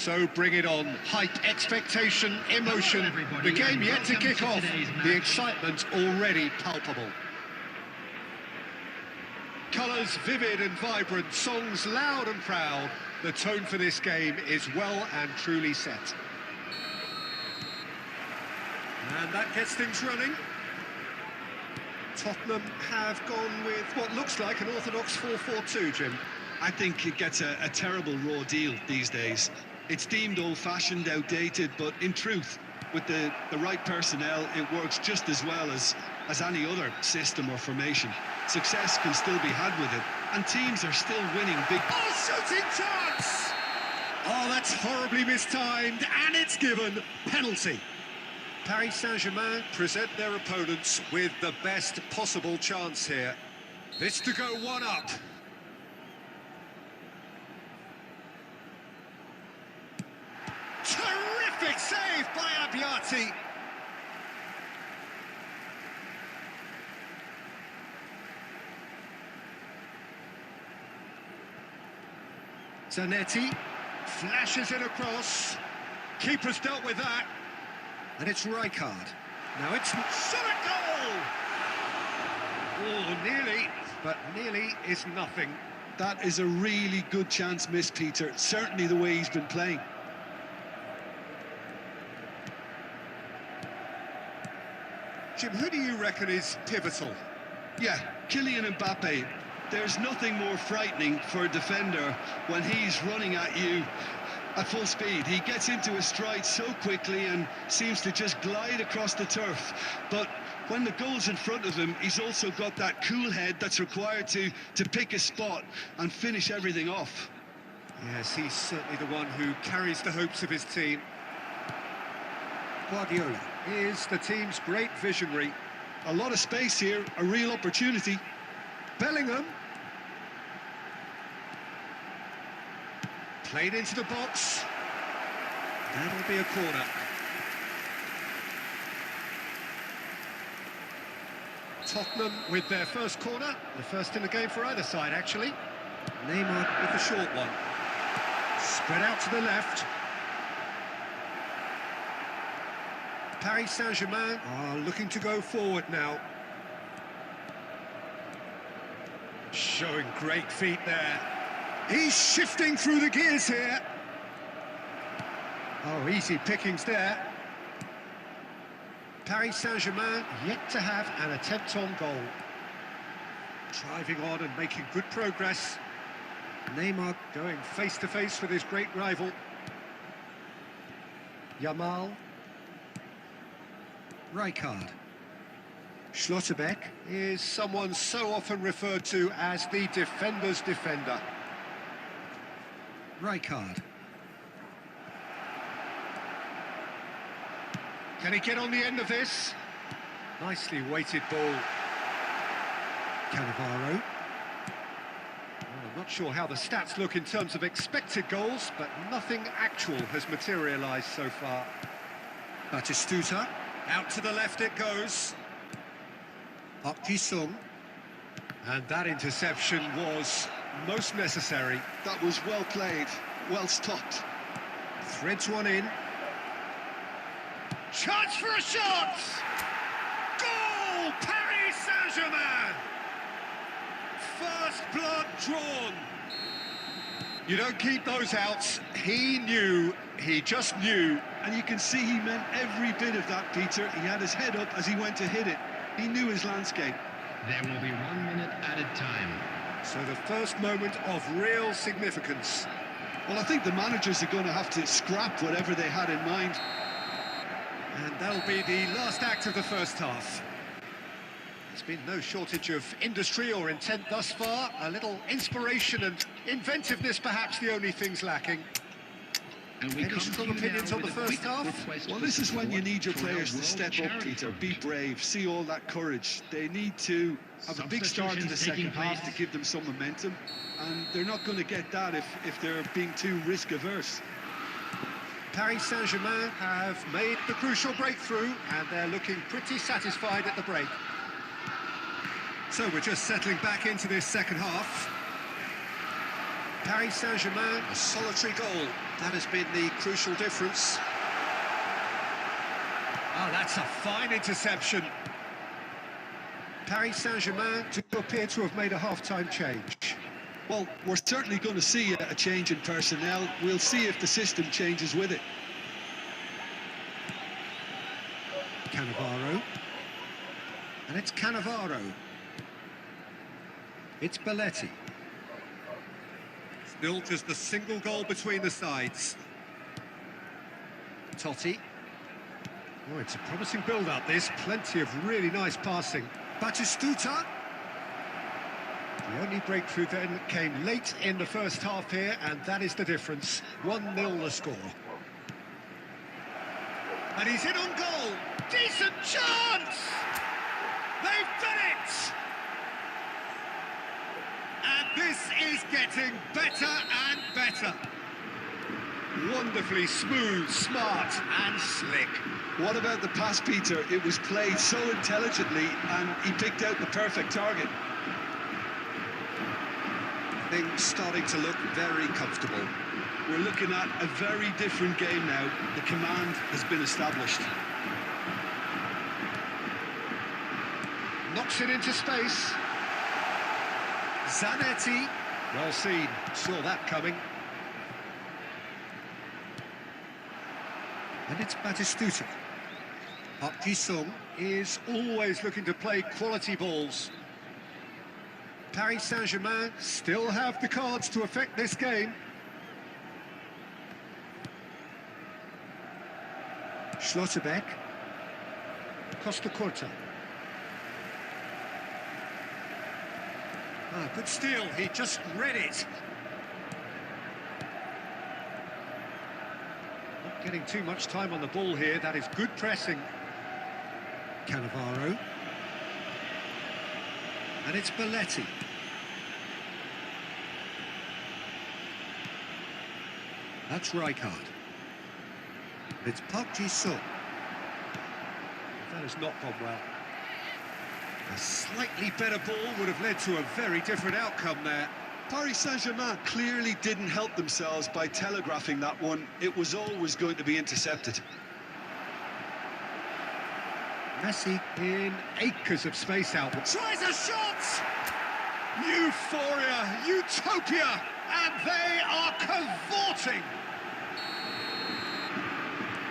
So bring it on. Hype, expectation, emotion. The game yet to kick off. The excitement already palpable. Colours vivid and vibrant, songs loud and proud. The tone for this game is well and truly set. And that gets things running. Tottenham have gone with what looks like an orthodox 4-4-2, Jim. I think it gets a terrible raw deal these days. It's deemed old-fashioned, outdated, but in truth, with the right personnel, it works just as well as any other system or formation. Success can still be had with it, and teams are still winning big... Oh, shooting chance! Oh, that's horribly mistimed, and it's given. Penalty. Paris Saint-Germain present their opponents with the best possible chance here. This to go one up. Terrific save by Abbiati. Zanetti flashes it across. Keeper's dealt with that. And it's Rijkaard. Now it's shot at goal! Oh, nearly, but nearly is nothing. That is a really good chance missed, Peter. Certainly the way he's been playing. Jim, who do you reckon is pivotal? Yeah, Kylian Mbappe. There's nothing more frightening for a defender when he's running at you at full speed. He gets into a stride so quickly and seems to just glide across the turf. But when the goal's in front of him, he's also got that cool head that's required to pick a spot and finish everything off. Yes, he's certainly the one who carries the hopes of his team. Guardiola is the team's great visionary. A lot of space here, a real opportunity. Bellingham. Played into the box. That'll be a corner. Tottenham with their first corner. The first in the game for either side, actually. Neymar with the short one. Spread out to the left. Paris Saint-Germain are looking to go forward now. Showing great feet there. He's shifting through the gears here. Oh, easy pickings there. Paris Saint-Germain yet to have an attempt on goal. Driving on and making good progress. Neymar going face-to-face with his great rival. Yamal. Rijkaard. Schlotterbeck is someone so often referred to as the defender's defender. Rijkaard. Can he get on the end of this? Nicely weighted ball. Cannavaro. Well, I'm not sure how the stats look in terms of expected goals, but nothing actual has materialised so far. Batistuta. Out to the left it goes. Park Ji-sung. And that interception was most necessary. That was well played, well stopped. Threads one in. Chance for a shot! Goal! Paris Saint-Germain! First blood drawn. You don't keep those outs. He knew, he just knew. And you can see he meant every bit of that, Peter. He had his head up as he went to hit it. He knew his landscape. There will be 1 minute added time. So the first moment of real significance. Well, I think the managers are going to have to scrap whatever they had in mind. And that'll be the last act of the first half. There's been no shortage of industry or intent thus far. A little inspiration and inventiveness, perhaps the only things lacking. Any strong opinions on the first half? Well, this is when you need your players to step up, Peter. Be brave, see all that courage. They need to have a big start to the second half to give them some momentum. And they're not going to get that if they're being too risk-averse. Paris Saint-Germain have made the crucial breakthrough, and they're looking pretty satisfied at the break. So we're just settling back into this second half. Paris Saint-Germain, a solitary goal. That has been the crucial difference. Oh, that's a fine interception. Paris Saint-Germain do appear to have made a half-time change. Well, we're certainly going to see a change in personnel. We'll see if the system changes with it. Cannavaro. And it's Cannavaro. It's Belletti. Still just a single goal between the sides. Totti. Oh, it's a promising build-up, this. Plenty of really nice passing. Batistuta. The only breakthrough then came late in the first half here, and that is the difference. 1-0 the score. And he's in on goal. Decent chance! They've done it! And this is getting better and better. Wonderfully smooth, smart and slick. What about the pass, Peter? It was played so intelligently and he picked out the perfect target. Things starting to look very comfortable. We're looking at a very different game now. The command has been established. Knocks it into space. Zanetti. Well seen, saw that coming. And it's Batistuta. Park Ji-sung is always looking to play quality balls. Paris Saint-Germain still have the cards to affect this game. Schlotterbeck. Costa Corta. Ah, good steal, he just read it. Not getting too much time on the ball here, that is good pressing. Cannavaro. And it's Belletti. That's Rijkaard. It's Park Ji-sung. That has not gone well. A slightly better ball would have led to a very different outcome there. Paris Saint-Germain clearly didn't help themselves by telegraphing that one. It was always going to be intercepted. Messi in acres of space out. Tries a shot! Euphoria, utopia, and they are cavorting.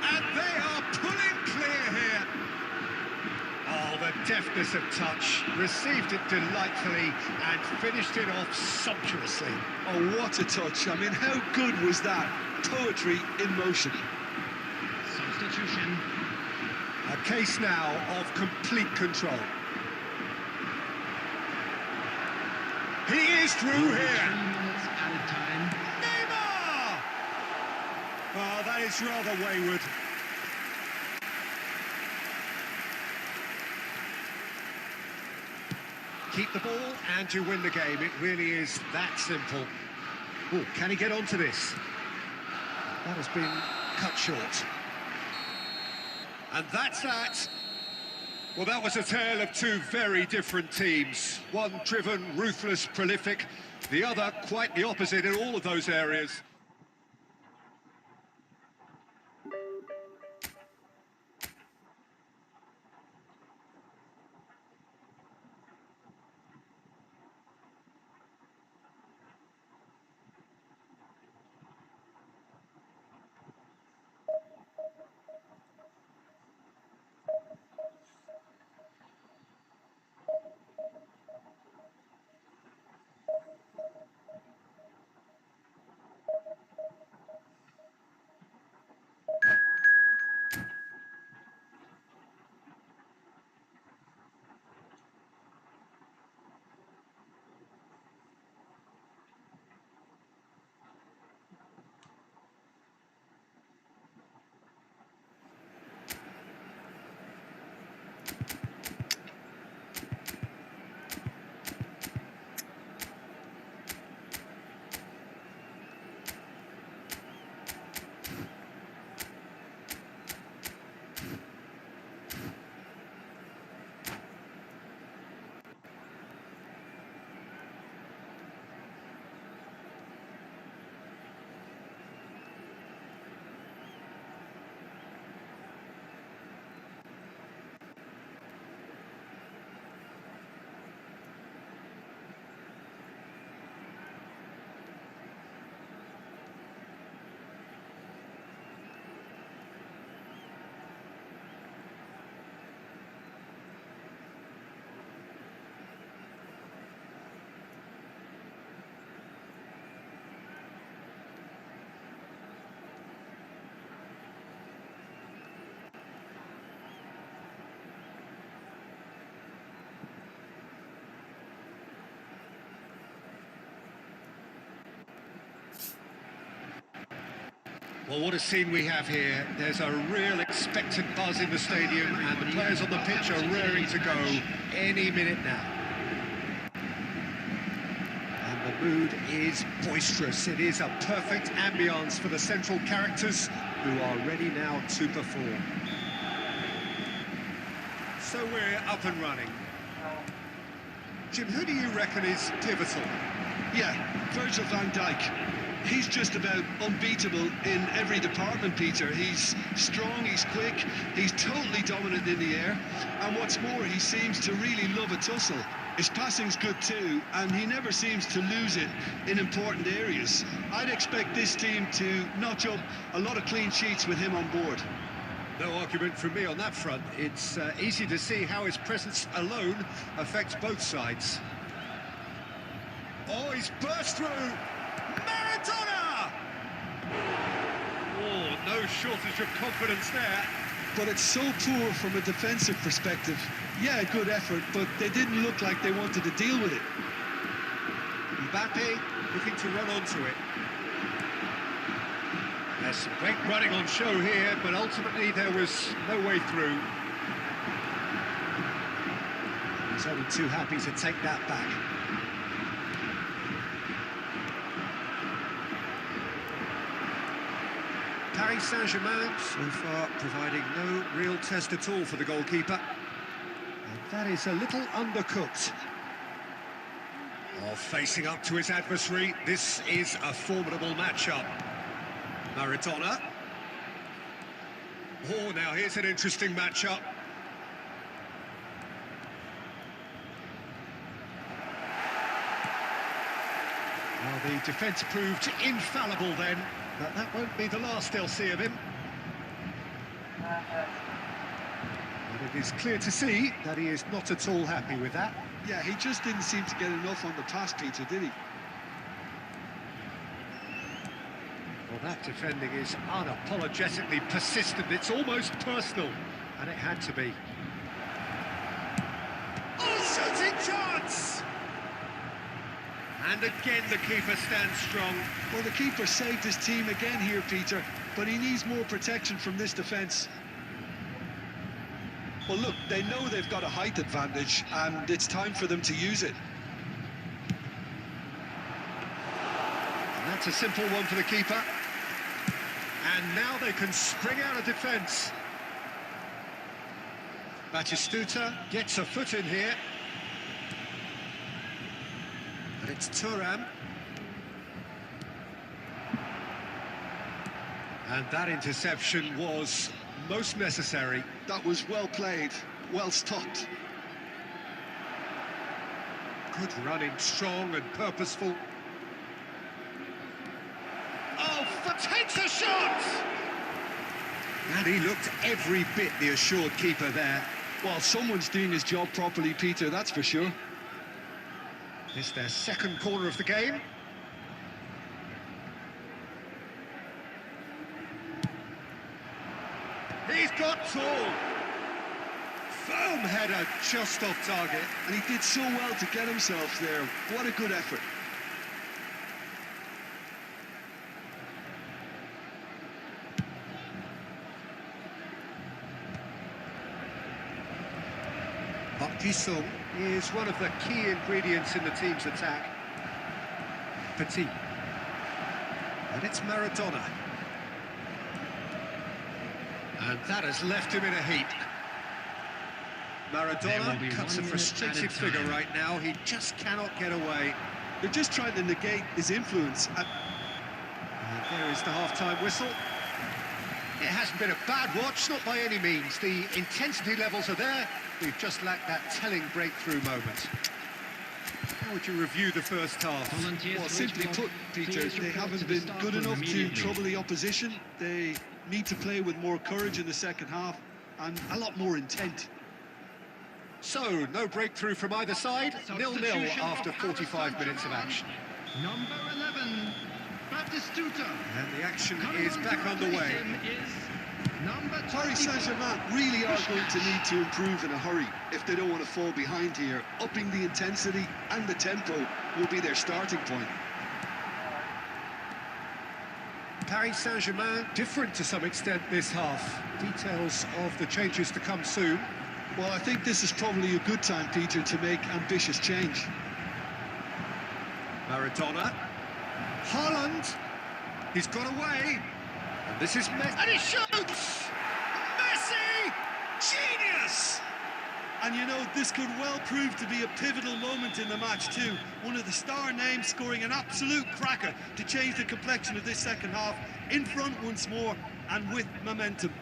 And they are pulling clear here. Oh, the deftness of touch. Received it delightfully and finished it off sumptuously. Oh, what a touch. I mean, how good was that? Poetry in motion. Substitution. A case now of complete control. He is through 3 here. minutes added time. Neymar! Oh, that is rather wayward. Keep the ball and you win the game. It really is that simple. Oh, can he get onto this? That has been cut short. And that's that. Well, that was a tale of two very different teams. One driven, ruthless, prolific. The other quite the opposite in all of those areas. Well, what a scene we have here. There's a real expectant buzz in the stadium, and the players on the pitch are raring to go any minute now. And the mood is boisterous. It is a perfect ambience for the central characters who are ready now to perform. So we're up and running. Jim, who do you reckon is pivotal? Yeah, Virgil van Dijk. He's just about unbeatable in every department, Peter. He's strong, he's quick, he's totally dominant in the air, and what's more, he seems to really love a tussle. His passing's good too, and he never seems to lose it in important areas. I'd expect this team to notch up a lot of clean sheets with him on board. No argument from me on that front. It's easy to see how his presence alone affects both sides. Oh, he's burst through! Maradona! Oh, no shortage of confidence there. But it's so poor from a defensive perspective. Yeah, good effort, but they didn't look like they wanted to deal with it. Mbappe looking to run onto it. There's some great running on show here, but ultimately there was no way through. He's only too happy to take that back. Paris Saint-Germain so far providing no real test at all for the goalkeeper. And that is a little undercooked. Oh, facing up to his adversary, this is a formidable matchup. Maradona. Oh, now here's an interesting matchup. Well, the defence proved infallible then, but that won't be the last they'll see of him. And it is clear to see that he is not at all happy with that. Yeah, he just didn't seem to get enough on the pass, Peter, did he? Well, that defending is unapologetically persistent. It's almost personal, and it had to be. Oh, shooting chance! And again, the keeper stands strong. Well, the keeper saved his team again here, Peter, but he needs more protection from this defence. Well, look, they know they've got a height advantage, and it's time for them to use it. And that's a simple one for the keeper. And now they can spring out of defence. Batistuta gets a foot in here. And it's Thuram. And that interception was most necessary. That was well played, well stopped. Good running, strong and purposeful. Oh, takes a shot! And he looked every bit the assured keeper there. Well, someone's doing his job properly, Peter, that's for sure. It's their second corner of the game. He's got tall. Firm header just off target. And he did so well to get himself there. What a good effort. Park Ji-sung is one of the key ingredients in the team's attack. Petit. And it's Maradona. And that has left him in a heap. Maradona cuts a frustrated figure right now. He just cannot get away. They're just trying to negate his influence. And there is the half-time whistle. It hasn't been a bad watch, not by any means. The intensity levels are there. We've just lacked that telling breakthrough moment. How would you review the first half? Well, simply put, Peter, they haven't been good enough to trouble the opposition. They need to play with more courage in the second half and a lot more intent. So, no breakthrough from either side, 0-0 after 45 minutes of action. Number 11, Batistuta. And the action is back underway. Paris Saint-Germain really are going to need to improve in a hurry if they don't want to fall behind here. Upping the intensity and the tempo will be their starting point. Paris Saint-Germain different to some extent this half. Details of the changes to come soon. Well, I think this is probably a good time, Peter, to make ambitious change. Maradona. Haaland. He's got away. And this is Messi. And he shoots! Messi! Genius! And you know, this could well prove to be a pivotal moment in the match too. One of the star names scoring an absolute cracker to change the complexion of this second half. In front once more and with momentum.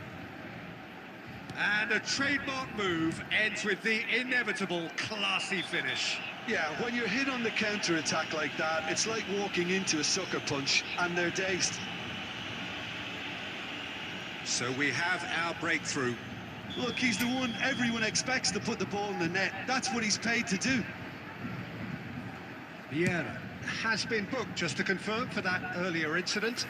And a trademark move ends with the inevitable classy finish. Yeah, when you're hit on the counter-attack like that, it's like walking into a sucker punch and they're dazed. So we have our breakthrough. Look, he's the one everyone expects to put the ball in the net. That's what he's paid to do. Vieira has been booked, just to confirm, for that earlier incident.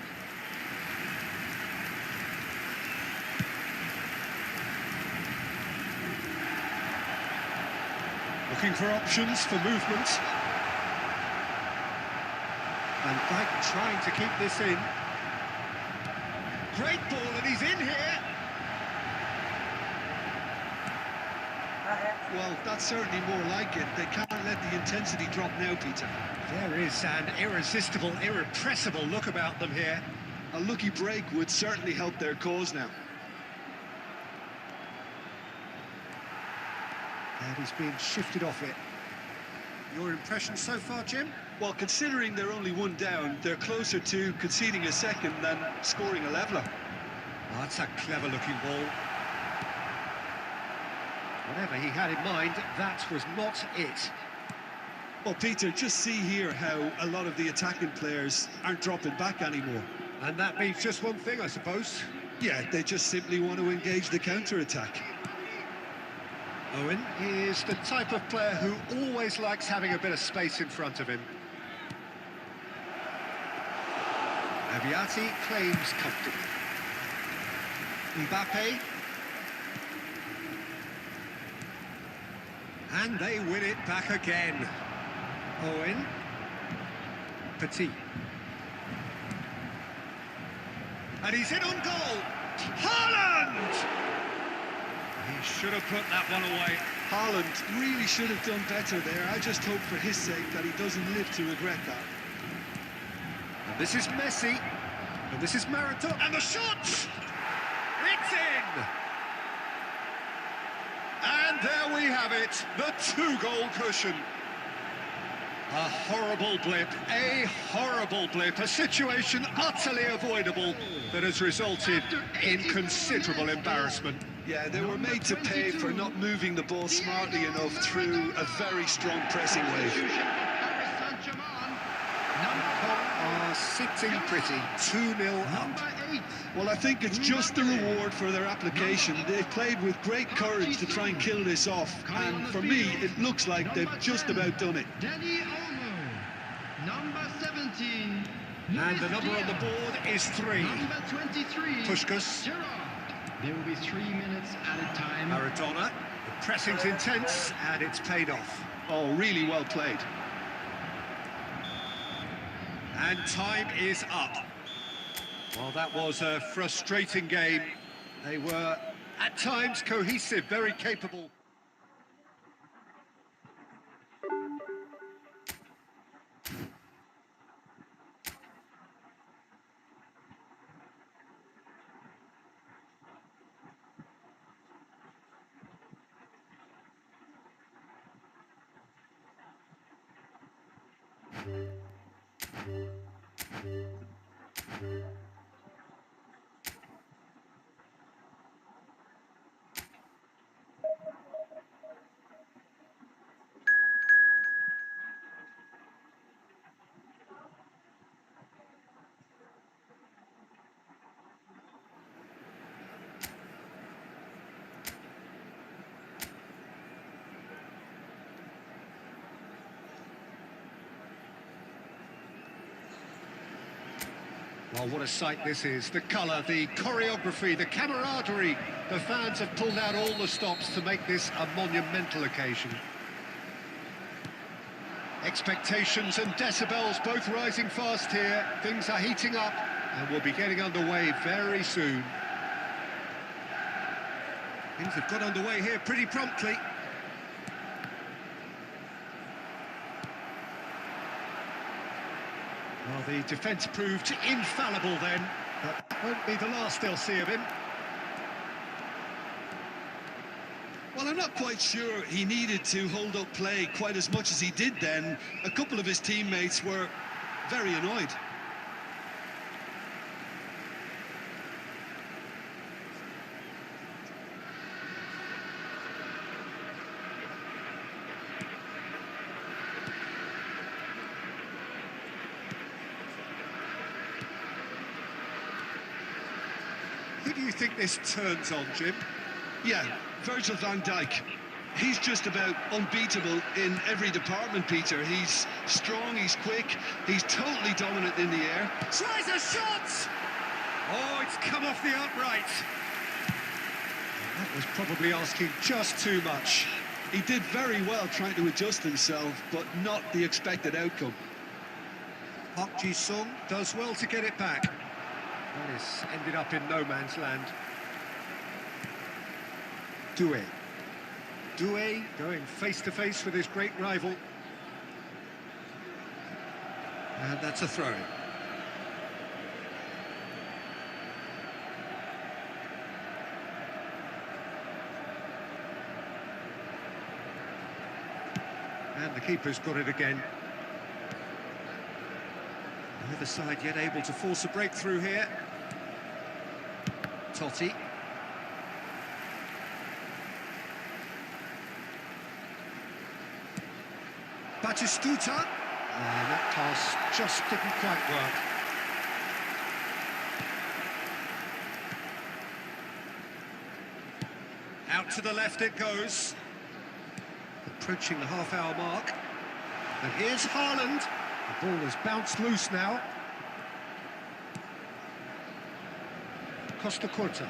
Looking for options for movement. And Dijk trying to keep this in. Great ball, and he's in here. Well, that's certainly more like it. They can't let the intensity drop now, Peter. There is an irresistible, irrepressible look about them here. A lucky break would certainly help their cause now. And he's being shifted off it. Your impression so far, Jim? Well, considering they're only one down, they're closer to conceding a second than scoring a leveller. Oh, that's a clever-looking ball. Whatever he had in mind, that was not it. Well, Peter, just see here how a lot of the attacking players aren't dropping back anymore. And that means just one thing, I suppose. Yeah, they just simply want to engage the counter-attack. Owen is the type of player who always likes having a bit of space in front of him. Abiati claims comfortably. Mbappe. And they win it back again. Owen. Petit. And he's in on goal. Haaland! He should have put that one away. Haaland really should have done better there. I just hope for his sake that he doesn't live to regret that. And this is Messi. And this is Maradona. And the shot! It's in! And there we have it, the two-goal cushion. A horrible blip, a situation utterly avoidable that has resulted in considerable embarrassment. Yeah, they were made to pay for not moving the ball smartly enough through a very strong pressing wave. Are sitting pretty, 2-0 up. Well, I think it's just the reward for their application. They've played with great courage to try and kill this off, and for me, it looks like they've just about done it. Number 17. And the number on the board is 3. Number 23. Puskás. Gerrard. There will be 3 minutes at a time. Maradona. The pressing's intense, and it's paid off. Oh, really well played. And time is up. Well, that was a frustrating game. They were, at times, cohesive, very capable. Well, what a sight this is. The colour, the choreography, the camaraderie. The fans have pulled out all the stops to make this a monumental occasion. Expectations and decibels both rising fast here. Things are heating up. And we'll be getting underway very soon. Things have got underway here pretty promptly. Well, the defence proved infallible then, but that won't be the last they'll see of him. Well, I'm not quite sure he needed to hold up play quite as much as he did then. A couple of his teammates were very annoyed. Who do you think this turns on, Jim? Yeah, Virgil van Dijk. He's just about unbeatable in every department, Peter. He's strong, he's quick, he's totally dominant in the air. Tries a shot! Oh, it's come off the upright. That was probably asking just too much. He did very well trying to adjust himself, but not the expected outcome. Park Ji-sung does well to get it back. Well, it's ended up in no man's land. Dijk. Dijk going face-to-face with his great rival. And that's a throw. And the keeper's got it again. Neither side yet able to force a breakthrough here. Totti. Batistuta. And that pass just didn't quite work. Out to the left it goes. Approaching the half-hour mark. And here's Haaland. The ball has bounced loose now. Costa Curta.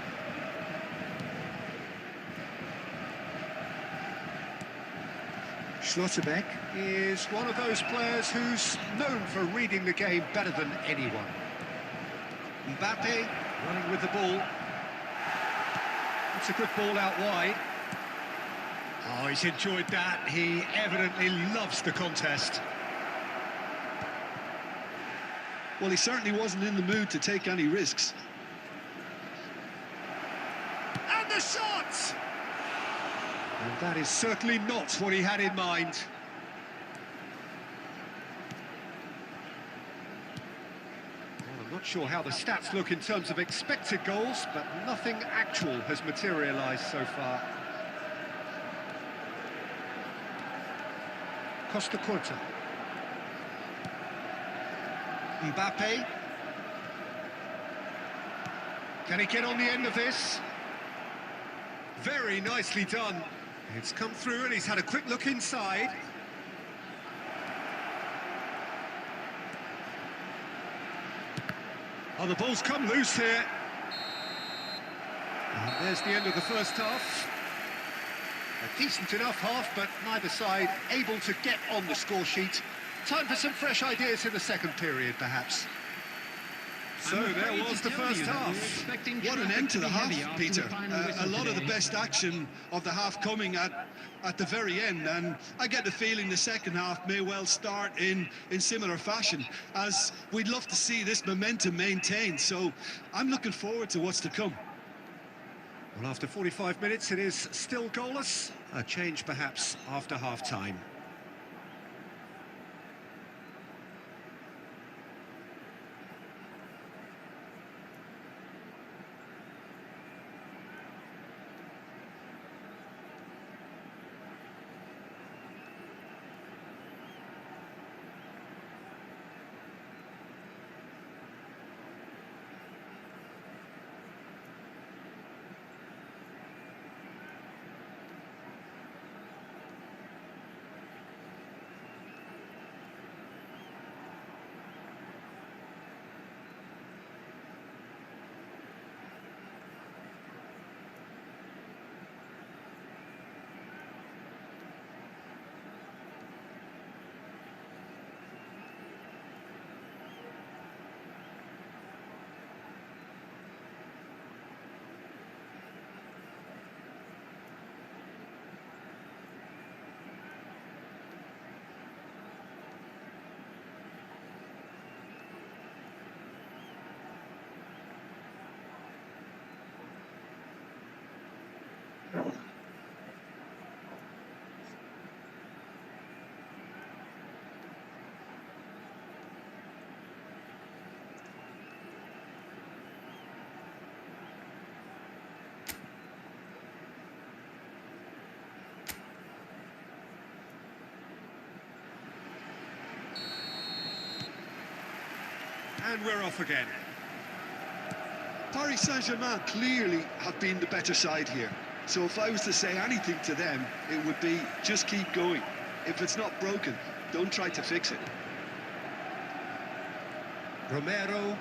Schlotterbeck is one of those players who's known for reading the game better than anyone. Mbappe running with the ball. It's a good ball out wide. Oh, he's enjoyed that. He evidently loves the contest. Well, he certainly wasn't in the mood to take any risks. And the shot! And that is certainly not what he had in mind. Well, I'm not sure how the stats look in terms of expected goals, but nothing actual has materialised so far. Costa Curta. Mbappe. Can he get on the end of this? Very nicely done. It's come through and he's had a quick look inside. Oh, the ball's come loose here. And there's the end of the first half. A decent enough half, but neither side able to get on the score sheet. Time for some fresh ideas in the second period, perhaps. So there was the first half. What an end to the half, Peter. A lot of the best action of the half coming at the very end, and I get the feeling the second half may well start in similar fashion, as we'd love to see this momentum maintained. So I'm looking forward to what's to come. Well, after 45 minutes, it is still goalless. A change, perhaps, after half-time. And we're off again. Paris Saint-Germain clearly have been the better side here. So if I was to say anything to them, it would be just keep going. If it's not broken, don't try to fix it. Romero.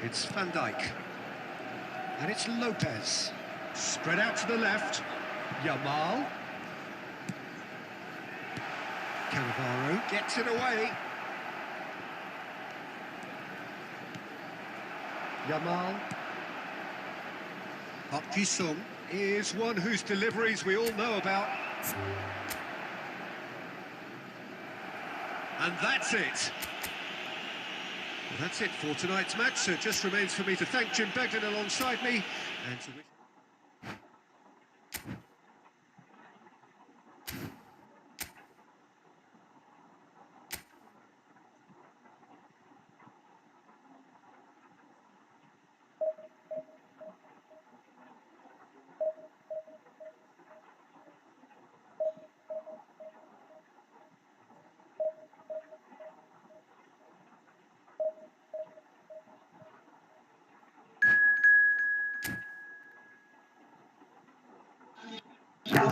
It's Van Dijk. And it's Lopez. Spread out to the left. Yamal. Cannavaro gets it away. Yamal. Park Ji-sung is one whose deliveries we all know about. And that's it. Well, that's it for tonight's match, so it just remains for me to thank Jim Begden alongside me and to wish...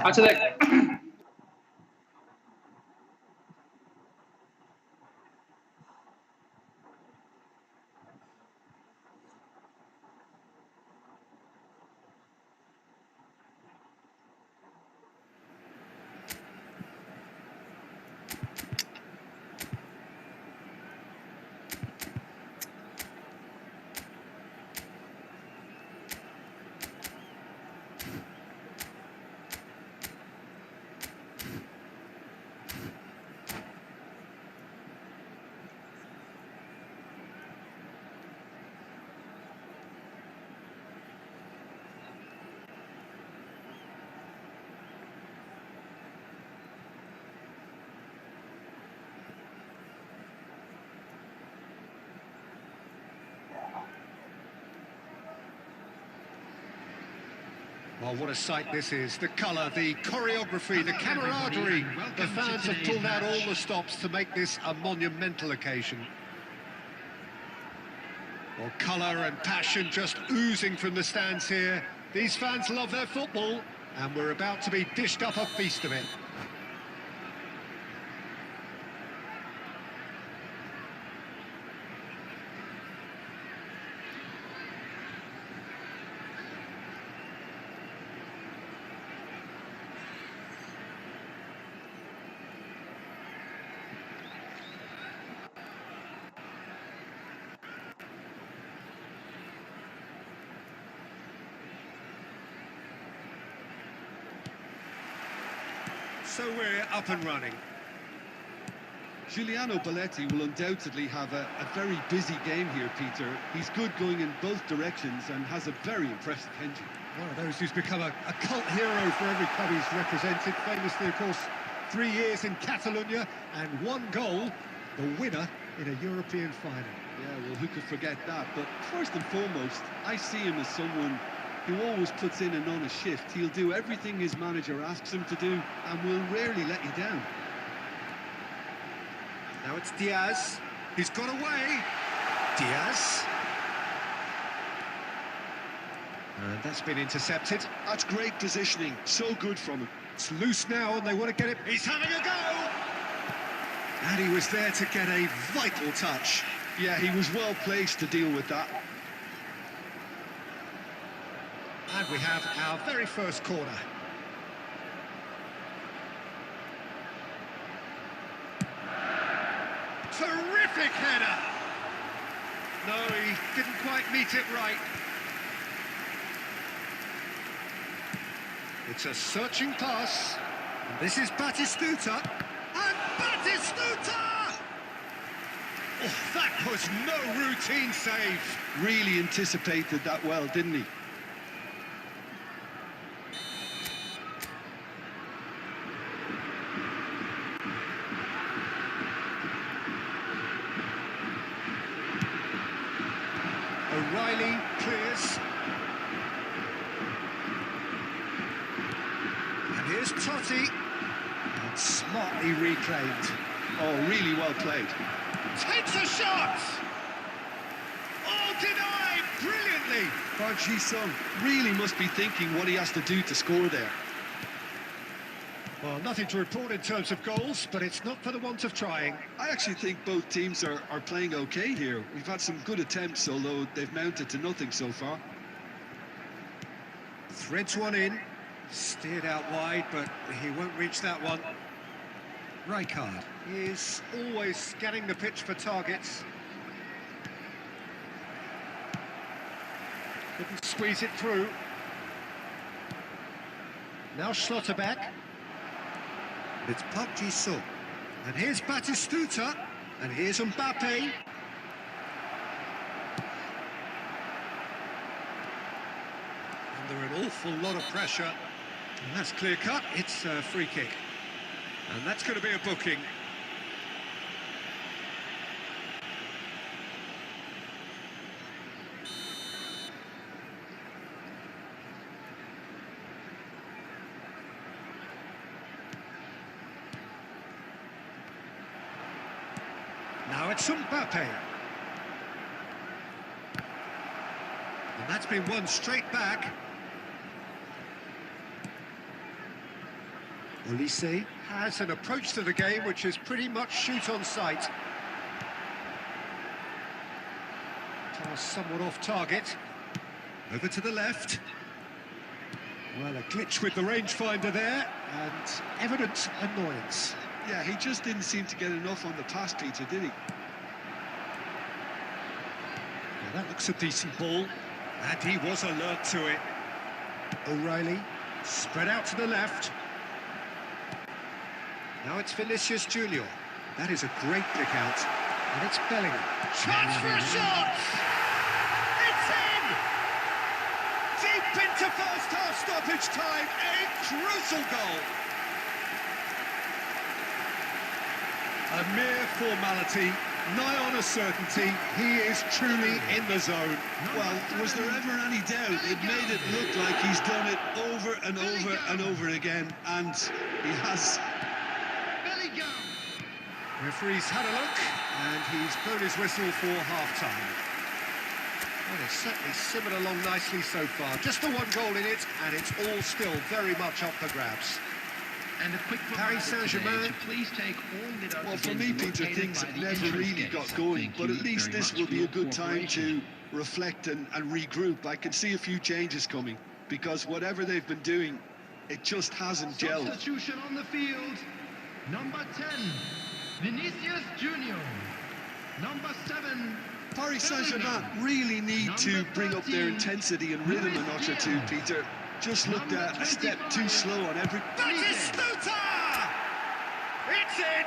Açılır. Well, what a sight this is. The colour, the choreography, the camaraderie. The fans have pulled out all the stops to make this a monumental occasion. Well, colour and passion just oozing from the stands here. These fans love their football, and we're about to be dished up a feast of it. So we're up and running. Giuliano Belletti will undoubtedly have a very busy game here, Peter. He's good going in both directions and has a very impressive engine. One of those who's become a cult hero for every club he's represented. Famously, of course, 3 years in Catalonia and 1 goal, the winner in a European final. Yeah, well, who could forget that? But first and foremost, I see him as someone who always puts in an honest shift. He'll do everything his manager asks him to do and will rarely let you down. Now it's Diaz. He's got away. Diaz. And that's been intercepted. That's great positioning. So good from him. It's loose now and they want to get it. He's having a go! And he was there to get a vital touch. Yeah, he was well placed to deal with that. And we have our very first corner. Terrific header! No, he didn't quite meet it right. It's a searching pass. And this is Batistuta. And Batistuta! Oh, that was no routine save. Really anticipated that well, didn't he? O'Reilly clears. And here's Totti. And smartly reclaimed. Oh, really well played. Takes a shot! Denied brilliantly. Park Ji-sung really must be thinking what he has to do to score there. Well, nothing to report in terms of goals, but it's not for the want of trying. I actually think both teams are playing okay here. We've had some good attempts, although they've mounted to nothing so far. Threads one in, steered out wide, but he won't reach that one. Rijkaard is always scanning the pitch for targets. Couldn't squeeze it through. Now Schlotterbeck. It's Park Ji-sung. And here's Batistuta. And here's Mbappe. Under an awful lot of pressure. And that's clear cut. It's a free kick. And that's going to be a booking. Now it's Mbappe. And that's been won straight back. Olise has an approach to the game which is pretty much shoot on sight. Pass somewhat off target. Over to the left. Well, a glitch with the rangefinder there, and evident annoyance. Yeah, he just didn't seem to get enough on the pass, Peter, did he? Well, that looks a decent ball, and he was alert to it. O'Reilly, spread out to the left. Now it's Vinicius Junior. That is a great pick out, and it's Bellingham. Chance for a shot! It's in! Deep into first half stoppage time, a crucial goal. A mere formality, nigh on a certainty, he is truly in the zone. Well, was there ever any doubt? It made it look like he's done it over and over and over again, and he has. Referee's had a look, and he's blown his whistle for half-time. Well, it's certainly simmered along nicely so far. Just the one goal in it, and it's all still very much up for grabs. And a quick Paris Saint-Germain. Please take all deductions. Well, for me, Peter, located things by the never entrance really gates. got going, Thank but you at least very this much will for be your a good time cooperation. to reflect and regroup. I can see a few changes coming, because whatever they've been doing, it just hasn't gelled. Substitution on the field. Number 10, Vinicius Junior. Number 7, Paris Saint-Germain really need to bring up their intensity and rhythm a notch or two, Peter. Just looked a step too slow on every... Batistuta! It's in!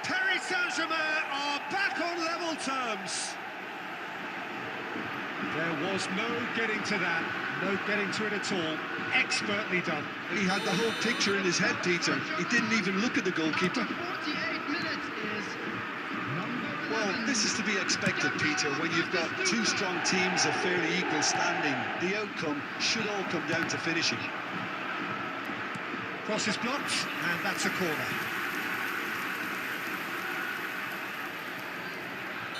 Paris Saint-Germain are back on level terms. There was no getting to that, no getting to it at all. Expertly done. He had the whole picture in his head, Peter. He didn't even look at the goalkeeper. 48 minutes is number 11. Well, this is to be expected, Peter. When you've got two strong teams of fairly equal standing, the outcome should all come down to finishing. Cross is blocked, and that's a corner.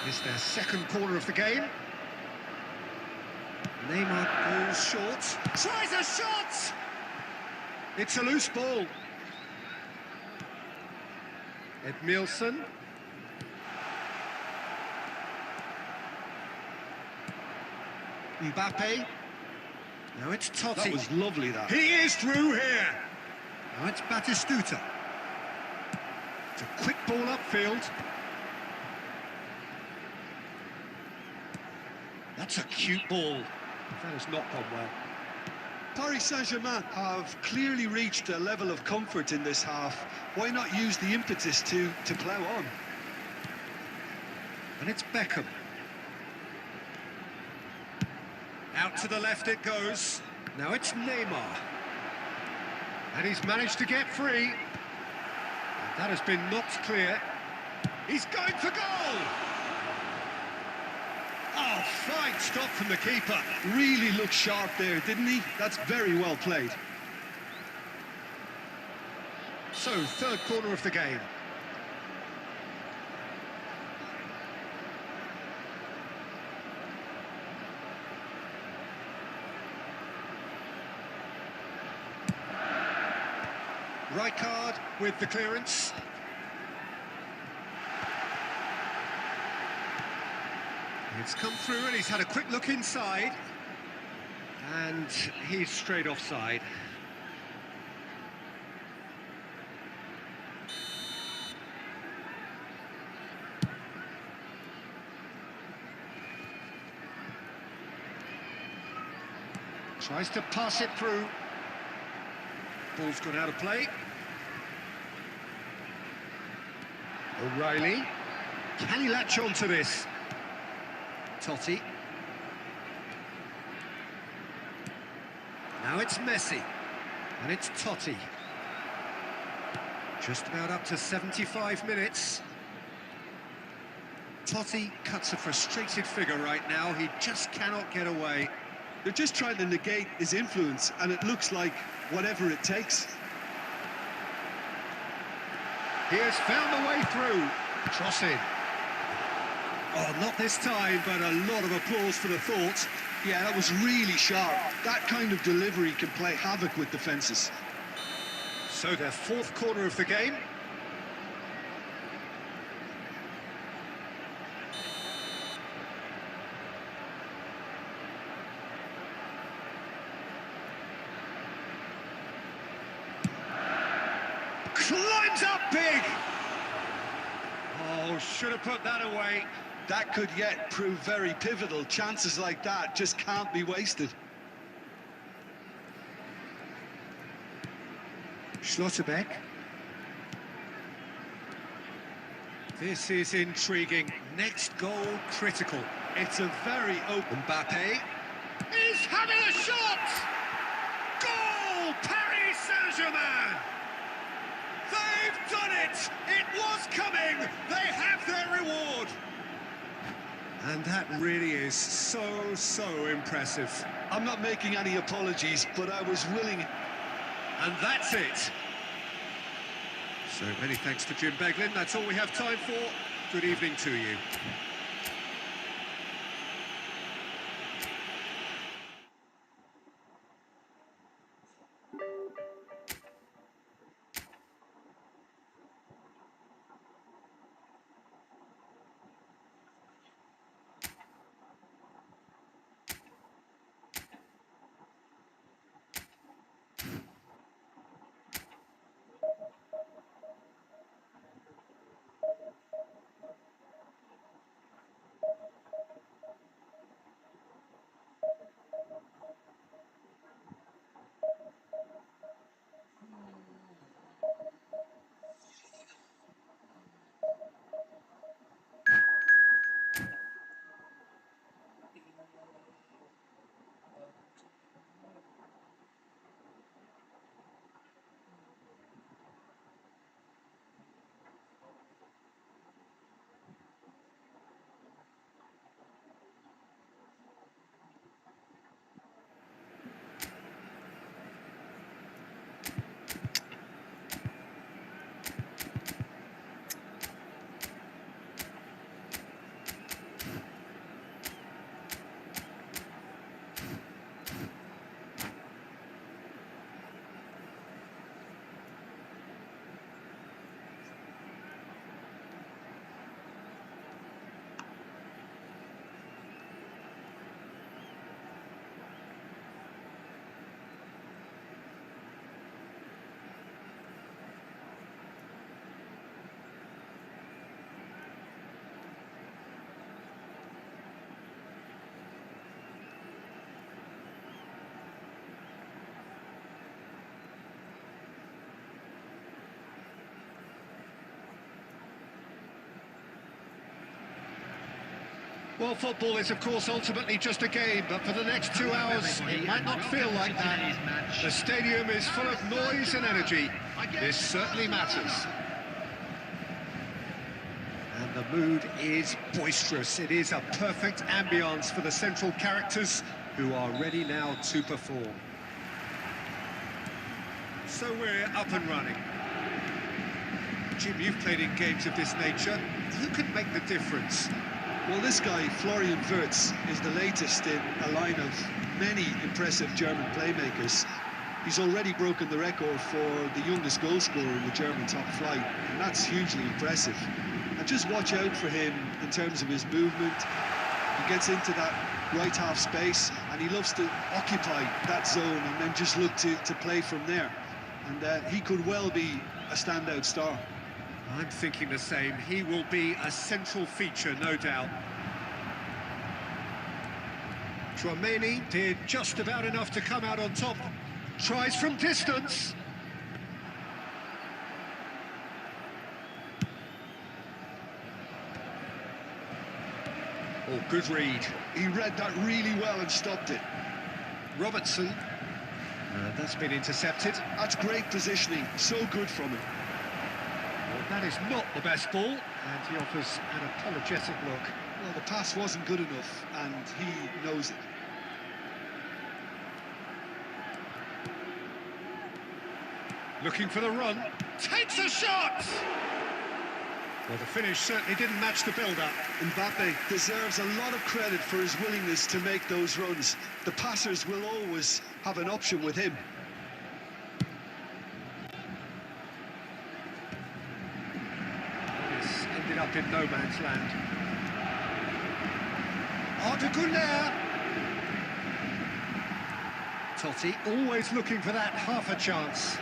It's their second corner of the game. Neymar goes short. Tries a shot! It's a loose ball. Edmilson. Mbappe. Now it's Totti. That was lovely, that. He is through here. Now it's Batistuta. It's a quick ball upfield. That's a cute ball. That has not gone well. Paris Saint-Germain have clearly reached a level of comfort in this half. Why not use the impetus to plough on? And it's Beckham. Out to the left it goes. Now it's Neymar. And he's managed to get free. And that has been knocked clear. He's going for goal! Oh, fine stop from the keeper. Really looked sharp there, didn't he? That's very well played. So, third corner of the game. Rijkaard with the clearance. It's come through and he's had a quick look inside. And he's straight offside. Tries to pass it through. Ball's gone out of play. O'Reilly. Can he latch on to this? Totti. Now it's Messi. And it's Totti. Just about up to 75 minutes. Totti cuts a frustrated figure right now. He just cannot get away. They're just trying to negate his influence, and it looks like whatever it takes. He has found a way through. Cross in. Oh, not this time, but a lot of applause for the thought. Yeah, that was really sharp. That kind of delivery can play havoc with defences. So their fourth corner of the game. Climbs up big! Oh, should have put that away. That could yet prove very pivotal. Chances like that just can't be wasted. Schlotterbeck. This is intriguing. Next goal critical. It's a very open... Mbappe. He's having a shot! Goal! Paris Saint-Germain! They've done it! It was coming! They have their reward! And that really is so impressive. I'm not making any apologies, but I was willing... And that's it. So many thanks to Jim Beglin. That's all we have time for. Good evening to you. Well, football is, of course, ultimately just a game, but for the next 2 hours, it might not feel like that. The stadium is full of noise and energy. This certainly matters. And the mood is boisterous. It is a perfect ambience for the central characters who are ready now to perform. So we're up and running. Jim, you've played in games of this nature. Who can make the difference? Well, this guy, Florian Wirtz, is the latest in a line of many impressive German playmakers. He's already broken the record for the youngest goal scorer in the German top flight, and that's hugely impressive. And just watch out for him in terms of his movement. He gets into that right half space, and he loves to occupy that zone and then just look to play from there. And he could well be a standout star. I'm thinking the same. He will be a central feature, no doubt. Tchouameni did just about enough to come out on top. Tries from distance. Oh, good read. He read that really well and stopped it. Robertson. That's been intercepted. That's great positioning. So good from him. Well, that is not the best ball, and he offers an apologetic look. Well, the pass wasn't good enough, and he knows it. Looking for the run. Takes a shot! Well, the finish certainly didn't match the build-up. Mbappe deserves a lot of credit for his willingness to make those runs. The passers will always have an option with him. This ended up in no man's land. Arda Güler. Totti always looking for that half a chance.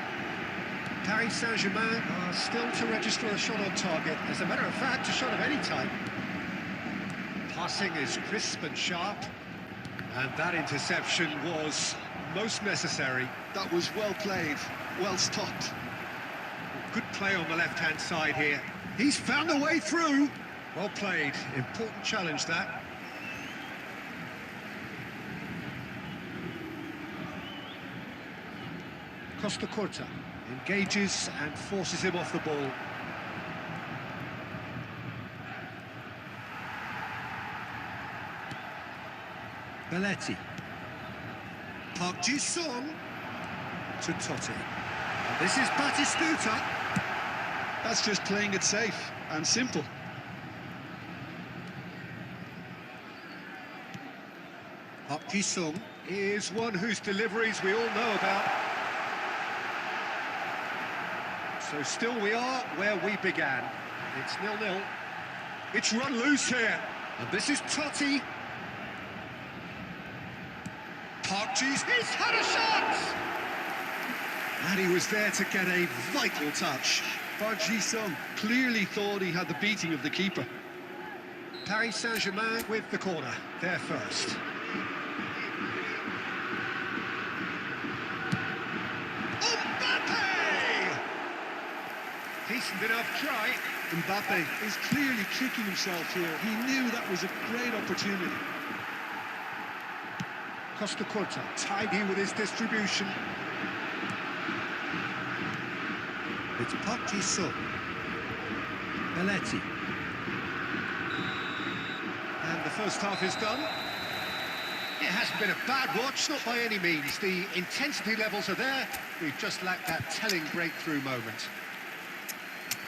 Paris Saint-Germain are still to register a shot on target. As a matter of fact, a shot of any type. Passing is crisp and sharp. And that interception was most necessary. That was well played, well stopped. Good play on the left-hand side here. He's found a way through. Well played. Important challenge, that. Costa Curta engages and forces him off the ball. Belletti. Park Ji-sung to Totti. And this is Batistuta. That's just playing it safe and simple. Park Ji-sung is one whose deliveries we all know about. So still we are where we began. It's 0-0. It's run loose here. And this is Totti. Park Ji's, he's had a shot! And he was there to get a vital touch. Park Ji-sung clearly thought he had the beating of the keeper. Paris Saint-Germain with the corner, there first. Decent enough try. Mbappe is clearly kicking himself here. He knew that was a great opportunity. Costa Curta, tidy with his distribution. It's Park Ji-sung. Belletti. And the first half is done. It hasn't been a bad watch, not by any means. The intensity levels are there. We've just lacked that telling breakthrough moment.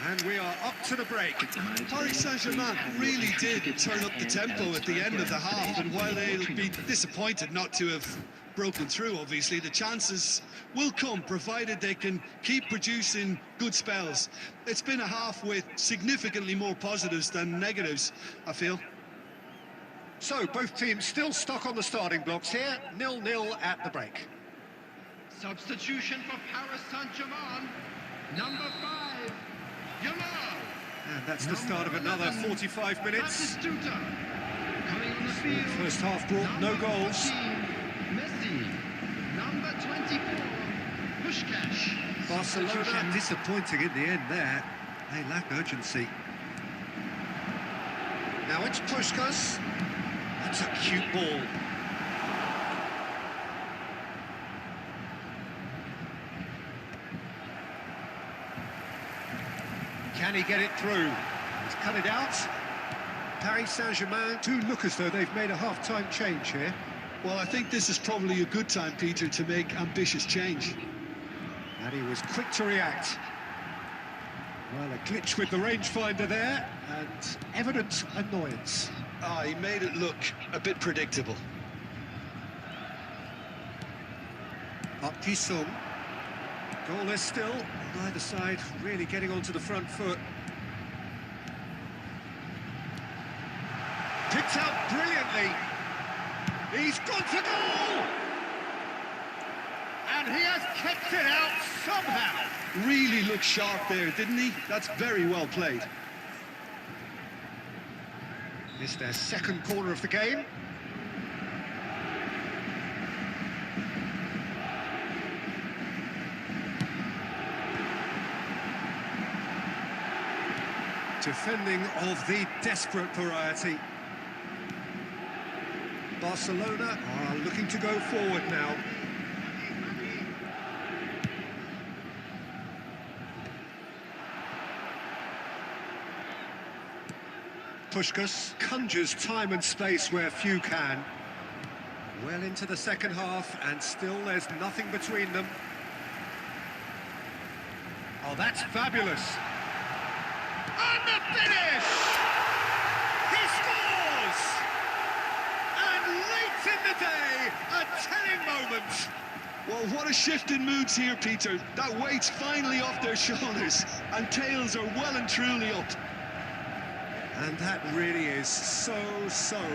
And we are up to the break. Paris Saint-Germain really did turn up the tempo at the end of the half, and while they'll be disappointed not to have broken through, obviously, the chances will come, provided they can keep producing good spells. It's been a half with significantly more positives than negatives, I feel. So, both teams still stuck on the starting blocks here, 0-0 at the break. Substitution for Paris Saint-Germain, number 5. And that's the start of another 45 minutes. Batistuta. Coming on the field. First half brought no goals. 14, Messi. Number 24, Puskás. Barcelona disappointing in the end there. They lack urgency. Now it's Puskás. That's a cute ball. Can he get it through? He's cut it out. Paris Saint-Germain do look as though they've made a half-time change here. Well, I think this is probably a good time, Peter, to make ambitious change. And he was quick to react. Well, a glitch with the rangefinder there, and evident annoyance. He made it look a bit predictable. Up Sung. Goalless still, neither side really getting onto the front foot. Picked out brilliantly. He's gone for goal! And he has kept it out somehow. Really looked sharp there, didn't he? That's very well played. It's their second corner of the game. Defending of the desperate variety. Barcelona are looking to go forward now. Puskás conjures time and space where few can. Well into the second half, and still there's nothing between them. Oh, that's fabulous. And the finish! He scores! And late in the day, a telling moment. Well, what a shift in moods here, Peter. That weight's finally off their shoulders, and tails are well and truly up. And that really is so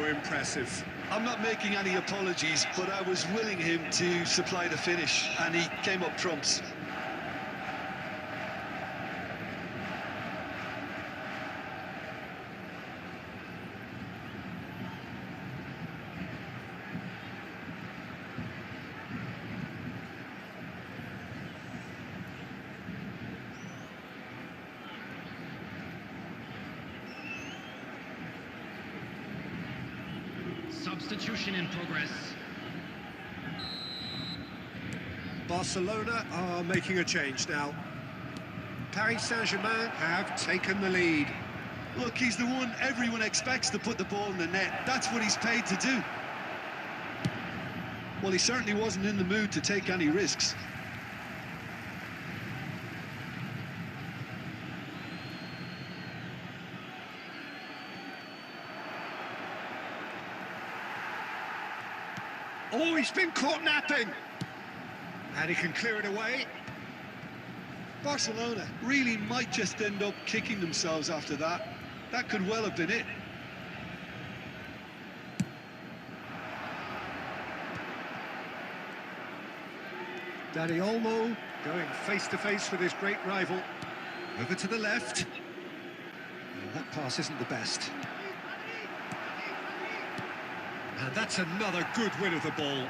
impressive. I'm not making any apologies, but I was willing him to supply the finish, and he came up trumps. Substitution in progress. Barcelona are making a change now. Paris Saint-Germain have taken the lead. Look, he's the one everyone expects to put the ball in the net. That's what he's paid to do. Well, he certainly wasn't in the mood to take any risks. Oh, he's been caught napping. And he can clear it away. Barcelona really might just end up kicking themselves after that. That could well have been it. Dani Olmo going face-to-face with his great rival. Over to the left. And that pass isn't the best. And that's another good win of the ball.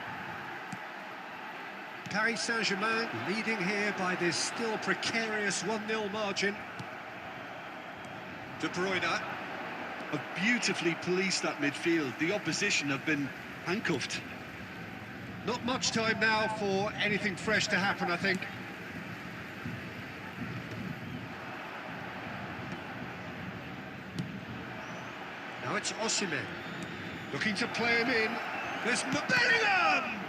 Paris Saint-Germain leading here by this still precarious 1-0 margin. De Bruyne. Have beautifully policed that midfield. The opposition have been handcuffed. Not much time now for anything fresh to happen, I think. Now it's Osimhen. Looking to play him in. There's Bellingham!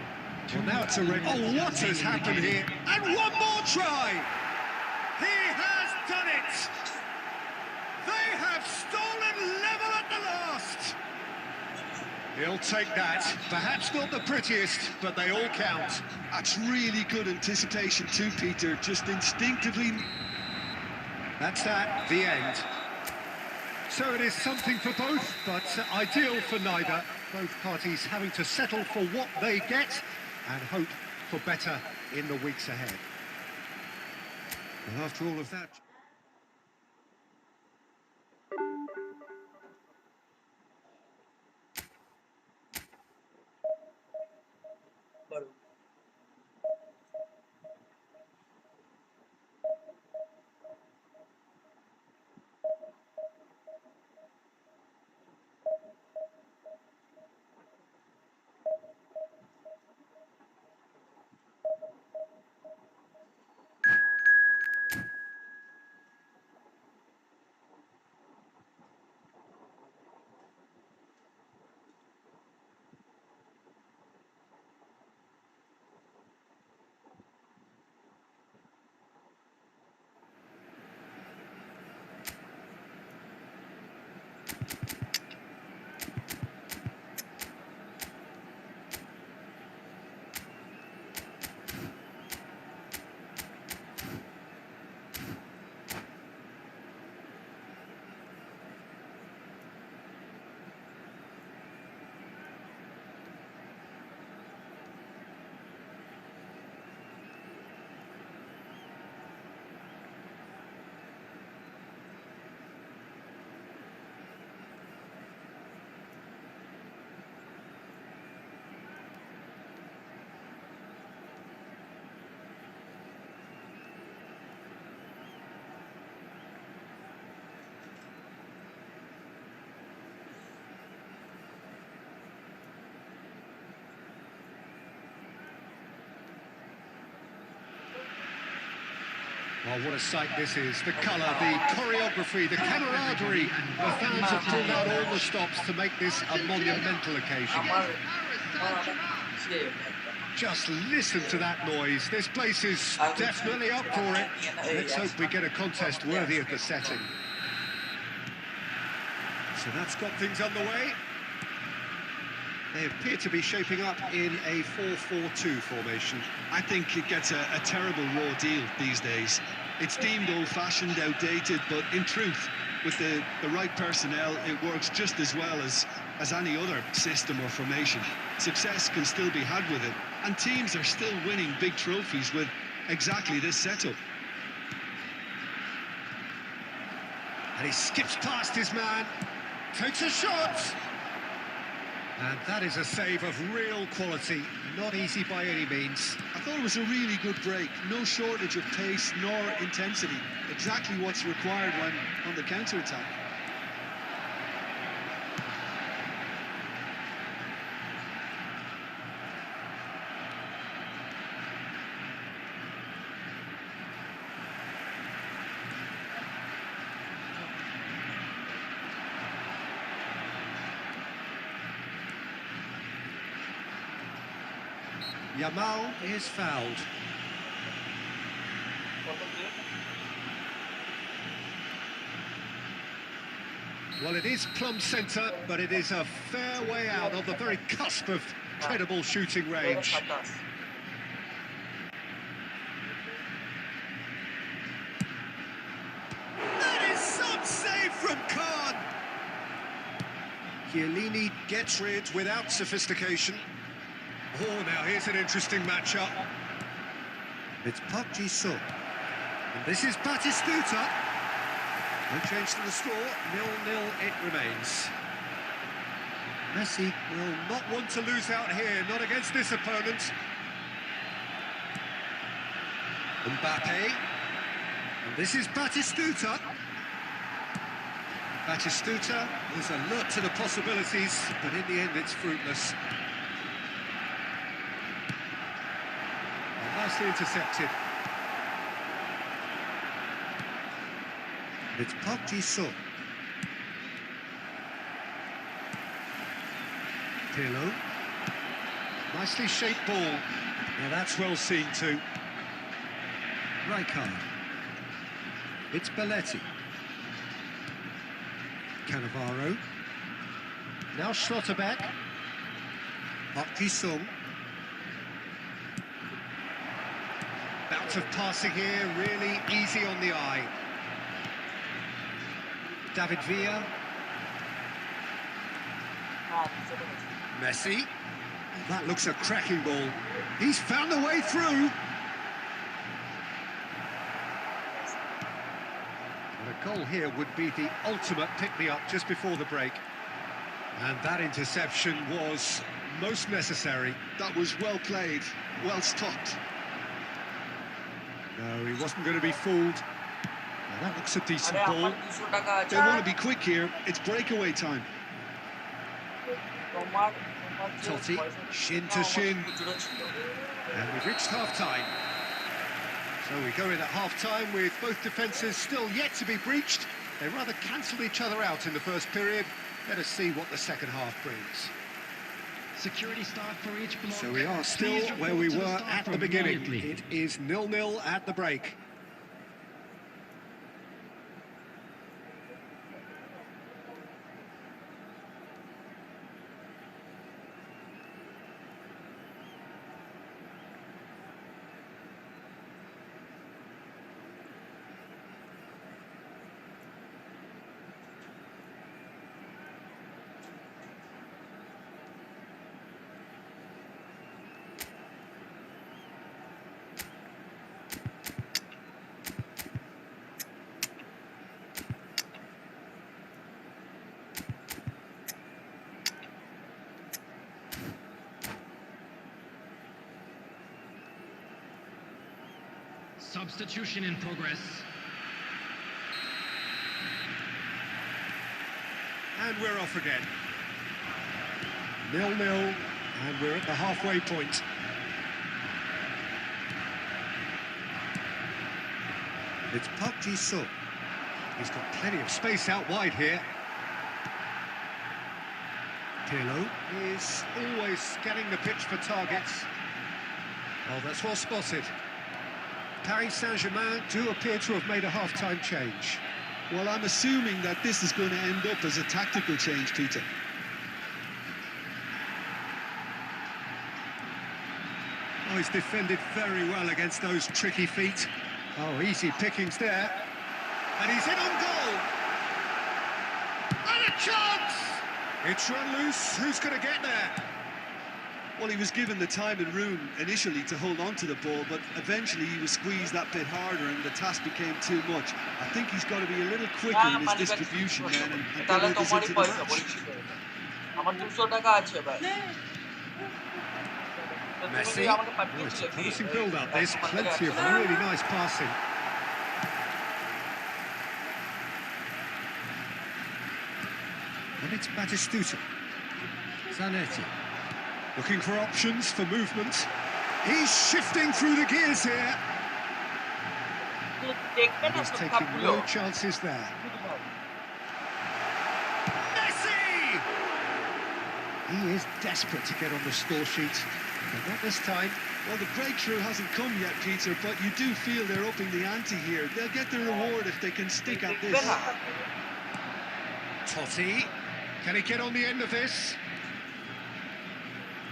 Well, now it's a red. Oh, what has happened here? And one more try! He has done it! They have stolen level at the last! He'll take that. Perhaps not the prettiest, but they all count. That's really good anticipation too, Peter. Just instinctively. That's that, the end. So it is something for both, but ideal for neither. Both parties having to settle for what they get and hope for better in the weeks ahead. And after all of that... Well, what a sight this is. The colour, the choreography, the camaraderie. The fans have pulled out all the stops to make this a monumental occasion. Just listen to that noise. This place is definitely up for it. Let's hope we get a contest worthy of the setting. So that's got things underway. They appear to be shaping up in a 4-4-2 formation. I think it gets a terrible raw deal these days. It's deemed old-fashioned, outdated, but in truth, with the right personnel, it works just as well as any other system or formation. Success can still be had with it, and teams are still winning big trophies with exactly this setup. And he skips past his man, takes a shot. And that is a save of real quality, not easy by any means. I thought it was a really good break. No shortage of pace nor intensity. Exactly what's required when on the counter-attack. Yamal is fouled. Well, it is plumb centre, but it is a fair way out on the very cusp of credible shooting range. That is some save from Khan. Chiellini gets rid without sophistication. Oh, now here's an interesting matchup. It's Park Ji-sung. And this is Batistuta. No change to the score, 0-0 it remains. Messi will not want to lose out here, not against this opponent. Mbappe. And this is Batistuta. Batistuta is alert to the possibilities, but in the end it's fruitless. Nicely intercepted. It's Park Ji-sung. Pirlo. Nicely shaped ball. Now that's well seen too. Rijkaard. It's Belletti. Cannavaro. Now Schlotterbeck. Park Ji-sung. Bout of passing here, really easy on the eye. David Villa. Messi. That looks a cracking ball. He's found a way through. And a goal here would be the ultimate pick-me-up just before the break. And that interception was most necessary. That was well played, well stopped. No, he wasn't going to be fooled. Now that looks a decent ball. They want to be quick here. It's breakaway time. Totti, shin to shin. And we've reached half-time. So we go in at half-time with both defences still yet to be breached. They rather cancelled each other out in the first period. Let us see what the second half brings. Security staff for each block. So we are still where we were at the beginning. It is 0-0 at the break. Substitution in progress. And we're off again. 0-0, and we're at the halfway point. It's Park Ji-sung. He's got plenty of space out wide here. Pirlo is always scanning the pitch for targets. Oh, that's well spotted. Paris Saint-Germain do appear to have made a half-time change. Well, I'm assuming that this is going to end up as a tactical change, Peter. Oh, he's defended very well against those tricky feet. Oh, easy pickings there. And he's in on goal. And a chance! It's run loose. Who's going to get there? Well, he was given the time and room initially to hold on to the ball, but eventually he was squeezed that bit harder and the task became too much. I think he's got to be a little quicker in his distribution then and get others into the match. Messi. Oh, it's a promising build-up. There's plenty of really nice passing. And it's Batistuta. Zanetti. Looking for options for movement. He's shifting through the gears here. And he's taking no chances there. Messi! He is desperate to get on the score sheet, but not this time. Well, the breakthrough hasn't come yet, Peter, but you do feel they're upping the ante here. They'll get the reward if they can stick at this. Totti. Can he get on the end of this?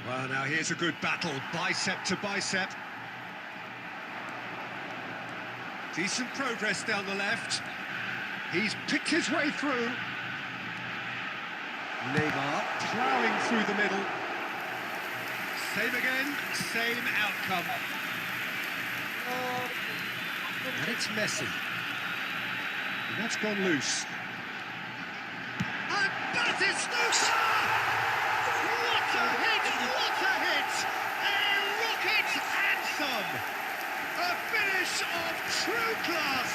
Well, now here's a good battle, bicep to bicep. Decent progress down the left. He's picked his way through. Neymar ploughing through the middle. Same again, same outcome. And it's Messi. And that's gone loose. And Batistuta! What a hit! What a hit! A rocket and some! A finish of true class!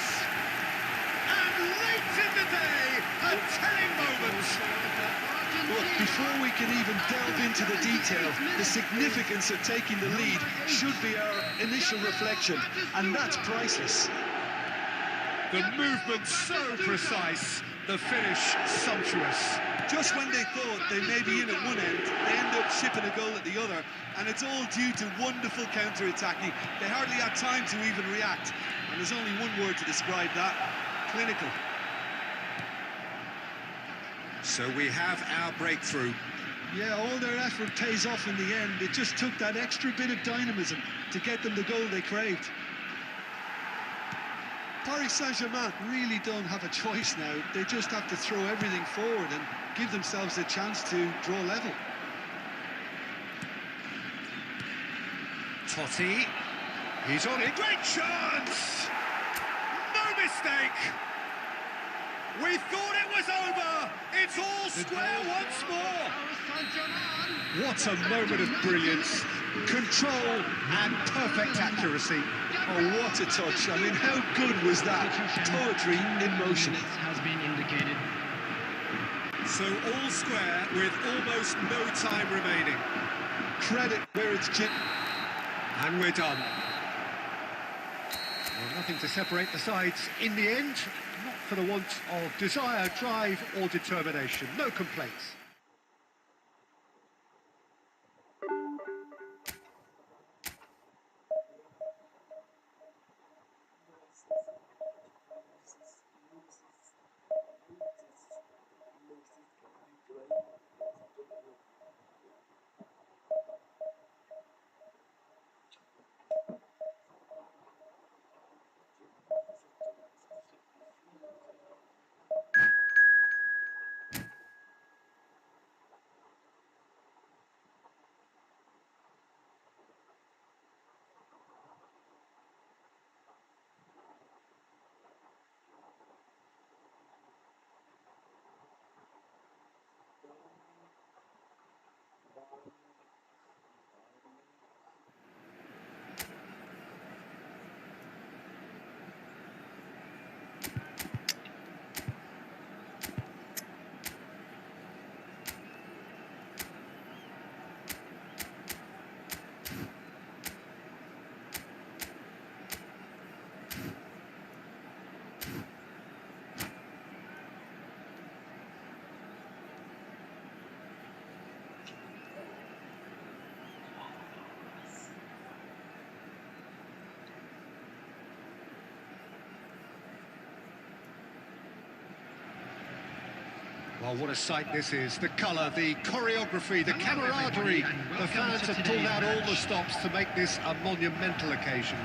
And late in the day, a telling moment! Look, before we can even delve into the detail, the significance of taking the lead should be our initial reflection, and that's priceless. The movement so precise, the finish sumptuous. Just when they thought they may be in at one end, they end up shipping a goal at the other, and it's all due to wonderful counter-attacking. They hardly had time to even react, and there's only one word to describe that: clinical. So we have our breakthrough. Yeah, all their effort pays off in the end. It just took that extra bit of dynamism to get them the goal they craved. Paris Saint-Germain really don't have a choice now. They just have to throw everything forward and give themselves a chance to draw level. Totti. He's on it. Great chance! No mistake! We thought it was over! It's all square once more! What a moment of brilliance, control and perfect accuracy. Oh, what a touch. I mean, how good was that? Poetry in motion. Has been indicated. So all square with almost no time remaining. Credit where it's due. And we're done. Well, nothing to separate the sides in the end, not for the want of desire, drive or determination. No complaints. Oh, what a sight this is. The colour, the choreography, the camaraderie. The fans have pulled out all the stops to make this a monumental occasion.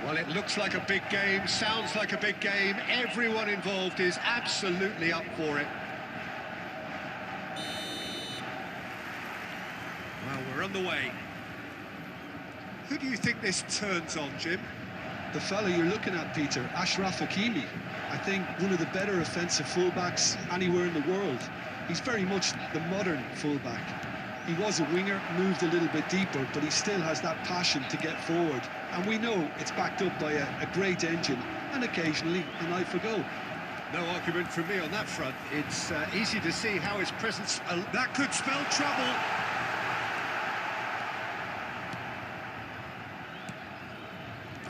Well, it looks like a big game, sounds like a big game. Everyone involved is absolutely up for it. Well, we're on the way. Who do you think this turns on, Jim? The fella you're looking at, Peter, Achraf Hakimi. I think one of the better offensive fullbacks anywhere in the world. He's very much the modern fullback. He was a winger, moved a little bit deeper, but he still has that passion to get forward. And we know it's backed up by a great engine and occasionally an eye for goal. No argument from me on that front. It's easy to see how his presence... that could spell trouble.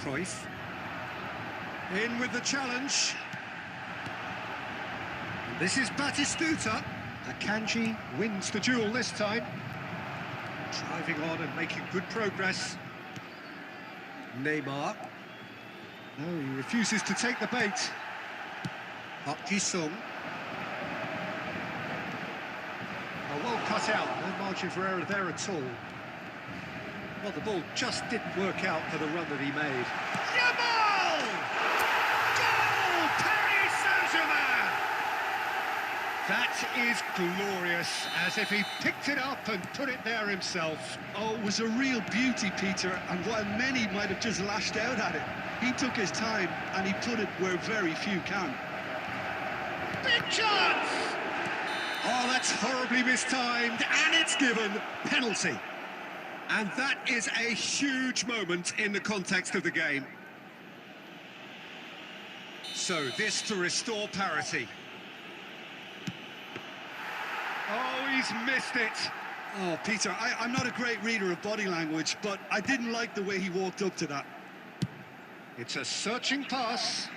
Cruyff. In with the challenge. This is Batistuta. Akanji wins the duel this time. Driving on and making good progress. Neymar. No, he refuses to take the bait. Park Ji-sung. Oh, well cut out. No margin for error there at all. Well, the ball just didn't work out for the run that he made. Yamal! Goal! Paris Saint-Germain! That is glorious, as if he picked it up and put it there himself. Oh, it was a real beauty, Peter, and while many might have just lashed out at it, he took his time and he put it where very few can. Big chance! Oh, that's horribly mistimed, and it's given penalty. And that is a huge moment in the context of the game. So this to restore parity. Oh, he's missed it. Oh, Peter, I'm not a great reader of body language, but I didn't like the way he walked up to that. It's a searching pass.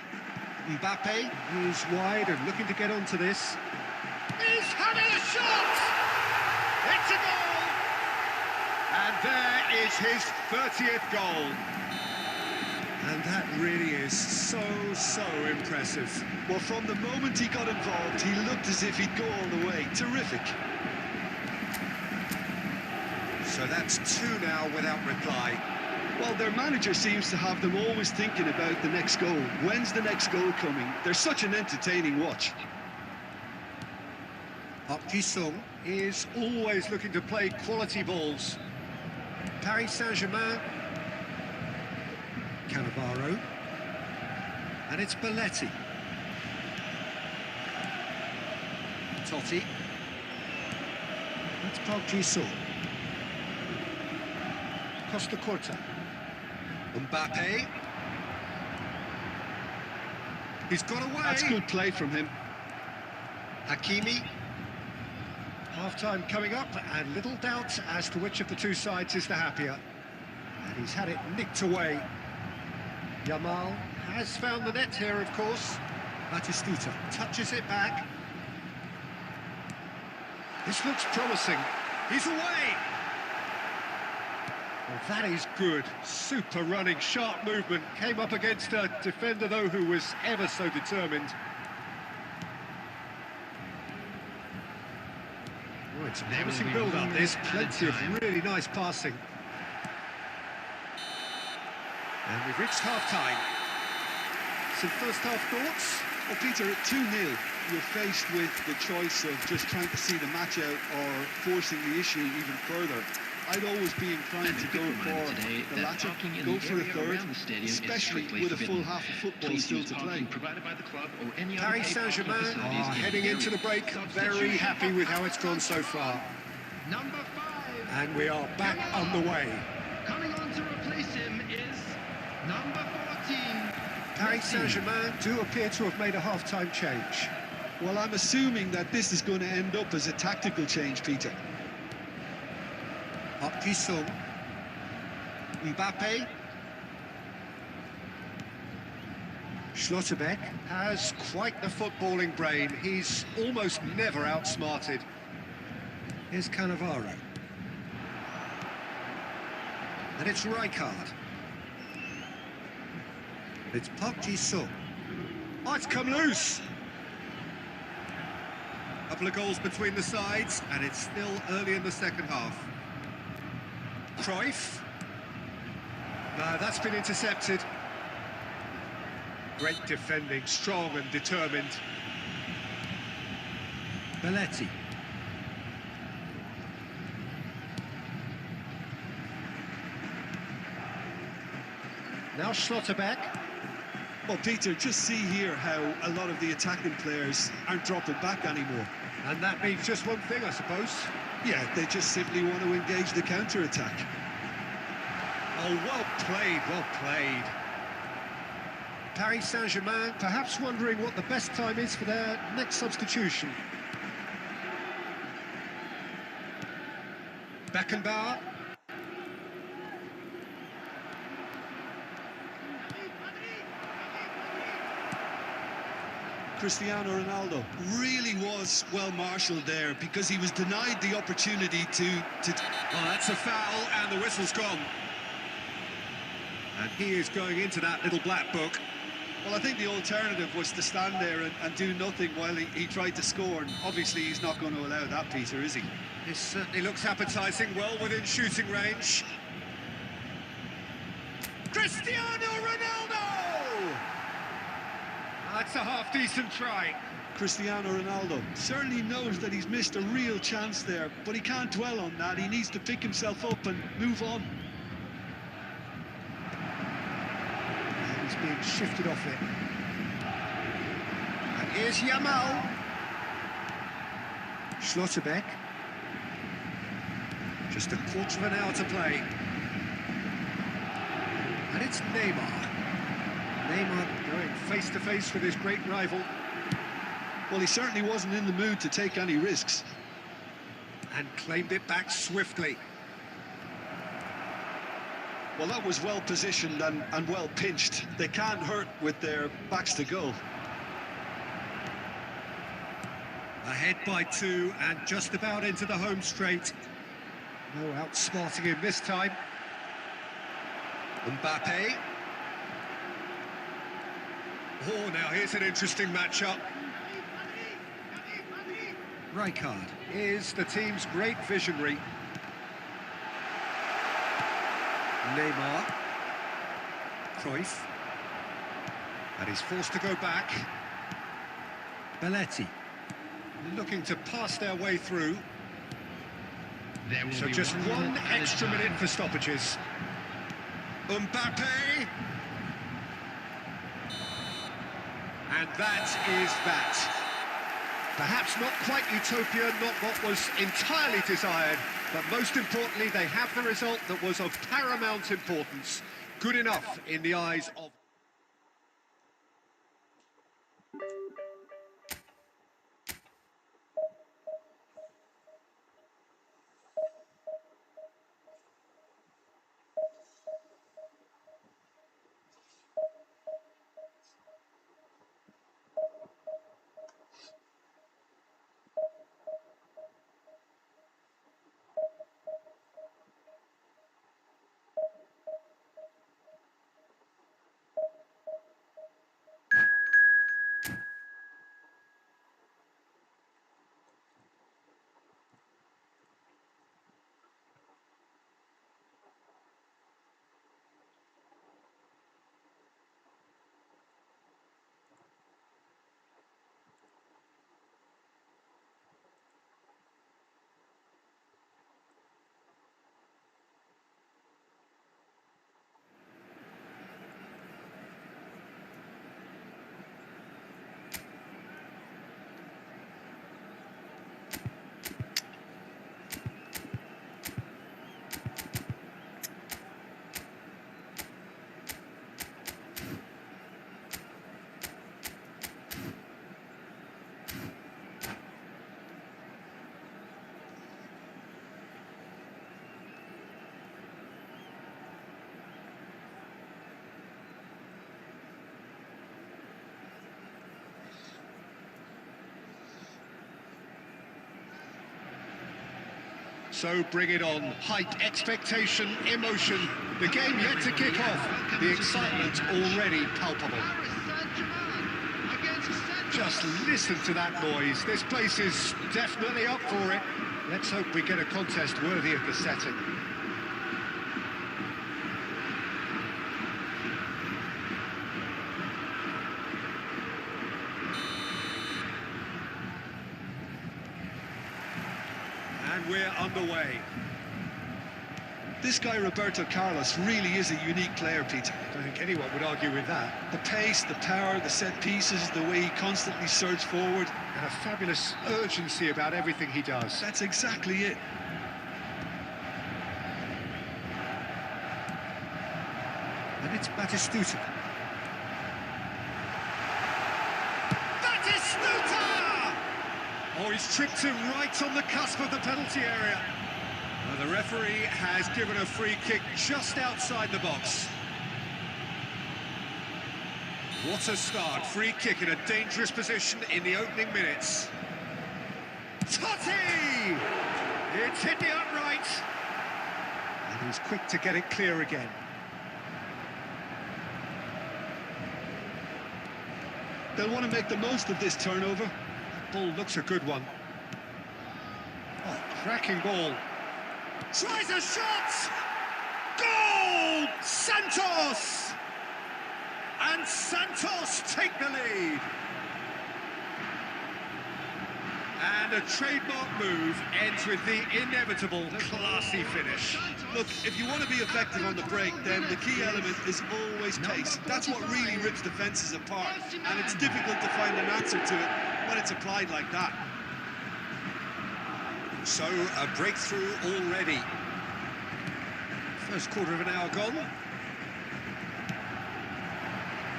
Mbappe, who's wide and looking to get onto this. He's having a shot! It's a goal! And there is his 30th goal. And that really is so impressive. Well, from the moment he got involved, he looked as if he'd go all the way. Terrific. So that's two now without reply. Well, their manager seems to have them always thinking about the next goal. When's the next goal coming? They're such an entertaining watch. Park Ji-sung is always looking to play quality balls. Paris Saint-Germain. Cannavaro. And it's Belletti. Totti. That's Park Ji-sung. Costa Corta. Mbappe. He's got away. That's good play from him. Hakimi. Half-time coming up, and little doubt as to which of the two sides is the happier. And he's had it nicked away. Yamal has found the net here, of course. Batistuta touches it back. This looks promising. He's away! Well, that is good. Super running, sharp movement. Came up against a defender, though, who was ever so determined. Oh, it's a promising build-up. There's plenty of really nice passing. And we've reached half-time. Some first-half thoughts? Well, Peter, at 2-0, you're faced with the choice of just trying to see the match out or forcing the issue even further. I'd always be inclined to go for the latter, go for a third, especially with a full half of football still to play. Paris Saint-Germain are heading into the break, very happy with how it's gone so far. Number 5. And we are back on the way. Coming on to replace him is number 14. Paris Saint-Germain do appear to have made a half-time change. Well, I'm assuming that this is going to end up as a tactical change, Peter. Park Ji-sung. Mbappe. Schlotterbeck has quite the footballing brain. He's almost never outsmarted. Here's Cannavaro. And it's Rijkaard. It's Park Ji-sung. Oh, it's come loose. Couple of goals between the sides, and it's still early in the second half. Cruyff. No, that's been intercepted. Great defending, strong and determined. Belletti. Now Schlotterbeck. Well, Peter, just see here how a lot of the attacking players aren't dropping back anymore. And that means just one thing, I suppose. Yeah, they just simply want to engage the counter-attack. Oh, well played, well played. Paris Saint-Germain perhaps wondering what the best time is for their next substitution. Beckenbauer. Cristiano Ronaldo really was well marshalled there because he was denied the opportunity to... Oh, that's a foul and the whistle's gone. And he is going into that little black book. Well, I think the alternative was to stand there and do nothing while he tried to score, and obviously he's not going to allow that, Peter, is he? This certainly looks appetising, well within shooting range. Cristiano Ronaldo! That's a half-decent try. Cristiano Ronaldo certainly knows that he's missed a real chance there, but he can't dwell on that. He needs to pick himself up and move on. He's being shifted off it. And here's Yamal. Schlotterbeck. Just a quarter of an hour to play. And it's Neymar. Neymar going face-to-face with his great rival. Well, he certainly wasn't in the mood to take any risks. And claimed it back swiftly. Well, that was well positioned and well pinched. They can't hurt with their backs to goal. Ahead by 2 and just about into the home straight. No outsmarting him this time. Mbappe. Oh, now here's an interesting matchup. Rijkaard is the team's great visionary. Neymar. Cruyff. And he's forced to go back. Belletti. Looking to pass their way through. So just one extra minute for stoppages. Mbappe. And that is that. Perhaps not quite utopia, not what was entirely desired, but most importantly, they have the result that was of paramount importance. Good enough in the eyes of... So bring it on. Hype, expectation, emotion. The game yet to kick off. The excitement already palpable. Just listen to that noise. This place is definitely up for it. Let's hope we get a contest worthy of the setting. And we're underway. This guy, Roberto Carlos, really is a unique player, Peter. I don't think anyone would argue with that. The pace, the power, the set pieces, the way he constantly surges forward. And a fabulous urgency about everything he does. That's exactly it. And it's Batistuta. Batistuta! Oh, he's tripped him right on the cusp of the penalty area. Well, the referee has given a free kick just outside the box. What a start. Free kick in a dangerous position in the opening minutes. Totti! It's hit the upright. And he's quick to get it clear again. They'll want to make the most of this turnover. That ball looks a good one. Oh, cracking ball. Tries a shot! Goal! Santos! And Santos take the lead. And a trademark move ends with the inevitable classy finish. Look, if you want to be effective on the break, then the key element is always pace. That's what really rips defences apart, and it's difficult to find an answer to it when it's applied like that. So, a breakthrough already. First quarter of an hour gone.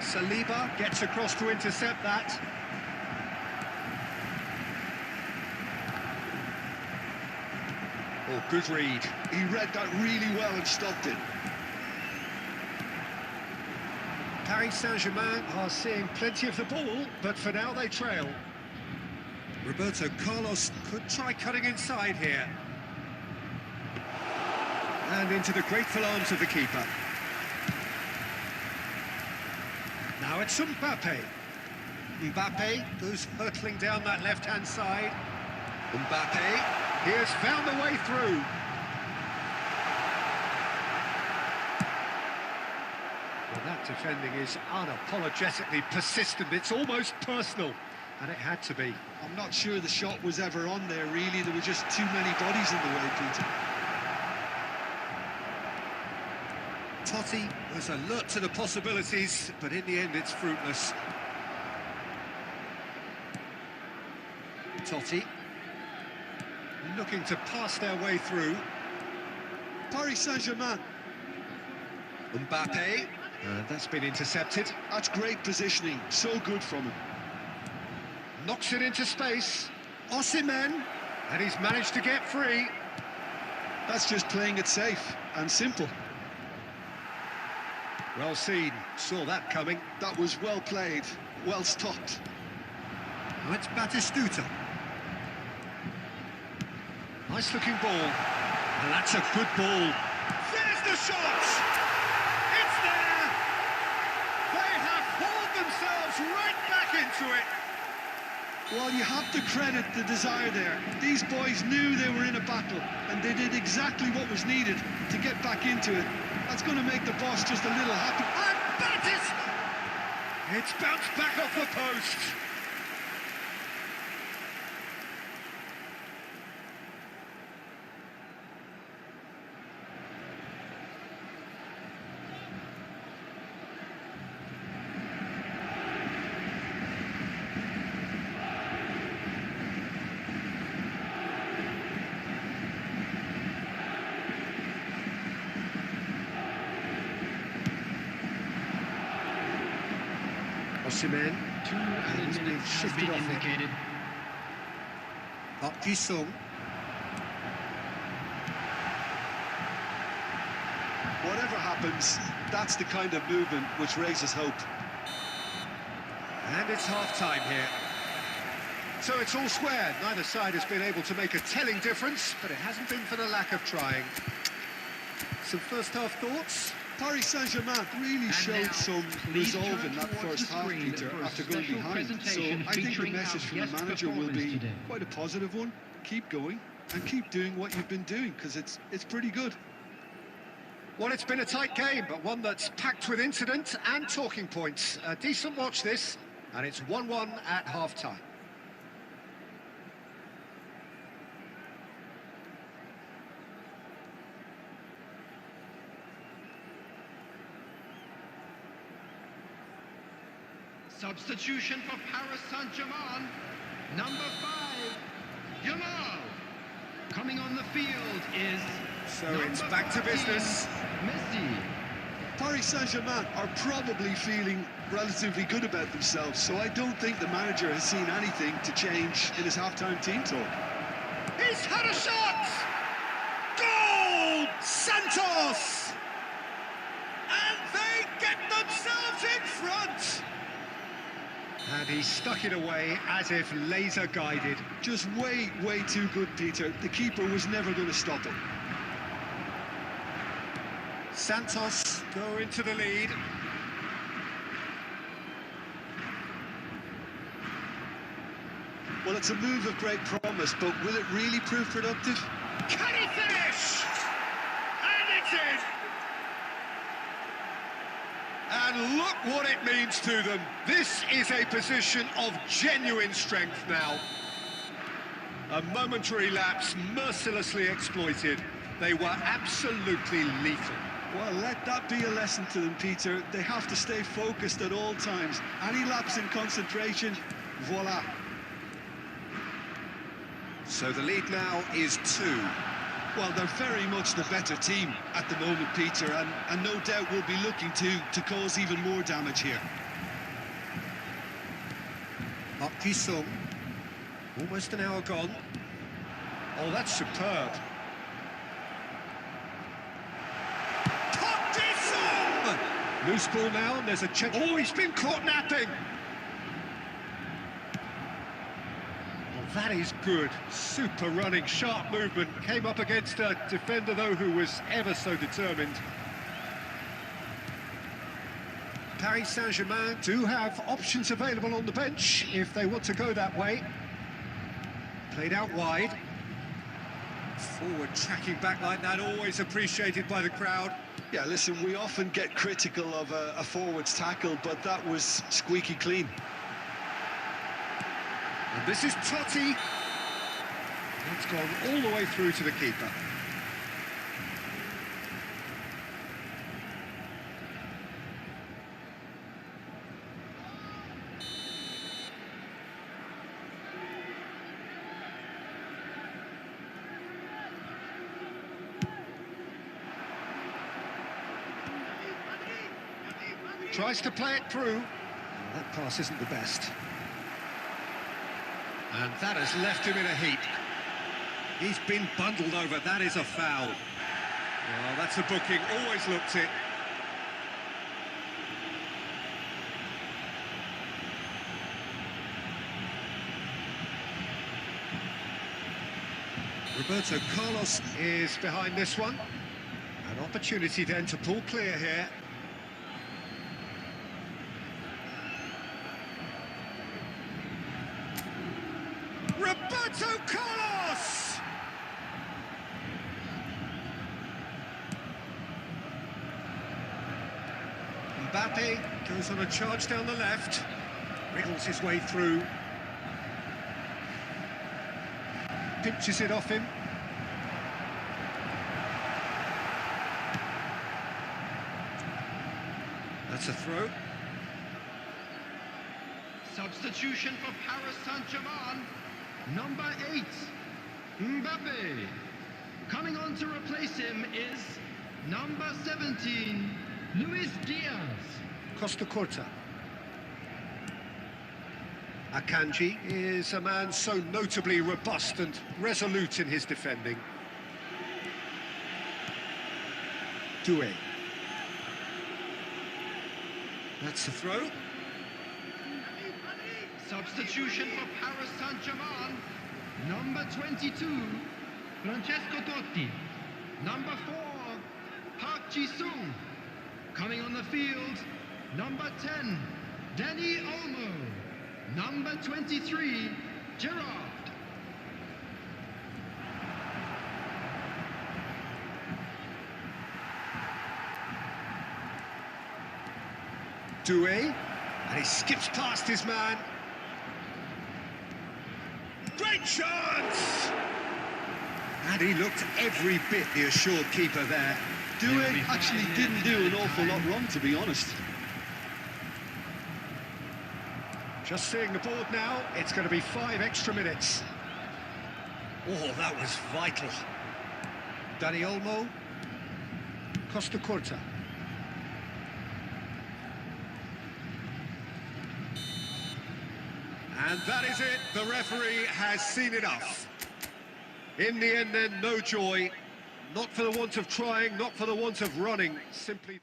Saliba gets across to intercept that. Oh, good read. He read that really well and stopped it. Paris Saint-Germain are seeing plenty of the ball, but for now they trail. Roberto Carlos could try cutting inside here. And into the grateful arms of the keeper. Now it's Mbappe. Mbappe goes hurtling down that left-hand side. Mbappe, he has found a way through. Well, that defending is unapologetically persistent. It's almost personal. And it had to be. I'm not sure the shot was ever on there, really. There were just too many bodies in the way, Peter. Totti was alert to the possibilities, but in the end it's fruitless. Totti looking to pass their way through. Paris Saint-Germain. Mbappe, that's been intercepted. That's great positioning, so good from him. Knocks it into space. Osimhen, and he's managed to get free. That's just playing it safe and simple. Well seen, saw that coming. That was well played, well stopped. Now it's Batistuta. Nice looking ball. And that's a good ball. There's the shot! It's there! They have hauled themselves right back into it. Well, you have to credit the desire there. These boys knew they were in a battle, and they did exactly what was needed to get back into it. That's going to make the boss just a little happy. And that is... It's bounced back off the post. Osimhen, and he's been shifted off indicated. Park Ji-sung. Whatever happens, that's the kind of movement which raises hope. And it's half-time here. So it's all square. Neither side has been able to make a telling difference, but it hasn't been for the lack of trying. Some first-half thoughts? Paris Saint-Germain really And showed now, some please resolve turn in that towards first the half, screen Peter, for a after going special behind. So presentation I think the featuring message our from the guest manager will performance be today. quite a positive one. Keep going and keep doing what you've been doing, because it's pretty good. Well, it's been a tight game, but one that's packed with incident and talking points. A decent watch this, and it's 1-1 at half-time. Substitution for Paris Saint-Germain, number 5, Yamal. Coming on the field is So it's back to business. Messi. Paris Saint-Germain are probably feeling relatively good about themselves, so I don't think the manager has seen anything to change in his half-time team talk. He's had a shot! Goal! Santos! And they get themselves in front! And he stuck it away as if laser-guided. Just way too good, Peter. The keeper was never going to stop it. Santos go into the lead. Well, it's a move of great promise, but will it really prove productive? Can he finish? And it's in! And look what it means to them. This is a position of genuine strength now. A momentary lapse mercilessly exploited. They were absolutely lethal. Well, let that be a lesson to them, Peter. They have to stay focused at all times. Any lapse in concentration, voila. So the lead now is 2. Well, they're very much the better team at the moment, Peter, and no doubt will be looking to cause even more damage here. Park Ji-sung, almost an hour gone. Oh, that's superb. Park Ji-sung! Loose ball now, and there's a check. Oh, he's been caught napping. That is good. Super running, sharp movement. Came up against a defender, though, who was ever so determined. Paris Saint-Germain do have options available on the bench if they want to go that way. Played out wide. Forward tracking back like that, always appreciated by the crowd. Yeah, listen, we often get critical of a forward's tackle, but that was squeaky clean. And this is Totti. That's gone all the way through to the keeper. Tries to play it through. Well, that pass isn't the best. And that has left him in a heap. He's been bundled over. That is a foul. Well, that's a booking. Always looked it. Roberto Carlos is behind this one. An opportunity then to pull clear here. Roberto Carlos! Mbappe goes on a charge down the left, wriggles his way through, pinches it off him. That's a throw. Substitution for Paris Saint-Germain, number 8, Mbappe. Coming on to replace him is number 17, Luis Diaz. Costa Corta. Akanji is a man so notably robust and resolute in his defending. Doué. That's the throw. Substitution for Paris Saint-Germain, number 22, Francesco Totti. Number 4, Park Ji-sung. Coming on the field, number 10, Danny Olmo. Number 23, Gerard. Dijk, and he skips past his man. Great chance! And he looked every bit the assured keeper there. Dijk actually didn't do an awful lot wrong, to be honest. Just seeing the board now, it's going to be 5 extra minutes. Oh, that was vital. Danny Olmo, Costa Curta. And that is it, the referee has seen enough. In the end then, no joy, not for the want of trying, not for the want of running, simply...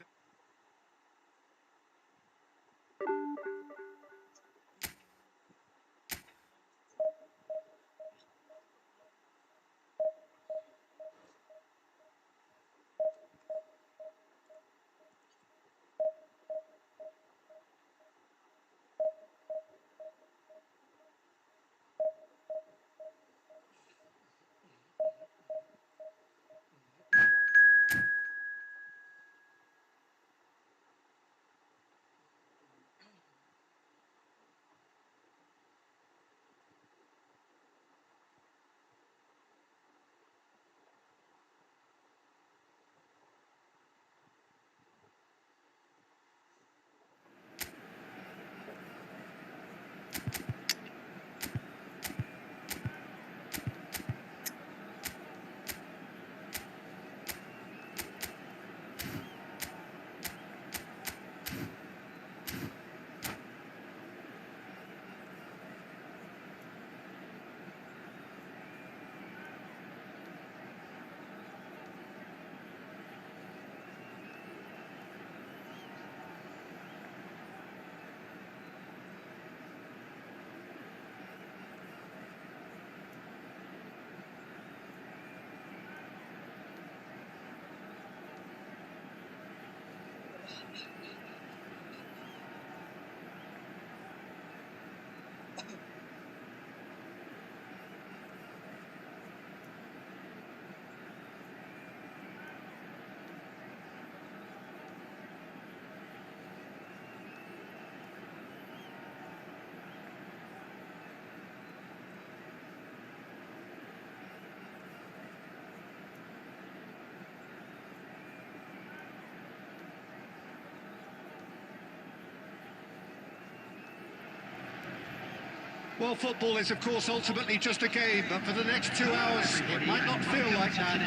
Well, football is, of course, ultimately just a game, but for the next 2 hours, it might not feel like that.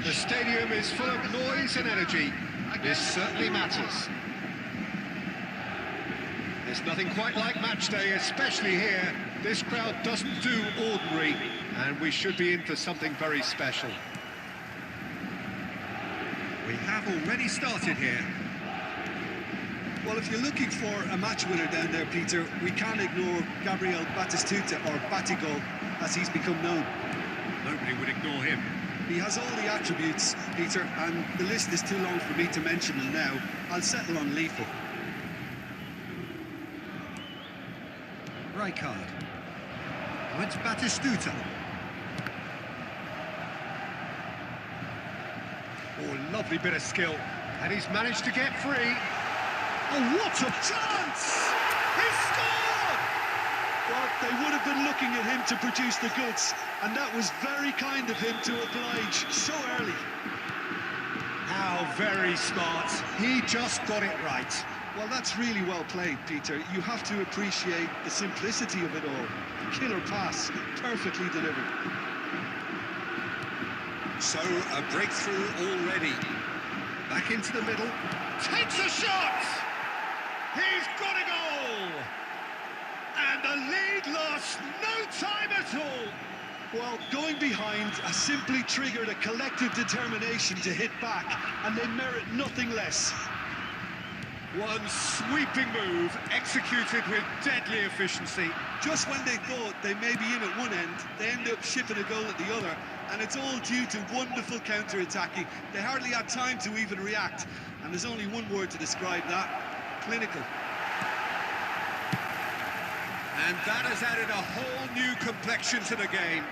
The stadium is full of noise and energy. This certainly matters. There's nothing quite like match day, especially here. This crowd doesn't do ordinary, and we should be in for something very special. We have already started here. Well, if you're looking for a match winner down there, Peter, we can't ignore Gabriel Batistuta, or Batigol, as he's become known. Nobody would ignore him. He has all the attributes, Peter, and the list is too long for me to mention them now. I'll settle on lethal. Rijkaard. Now it's Batistuta. Oh, lovely bit of skill. And he's managed to get free. Oh, what a chance! He scored! Well, they would have been looking at him to produce the goods, and that was very kind of him to oblige so early. How very smart. He just got it right. Well, that's really well played, Peter. You have to appreciate the simplicity of it all. Killer pass, perfectly delivered. So, a breakthrough already. Back into the middle. Takes a shot! He's got a goal! And the lead lost no time at all. Well, going behind has simply triggered a collective determination to hit back, and they merit nothing less. One sweeping move, executed with deadly efficiency. Just when they thought they may be in at one end, they end up shipping a goal at the other, and it's all due to wonderful counter-attacking. They hardly had time to even react, and there's only one word to describe that: clinical. And that has added a whole new complexion to the game.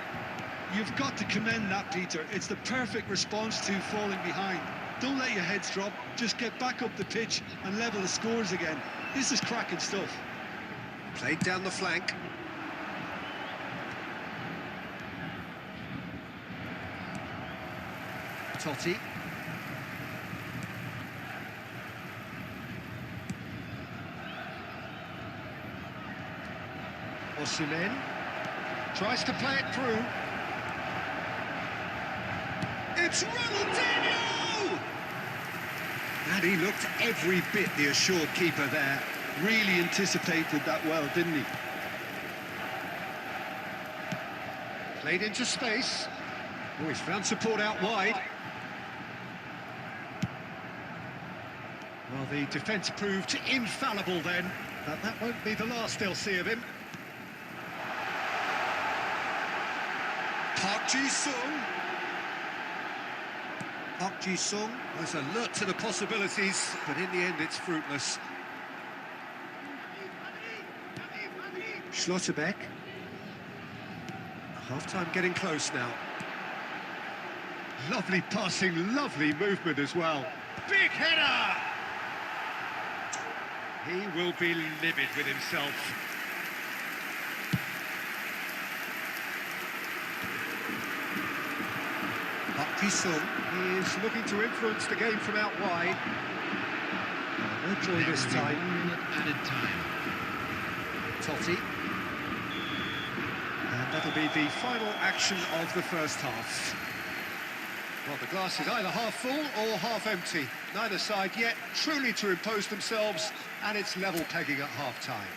You've got to commend that, Peter. It's the perfect response to falling behind. Don't let your heads drop, just get back up the pitch and level the scores again. This is cracking stuff. Played down the flank. Totti. Osimhen tries to play it through. It's Ronaldinho! And he looked every bit the assured keeper there. Really anticipated that well, didn't he? Played into space. Oh, he's found support out wide. Well, the defence proved infallible then, but that won't be the last they'll see of him. Park Ji-sung. Park Ji-sung was alert to the possibilities, but in the end it's fruitless. Schlotterbeck. Half-time getting close now. Lovely passing, lovely movement as well. Big header! He will be livid with himself. Park Ji-sung is looking to influence the game from out wide. No joy this time. 1 minute added time. Totti. And that'll be the final action of the first half. Well, the glass is either half full or half empty. Neither side yet truly to impose themselves, and it's level pegging at half-time.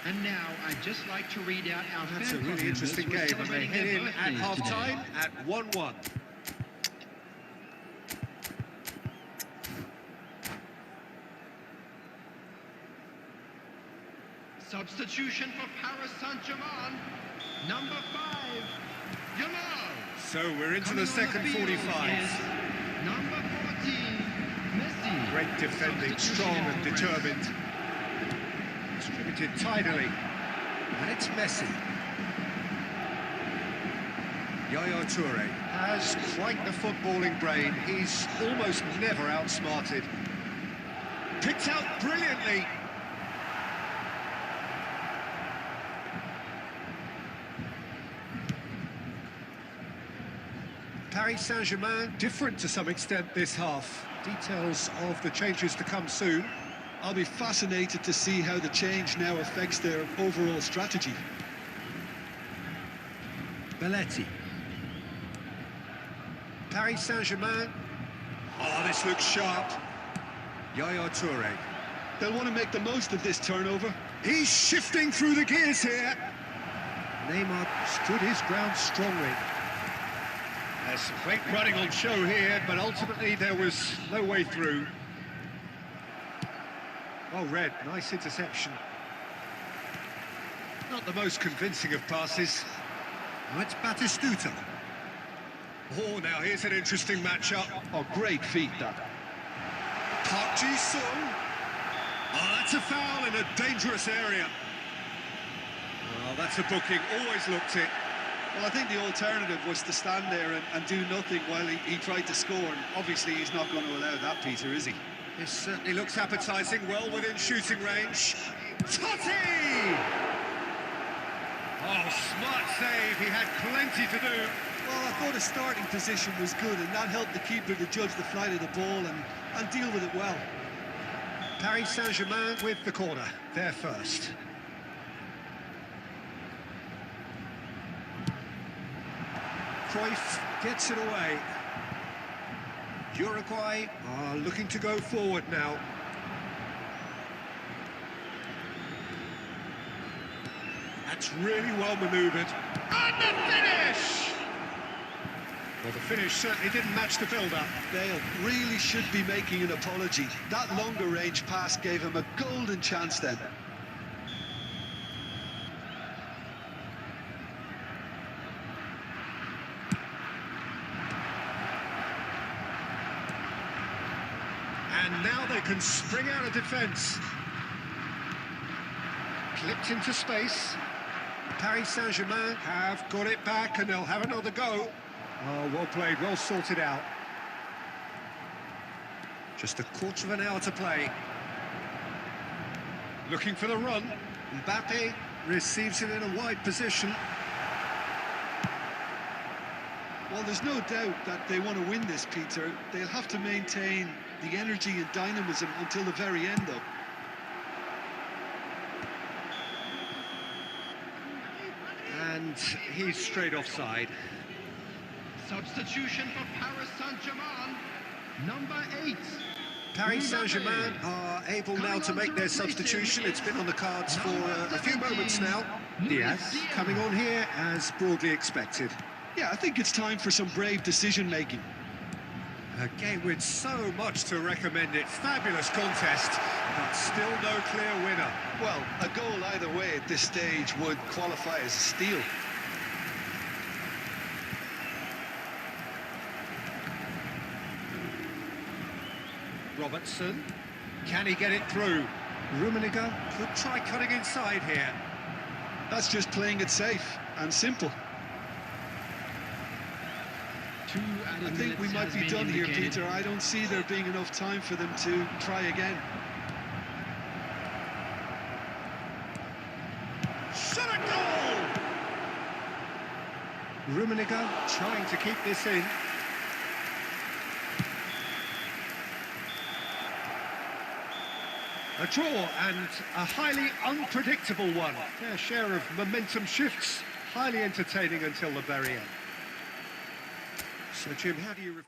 And now I'd just like to read out our That's a fan really club interesting members game, and they celebrating head their in at birthdays half-time today. at 1-1. Substitution for Paris Saint-Germain, number 5, Yamal. So we're into Coming the on second field 45. is number 14, Messi. Great defending, Substitution strong and for determined. Distributed tidily. And it's Messi. Yaya Toure has quite the footballing brain. He's almost never outsmarted. Picked out brilliantly. Paris Saint-Germain different to some extent this half. Details of the changes to come soon. I'll be fascinated to see how the change now affects their overall strategy. Belletti. Paris Saint-Germain. Oh, this looks sharp. Yaya Toure. They'll want to make the most of this turnover. He's shifting through the gears here. Neymar stood his ground strongly. There's some great running on show here, but ultimately there was no way through. Well read, nice interception. Not the most convincing of passes. Oh, it's Batistuta. Oh, now here's an interesting matchup. Oh, great feat, that. Park Ji-sung. Oh, that's a foul in a dangerous area. Oh, that's a booking, always looked it. Well, I think the alternative was to stand there and do nothing while he tried to score, and obviously he's not going to allow that, Peter, is he? This certainly looks appetising, well within shooting range. Totti! Oh, smart save, he had plenty to do. Well, I thought his starting position was good, and that helped the keeper to judge the flight of the ball and deal with it well. Paris Saint-Germain with the corner, they're first. Cruyff gets it away. Uruguay are looking to go forward now. That's really well manoeuvred. And the finish! Well, the finish certainly didn't match the build-up. Bale really should be making an apology. That longer range pass gave him a golden chance then. And now they can spring out of defence. Clipped into space. Paris Saint-Germain have got it back and they'll have another go. Oh, well played, well sorted out. Just a quarter of an hour to play. Looking for the run. Mbappe receives it in a wide position. Well, there's no doubt that they want to win this, Peter. They'll have to maintain the energy and dynamism until the very end, though. And he's straight offside. Substitution for Paris Saint-Germain, number 8. Paris Saint-Germain are able now to make their substitution. It's been on the cards for a few moments now. Diaz coming on here as broadly expected. Yeah, I think it's time for some brave decision-making. A game with so much to recommend it. Fabulous contest, but still no clear winner. Well, a goal either way at this stage would qualify as a steal. Robertson, can he get it through? Rummenigge could try cutting inside here. That's just playing it safe and simple. I think we might be done here, Peter. I don't see there being enough time for them to try again. Shot a goal! Rummenigge trying to keep this in. A draw and a highly unpredictable one. Fair share of momentum shifts, highly entertaining until the very end. So, Jim, how do you...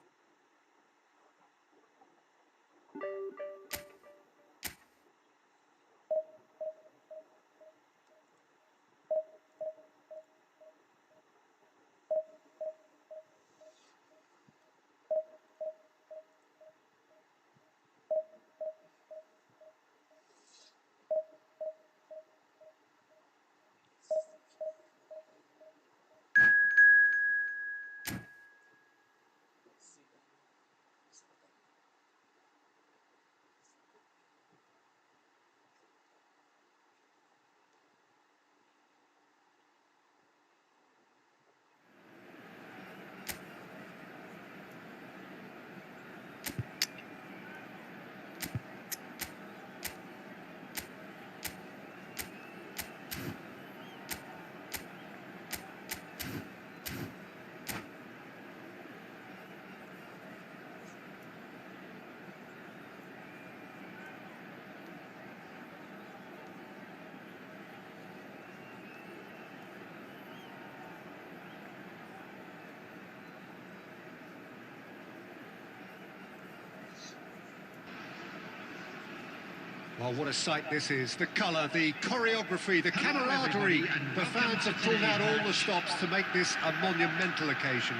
Well, what a sight this is. The colour, the choreography, the camaraderie. The fans have pulled out all the stops to make this a monumental occasion.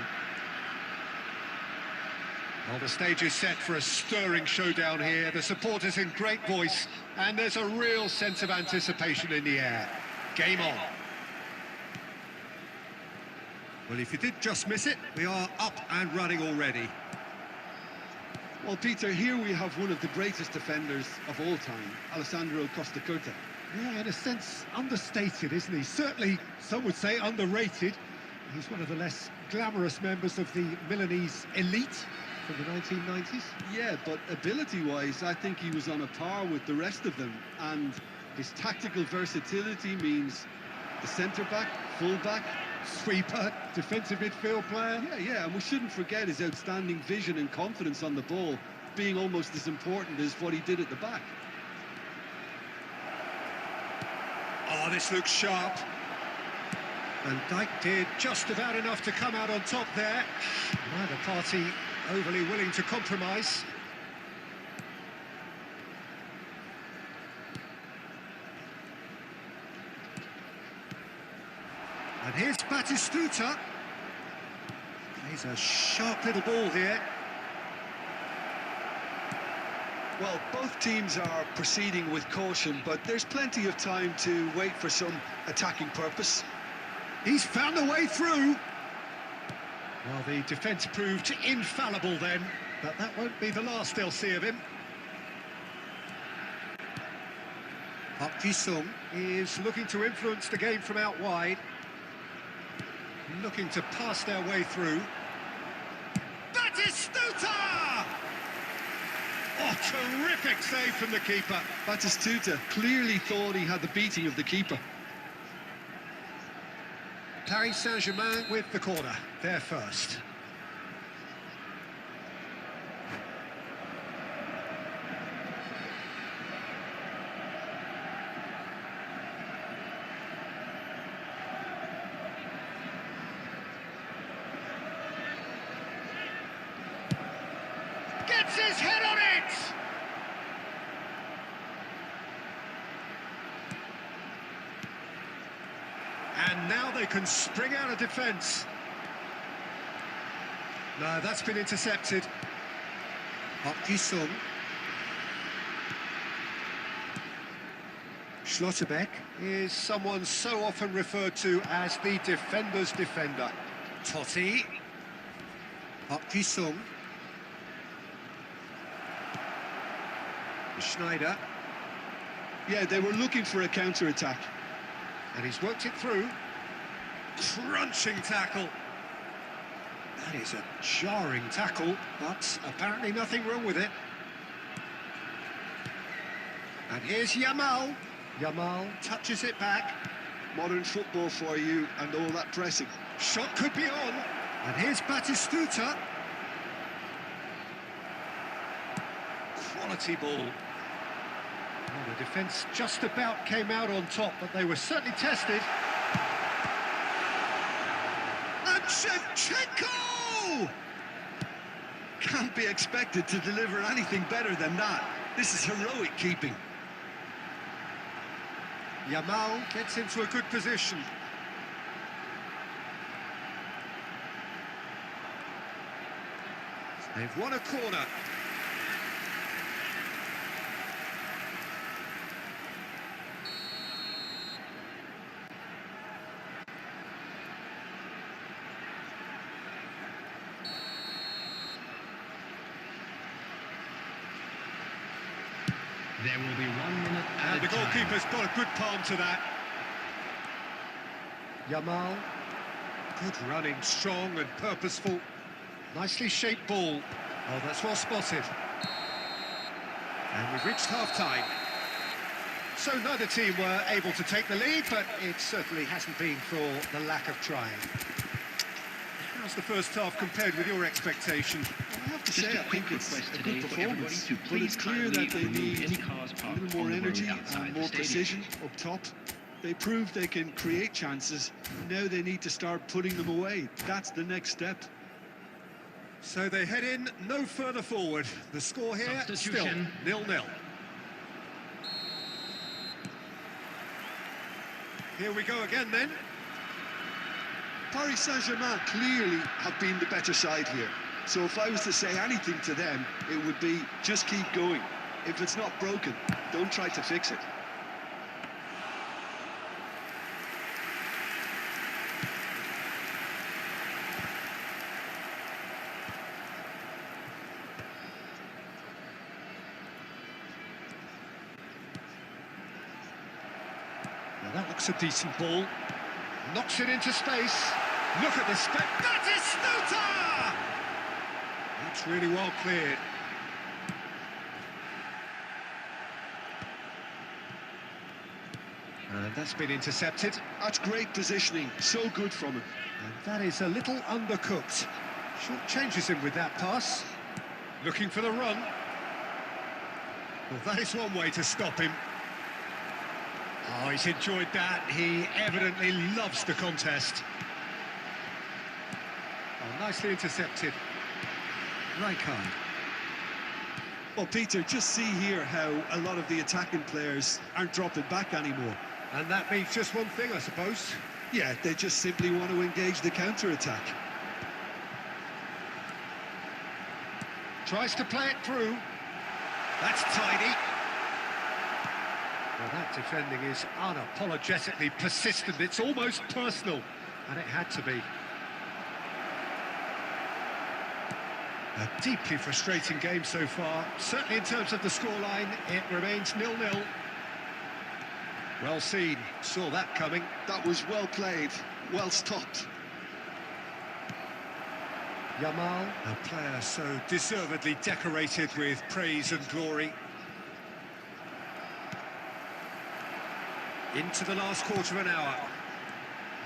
Well, the stage is set for a stirring showdown here. The supporters in great voice, and there's a real sense of anticipation in the air. Game on. Well, if you did just miss it, we are up and running already. Well, Peter, here we have one of the greatest defenders of all time, Alessandro Costa Curta. Yeah, in a sense, understated, isn't he? Certainly, some would say underrated. He's one of the less glamorous members of the Milanese elite from the 1990s. Yeah, but ability-wise, I think he was on a par with the rest of them. And his tactical versatility means the centre-back, full-back, Sweeper, defensive midfield player. Yeah, and we shouldn't forget his outstanding vision and confidence on the ball, being almost as important as what he did at the back. Oh, this looks sharp. And Dijk did just about enough to come out on top there. Neither party overly willing to compromise. And here's Batistuta. He's a sharp little ball here. Well, both teams are proceeding with caution, but there's plenty of time to wait for some attacking purpose. He's found a way through. Well, the defence proved infallible then, but that won't be the last they'll see of him. Park Ji-sung is looking to influence the game from out wide. Looking to pass their way through. Batistuta! Oh, terrific save from the keeper. Batistuta clearly thought he had the beating of the keeper. Paris Saint-Germain with the corner, they're first. Gets his head on it! And now they can spring out of defence. No, that's been intercepted. Park Ji-sung. Schlotterbeck is someone so often referred to as the defender's defender. Totti. Park Ji-sung. Schneider. Yeah, they were looking for a counter-attack. And he's worked it through. Crunching tackle. That is a jarring tackle, but apparently nothing wrong with it. And here's Yamal. Yamal touches it back. Modern football for you and all that pressing. Shot could be on. And here's Batistuta. Quality ball. Well, the defence just about came out on top, but they were certainly tested. And Shevchenko! Can't be expected to deliver anything better than that. This is heroic keeping. Yamal gets into a good position. They've won a corner. There will be 1 minute And the added time. goalkeeper's got a good palm to that. Yamal, good running, strong and purposeful. Nicely shaped ball. Oh, that's well spotted. And we've reached half-time. So neither team were able to take the lead, but it certainly hasn't been for the lack of trying. How's the first half compared with your expectation? I have to Just say, a I quick think it's request a today good for everybody performance, to but please it's clear kindly that they remove need any cars a parked little more on the road energy outside and the more stadium. precision up top. They proved they can create chances. Now they need to start putting them away. That's the next step. So they head in no further forward. The score here still Substitution. 0-0. Here we go again then. Paris Saint-Germain clearly have been the better side here. So if I was to say anything to them, it would be just keep going. If it's not broken, don't try to fix it. Now that looks a decent ball. Knocks it into space. Look at the spec. Batistuta! That's really well cleared. And that's been intercepted. That's great positioning. So good from him. And that is a little undercooked. Short changes him with that pass. Looking for the run. Well, that is one way to stop him. Oh, he's enjoyed that. He evidently loves the contest. Oh, nicely intercepted. Rijkaard. Well, Peter, just see here how a lot of the attacking players aren't dropping back anymore. And that means just one thing, I suppose. Yeah, they just simply want to engage the counter-attack. Tries to play it through. That's tidy. Well, that defending is unapologetically persistent. It's almost personal, and it had to be. A deeply frustrating game so far. Certainly in terms of the scoreline, it remains 0-0. Well seen, saw that coming. That was well played, well stopped. Yamal, a player so deservedly decorated with praise and glory. Into the last quarter of an hour.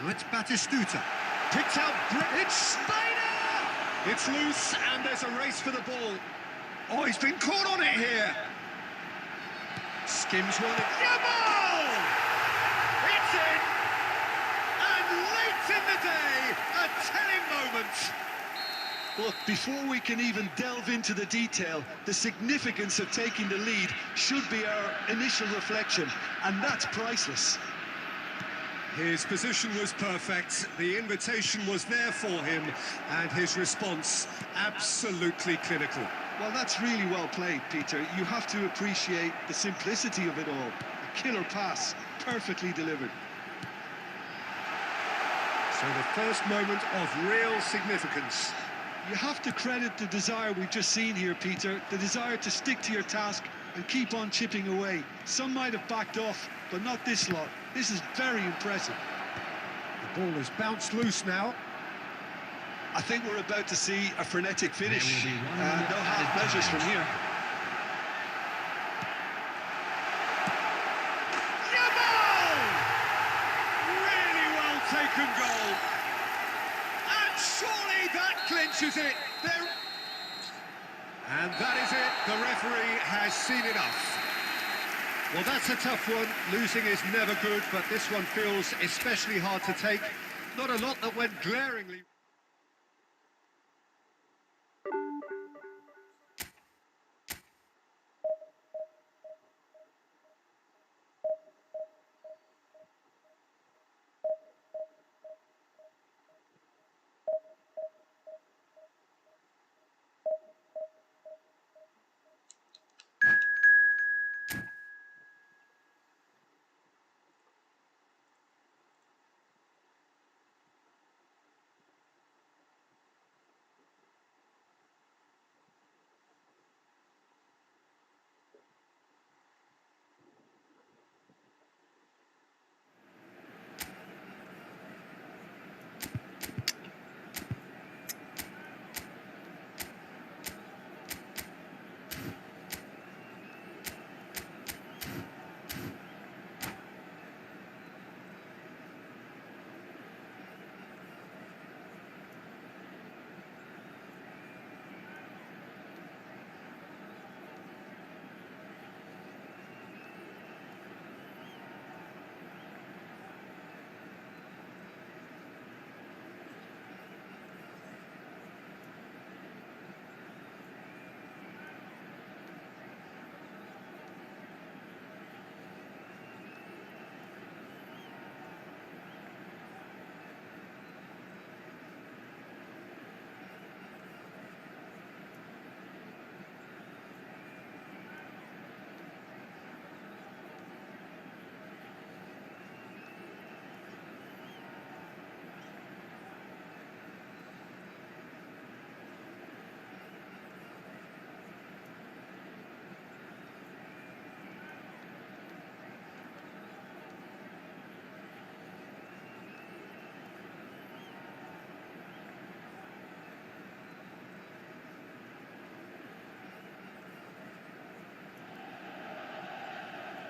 Now it's Batistuta. Picked out, it's Spider! It's loose, and there's a race for the ball. Oh, he's been caught on it here. Skims one. Yamal! It's in! And late in the day, a telling moment. Look, before we can even delve into the detail, the significance of taking the lead should be our initial reflection, and that's priceless. His position was perfect, the invitation was there for him, and his response absolutely clinical. Well, that's really well played, Peter. You have to appreciate the simplicity of it all. A killer pass, perfectly delivered. So the first moment of real significance. You have to credit the desire we've just seen here, Peter, the desire to stick to your task and keep on chipping away. Some might have backed off, but not this lot. This is very impressive. The ball has bounced loose now. I think we're about to see a frenetic finish. No half measures from here. Yamal! Really well taken goal. And surely that clinches it. And that is it. The referee has seen enough. Well, that's a tough one. Losing is never good, but this one feels especially hard to take. Not a lot that went glaringly.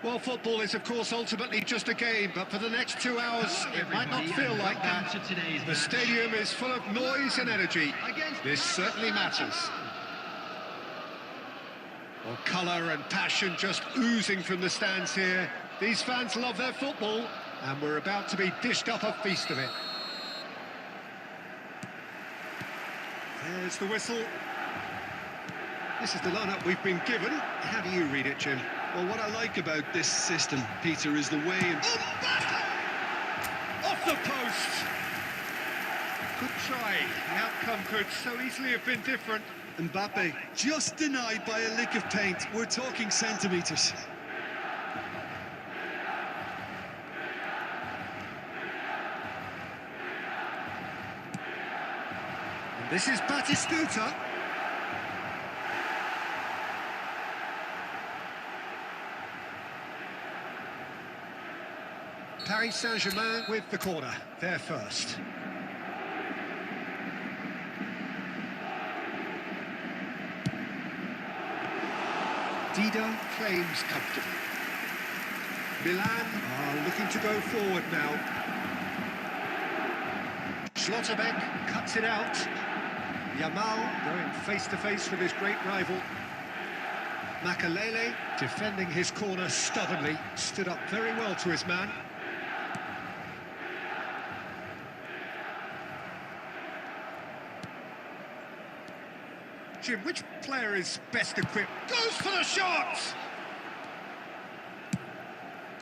Well, football is, of course, ultimately just a game, but for the next 2 hours, it might not feel like that. The stadium is full of noise and energy. This certainly matters. Well, colour and passion just oozing from the stands here. These fans love their football, and we're about to be dished up a feast of it. There's the whistle. This is the lineup we've been given. How do you read it, Jim? Well, what I like about this system, Peter, is the way... Off the post! Good try. The outcome could so easily have been different. Mbappe just denied by a lick of paint. We're talking centimetres. And this is Batistuta. Paris Saint-Germain with the corner, there first. Dijk claims comfortably. Milan are looking to go forward now. Schlotterbeck cuts it out. Yamal going face-to-face with his great rival. Makalele defending his corner stubbornly, stood up very well to his man. Jim, which player is best equipped? Goes for the shot!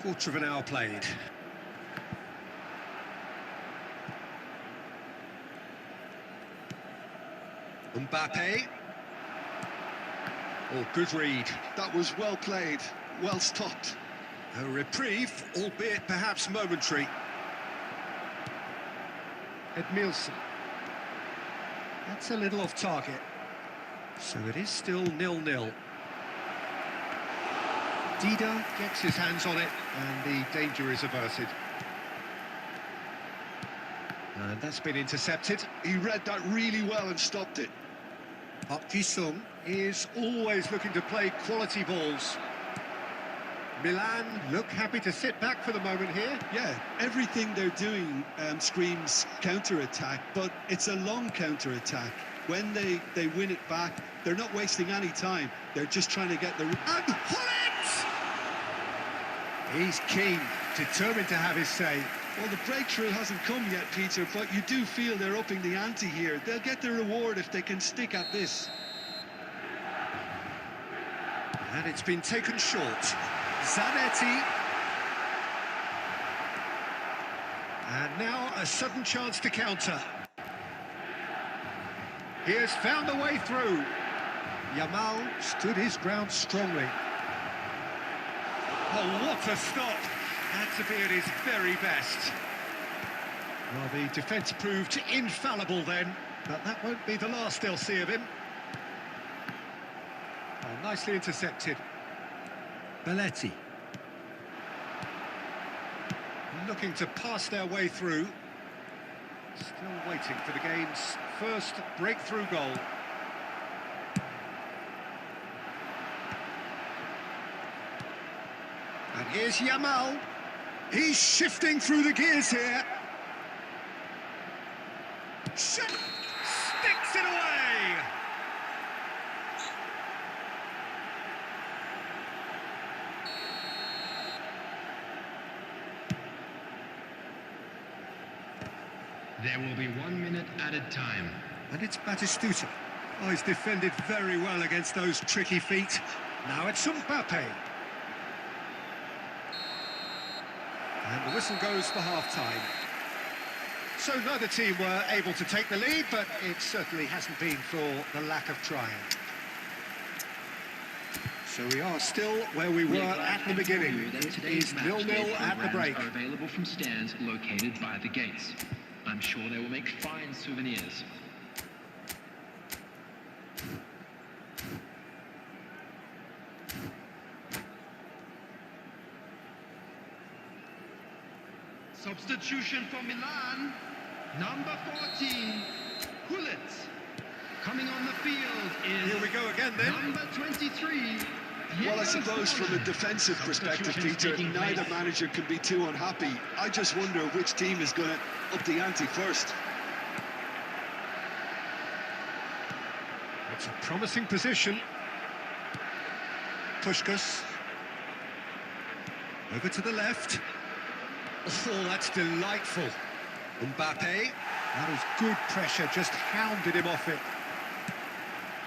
Quarter of an hour played. Mbappe. Oh, good read. That was well played, well stopped. A reprieve, albeit perhaps momentary. Edmilson. That's a little off target. So it is still 0-0. Dida gets his hands on it, and the danger is averted. And that's been intercepted. He read that really well and stopped it. Park Ji-sung is always looking to play quality balls. Milan look happy to sit back for the moment here. Yeah, everything they're doing screams counter-attack, but it's a long counter-attack. When they win it back, they're not wasting any time. They're just trying to get the... And Hullet! He's keen, determined to have his say. Well, the breakthrough hasn't come yet, Peter, but you do feel they're upping the ante here. They'll get the reward if they can stick at this. And it's been taken short. Zanetti. And now a sudden chance to counter. He has found a way through. Yamal stood his ground strongly. Oh, what a stop! Had to be at his very best. Well, the defence proved infallible then, but that won't be the last they'll see of him. Oh, nicely intercepted. Belletti. Looking to pass their way through. Still waiting for the game's first breakthrough goal. And here's Yamal. He's shifting through the gears here. Sticks it away! There will be 1 minute added time. And it's Batistuta. Oh, he's defended very well against those tricky feet. Now it's Mbappe. And the whistle goes for half-time. So neither team were able to take the lead, but it certainly hasn't been for the lack of trying. So we are still where we were at the beginning. It is 0-0 at the break. Are available from stands located by the gates. I'm sure they will make fine souvenirs. Substitution for Milan, number 14, Hullet. Coming on the field is Here we go again then. number 23. Well, I suppose from a defensive perspective, Peter, neither manager can be too unhappy. I just wonder which team is going to up the ante first. It's a promising position. Puskás. Over to the left. Oh, that's delightful. Mbappe. That was good pressure, just hounded him off it.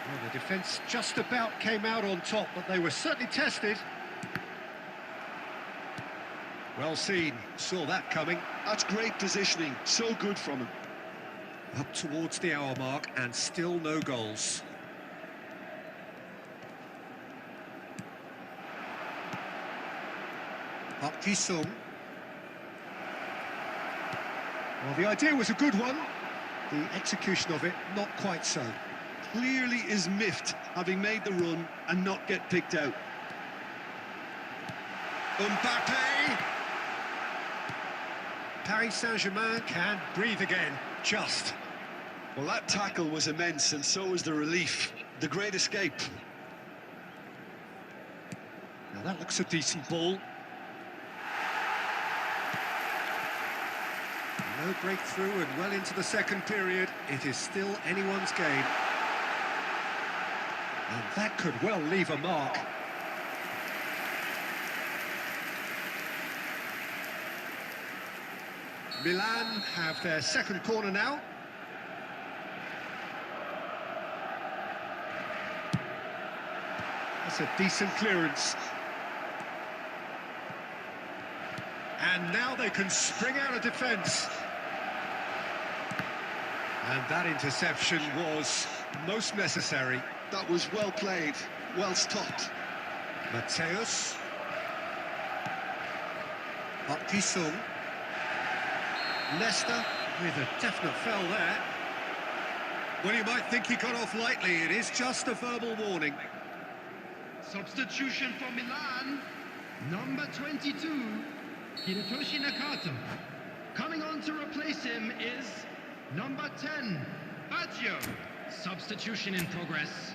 Well, the defence just about came out on top, but they were certainly tested. Well seen, saw that coming. That's great positioning, so good from him. Up towards the hour mark, and still no goals. Park Ji-sung. Well, the idea was a good one. The execution of it, not quite so. Clearly is miffed, having made the run and not get picked out. Mbappe! Paris Saint-Germain can breathe again, just. Well, that tackle was immense, and so was the relief. The great escape. Now that looks a decent ball. No breakthrough and well into the second period. It is still anyone's game. And that could well leave a mark. Milan have their second corner now. That's a decent clearance. And now they can spring out of defence. And that interception was most necessary. That was well played, well stopped. Mateus. Sung. Leicester with a definite foul there. Well, you might think he got off lightly. It is just a verbal warning. Substitution for Milan, number 22, Hidetoshi Nakato. Coming on to replace him is number 10, Baggio. Substitution in progress.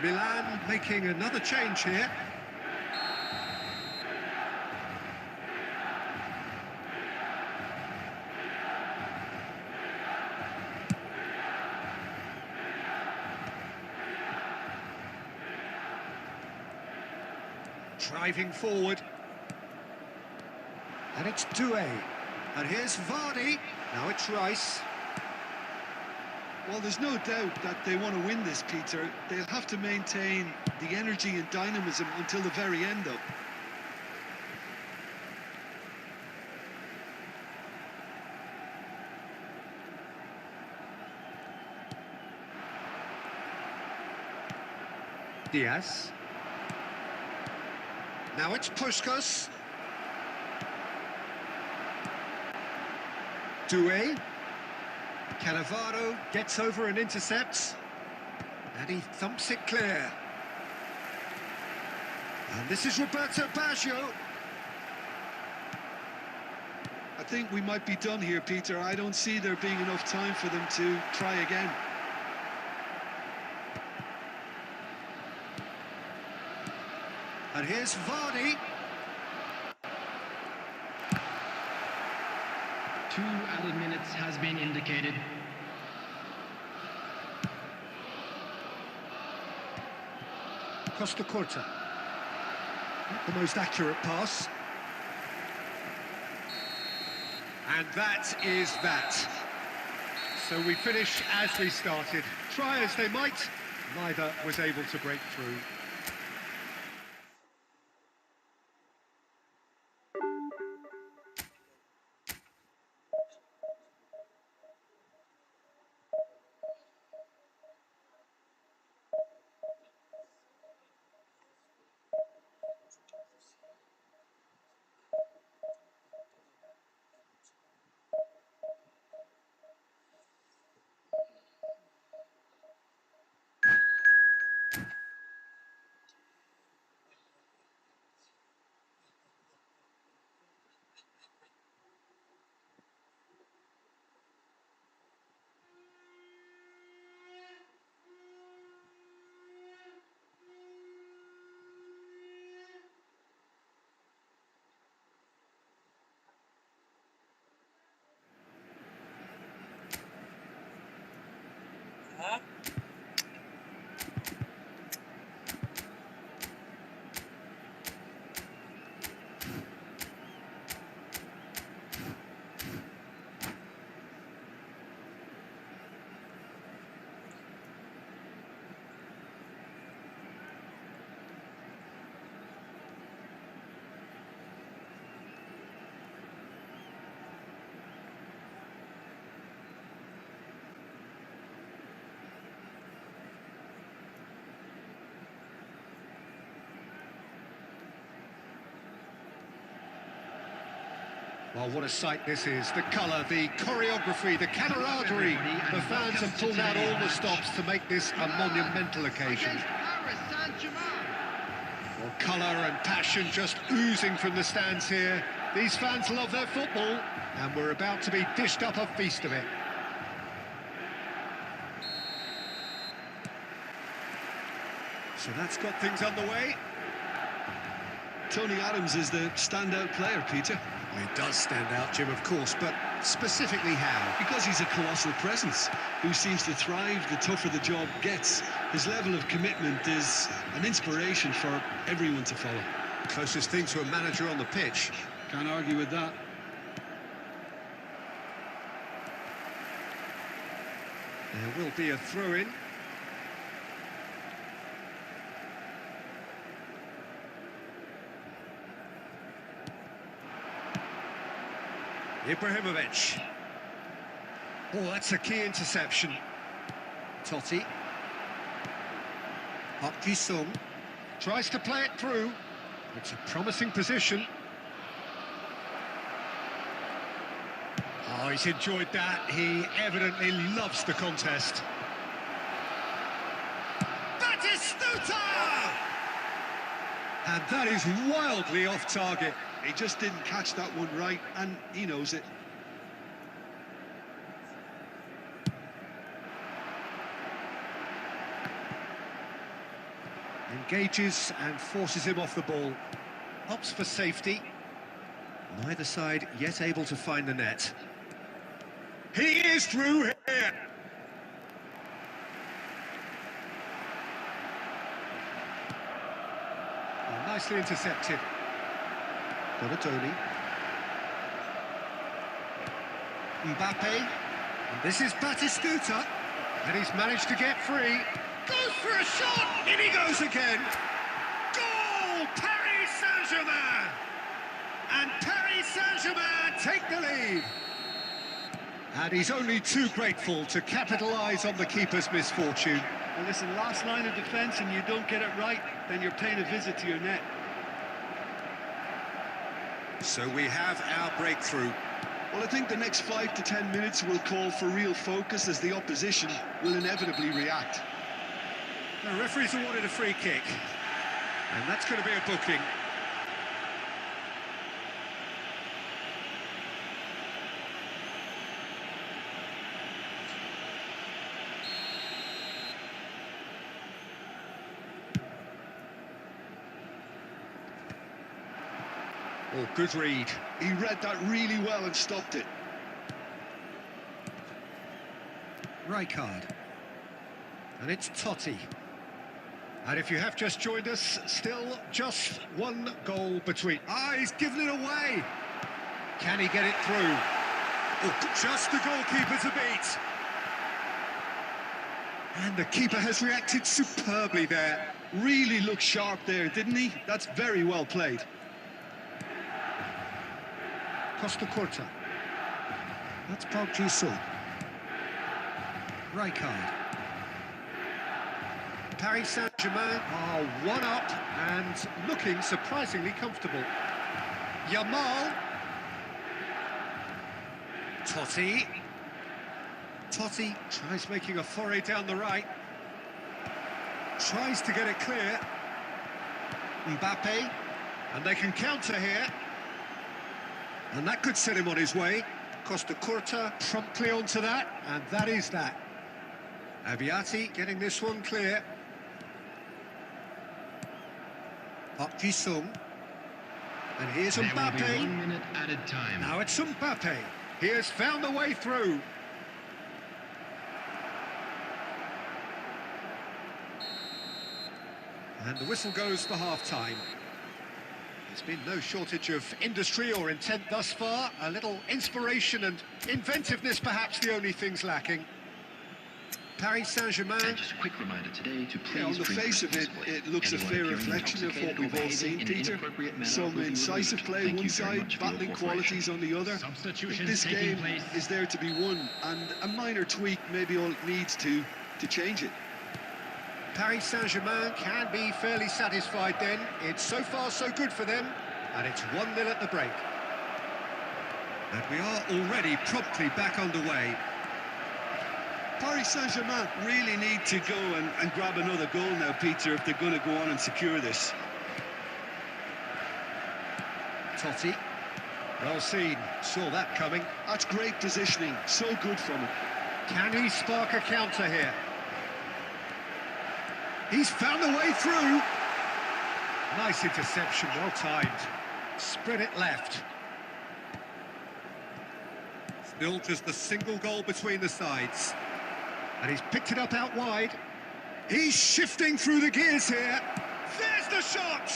Milan making another change here. Driving forward. And it's Dijk. And here's Vardy. Now it's Rice. Well, there's no doubt that they want to win this, Peter. They'll have to maintain the energy and dynamism until the very end, though. Diaz. Now it's Puskas. Dijk. Cannavaro gets over and intercepts. And he thumps it clear. And this is Roberto Baggio. I think we might be done here, Peter. I don't see there being enough time for them to try again. And here's Vardy. 2 added minutes has been indicated. Costa Corta. Not the most accurate pass. And that is that. So we finish as we started. Try as they might, neither was able to break through. Well, what a sight this is. The colour, the choreography, the camaraderie. The fans have pulled out all the stops to make this a monumental occasion. Against Paris Saint-Germain. Well, colour and passion just oozing from the stands here. These fans love their football, and we're about to be dished up a feast of it. So that's got things underway. Tony Adams is the standout player, Peter. Well, he does stand out, Jim, of course, but specifically how? Because he's a colossal presence who seems to thrive the tougher the job gets. His level of commitment is an inspiration for everyone to follow. Closest thing to a manager on the pitch. Can't argue with that. There will be a throw-in. Ibrahimovic. Oh, that's a key interception. Totti. Sung tries to play it through. It's a promising position. Oh, he's enjoyed that. He evidently loves the contest. Batistuta! And that is wildly off target. He just didn't catch that one right, and he knows it. Engages and forces him off the ball. Opts for safety. Neither side yet able to find the net. He is through here! Well, nicely intercepted. Donatoni. Mbappe. And this is Batistuta. And he's managed to get free. Goes for a shot! In he goes again! Goal! Paris Saint-Germain! And Paris Saint-Germain take the lead. And he's only too grateful to capitalise on the keeper's misfortune. Well, listen, last line of defence and you don't get it right, then you're paying a visit to your net. So we have our breakthrough. Well, I think the next 5 to 10 minutes will call for real focus as the opposition will inevitably react. The referee's awarded a free kick. And that's going to be a booking. Oh, good read. He read that really well and stopped it. Rijkaard. And it's Totti. And if you have just joined us, still just one goal between. Ah, he's given it away. Can he get it through? Oh, just the goalkeeper to beat. And the keeper has reacted superbly there. Really looked sharp there, didn't he? That's very well played. Costa Curta. That's Sung. Rijkaard. Paris Saint-Germain are one up and looking surprisingly comfortable. Yamal. Totti. Totti tries making a foray down the right. Tries to get it clear. Mbappe. And they can counter here. And that could set him on his way. Costa Curta promptly onto that, and that is that. Abiati getting this one clear. Sung. And here's There will be Mbappe. 1 minute added time. Now it's Mbappe. He has found the way through. And the whistle goes for half-time. There's been no shortage of industry or intent thus far. A little inspiration and inventiveness, perhaps the only things lacking. Paris Saint-Germain. And just a quick reminder today to please. Yeah, on the face of it, it looks a fair reflection of what we've all seen, Peter. Some incisive play one side, battling qualities on the other. Substitutions This taking game place. is there to be won, and a minor tweak maybe all it needs to change it. Paris Saint-Germain can be fairly satisfied then. It's so far so good for them, and it's 1-0 at the break. And we are already promptly back underway. Paris Saint-Germain really need to go and grab another goal now, Peter, if they're going to go on and secure this. Totti. Well seen. Saw that coming. That's great positioning. So good from him. Can he spark a counter here? He's found a way through. Nice interception, well timed. Spread it left. Still just a single goal between the sides. And he's picked it up out wide. He's shifting through the gears here. There's the shot!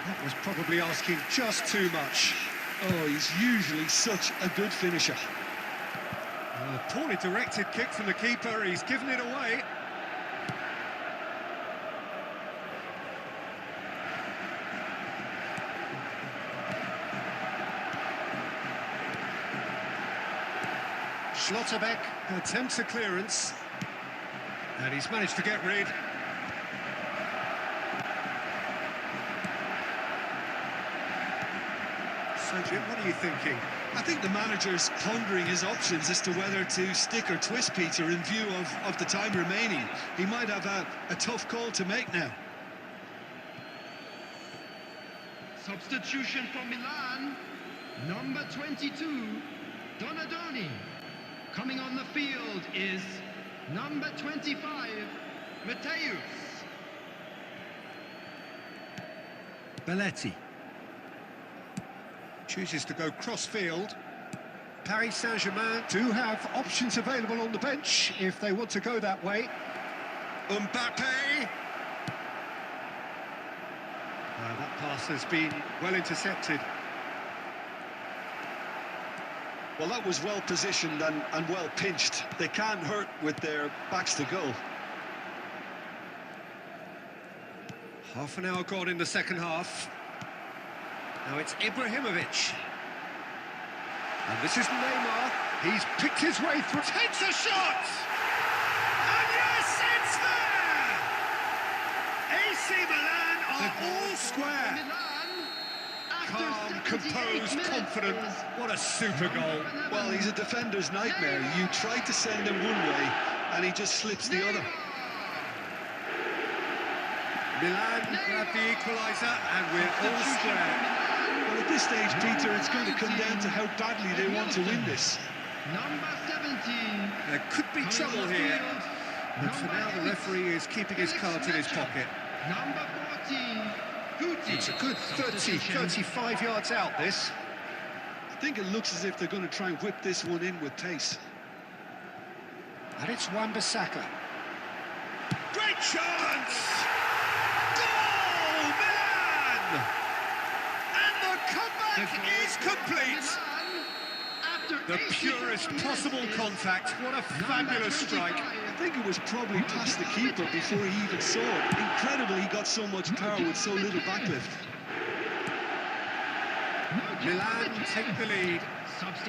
That was probably asking just too much. Oh, he's usually such a good finisher. A poorly directed kick from the keeper. He's given it away. Schlotterbeck attempts a clearance. And he's managed to get rid. So, Jim, what are you thinking? I think the manager's pondering his options as to whether to stick or twist, Peter, in view of the time remaining. He might have a tough call to make now. Substitution for Milan, number 22, Donadoni. Coming on the field is number 25, Mateus. Belletti. Chooses to go cross-field. Paris Saint-Germain do have options available on the bench if they want to go that way. Mbappe! That pass has been well intercepted. Well, that was well positioned and well pinched. They can't hurt with their backs to goal. Half an hour gone in the second half. Now it's Ibrahimovic. And this is Neymar. He's picked his way through. Takes a shot! And yes, it's there! AC Milan are all square. Calm, composed, confident. What a super goal. Well, he's a defender's nightmare. You try to send him one way, and he just slips the other. Milan grab the equaliser, and we're all square. Well, at this stage, Peter, it's going to come down to how badly they want to win this. Number 17. There could be trouble here. But for now, the referee is keeping his cards in his pocket. Number 14. It's a good 30, 35 yards out, this. I think it looks as if they're going to try and whip this one in with pace. And it's Wan-Bissaka. Great chance! Goal, Milan! And the comeback is complete! The purest possible contact. What a fabulous strike. I think it was probably past the keeper before he even saw it. Incredible he got so much power with so little backlift. Milan take the lead.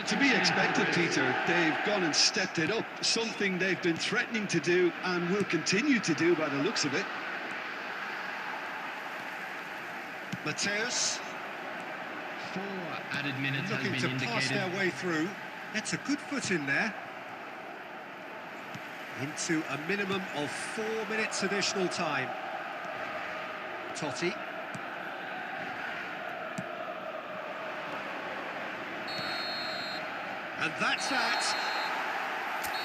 To be expected, Peter. They've gone and stepped it up. Something they've been threatening to do and will continue to do by the looks of it. Mateus. 4 added minutes has Looking been to indicated. pass their way through. That's a good foot in there. Into a minimum of 4 minutes additional time. Totti. And that's that.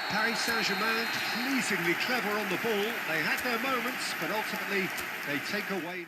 Paris Saint-Germain pleasingly clever on the ball. They had their moments, but ultimately they take away.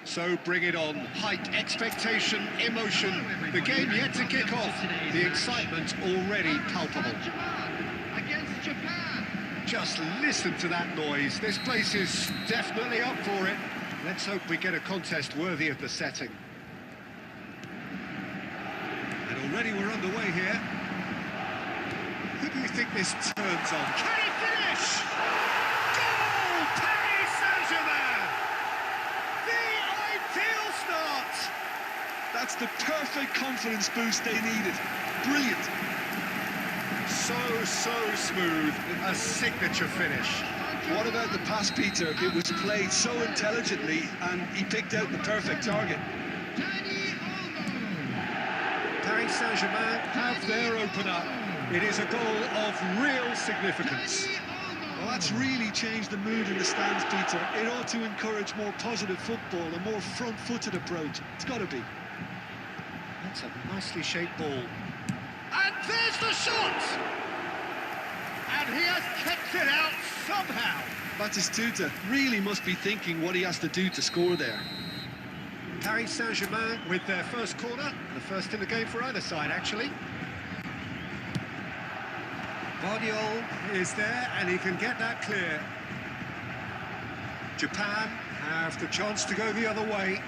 So bring it on. Height, expectation, emotion. The game yet to kick off. The excitement already palpable. Against Japan. Just listen to that noise. This place is definitely up for it. Let's hope we get a contest worthy of the setting. And already we're underway here. Who do you think this turns on? Can he finish? Goal! Paris Saint-Germain! The ideal start! That's the perfect confidence boost they needed. Brilliant. So smooth. A signature finish. What about the pass, Peter? It was played so intelligently and he picked out the perfect target. Paris Saint-Germain have their opener. It is a goal of real significance. Well, that's really changed the mood in the stands, Peter. It ought to encourage more positive football, a more front-footed approach. It's got to be. That's a nicely shaped ball. And there's the shot! And he has kept it out somehow. Batistuta really must be thinking what he has to do to score there. Paris Saint-Germain with their first corner, the first in the game for either side, actually. Guardiola is there, and he can get that clear. Japan have the chance to go the other way.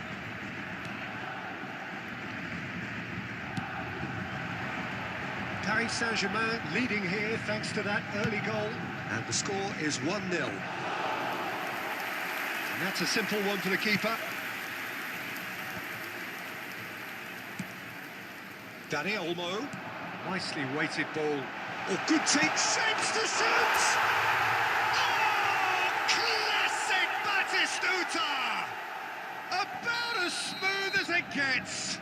Paris Saint-Germain leading here thanks to that early goal, and the score is 1-0. And that's a simple one for the keeper. Dani Olmo, nicely weighted ball. Oh, good take, shapes to shoot! Oh, classic Batistuta! About as smooth as it gets.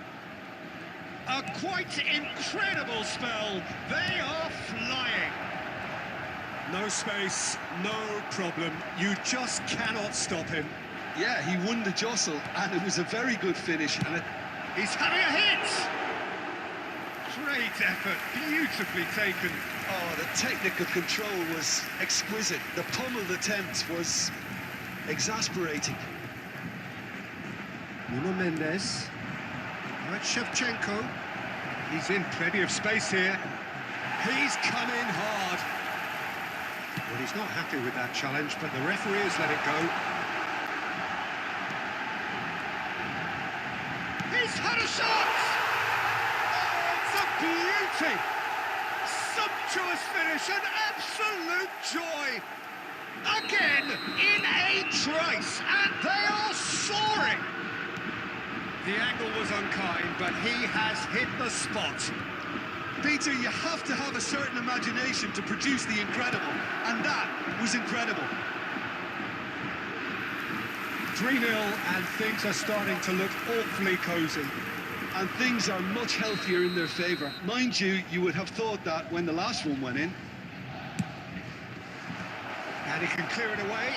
A quite incredible spell. They are flying. No space, no problem. You just cannot stop him. Yeah, he won the jostle, and it was a very good finish. And he's having a hit! Great effort, beautifully taken. Oh, the technical control was exquisite. The pummeled attempt was exasperating. Nuno Mendes. Right, Shevchenko. He's in plenty of space here. He's come in hard. Well, he's not happy with that challenge, but the referee has let it go. He's had a shot! Beauty! Sumptuous finish, an absolute joy! Again, in a trice, and they are soaring! The angle was unkind, but he has hit the spot. Peter, you have to have a certain imagination to produce the incredible, and that was incredible. 3-0, and things are starting to look awfully cosy. And things are much healthier in their favour. Mind you, you would have thought that when the last one went in. And he can clear it away.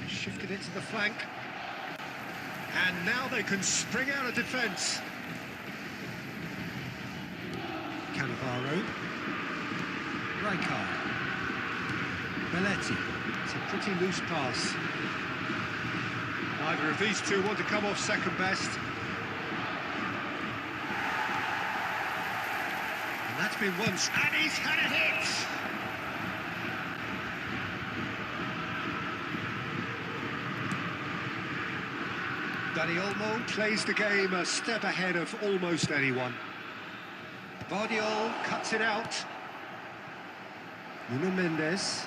Shifted it to the flank. And now they can spring out of defence. Cannavaro. Rijkaard. Belletti. It's a pretty loose pass. Neither of these two want to come off second best. And that's been once, and he's had a hit! Dani Olmo plays the game a step ahead of almost anyone. Guardiola cuts it out. Nuno Mendes.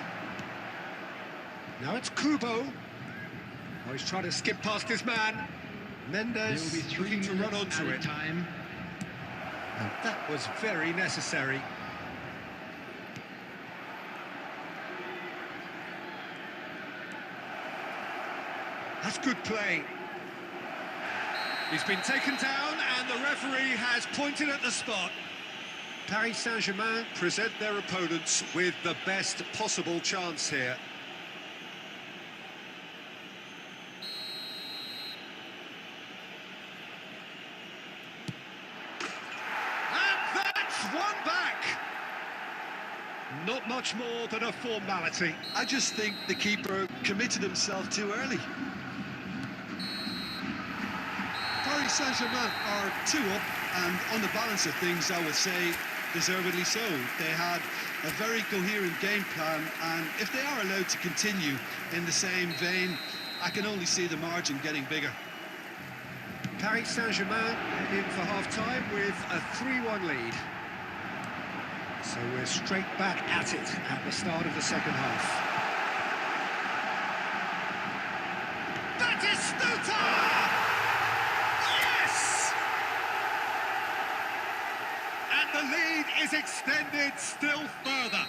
Now it's Kubo. Oh, he's trying to skip past his man. Mendes looking to run onto it. Time. And that was very necessary. That's good play. He's been taken down and the referee has pointed at the spot. Paris Saint-Germain present their opponents with the best possible chance here. Not much more than a formality. I just think the keeper committed himself too early. Paris Saint-Germain are 2 up, and on the balance of things, I would say deservedly so. They had a very coherent game plan, and if they are allowed to continue in the same vein, I can only see the margin getting bigger. Paris Saint-Germain in for half-time with a 3-1 lead. So we're straight back at it at the start of the second half. Batistuta! Yes! And the lead is extended still further.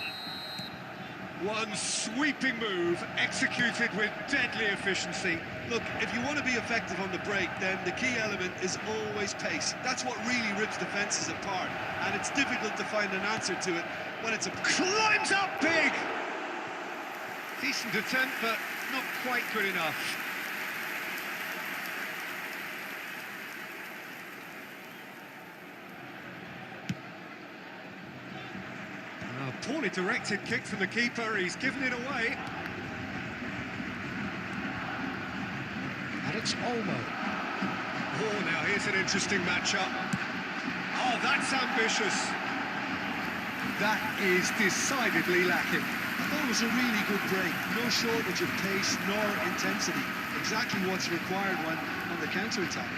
One sweeping move executed with deadly efficiency. Look, if you want to be effective on the break, then the key element is always pace. That's what really rips defences apart, and it's difficult to find an answer to it when it's a... Climbs up big! Decent attempt, but not quite good enough. A poorly directed kick from the keeper, he's given it away. And it's Olmo. Oh, now here's an interesting matchup. Oh, that's ambitious. That is decidedly lacking. I thought it was a really good break. No shortage of pace nor intensity. Exactly what's required when on the counter-attack.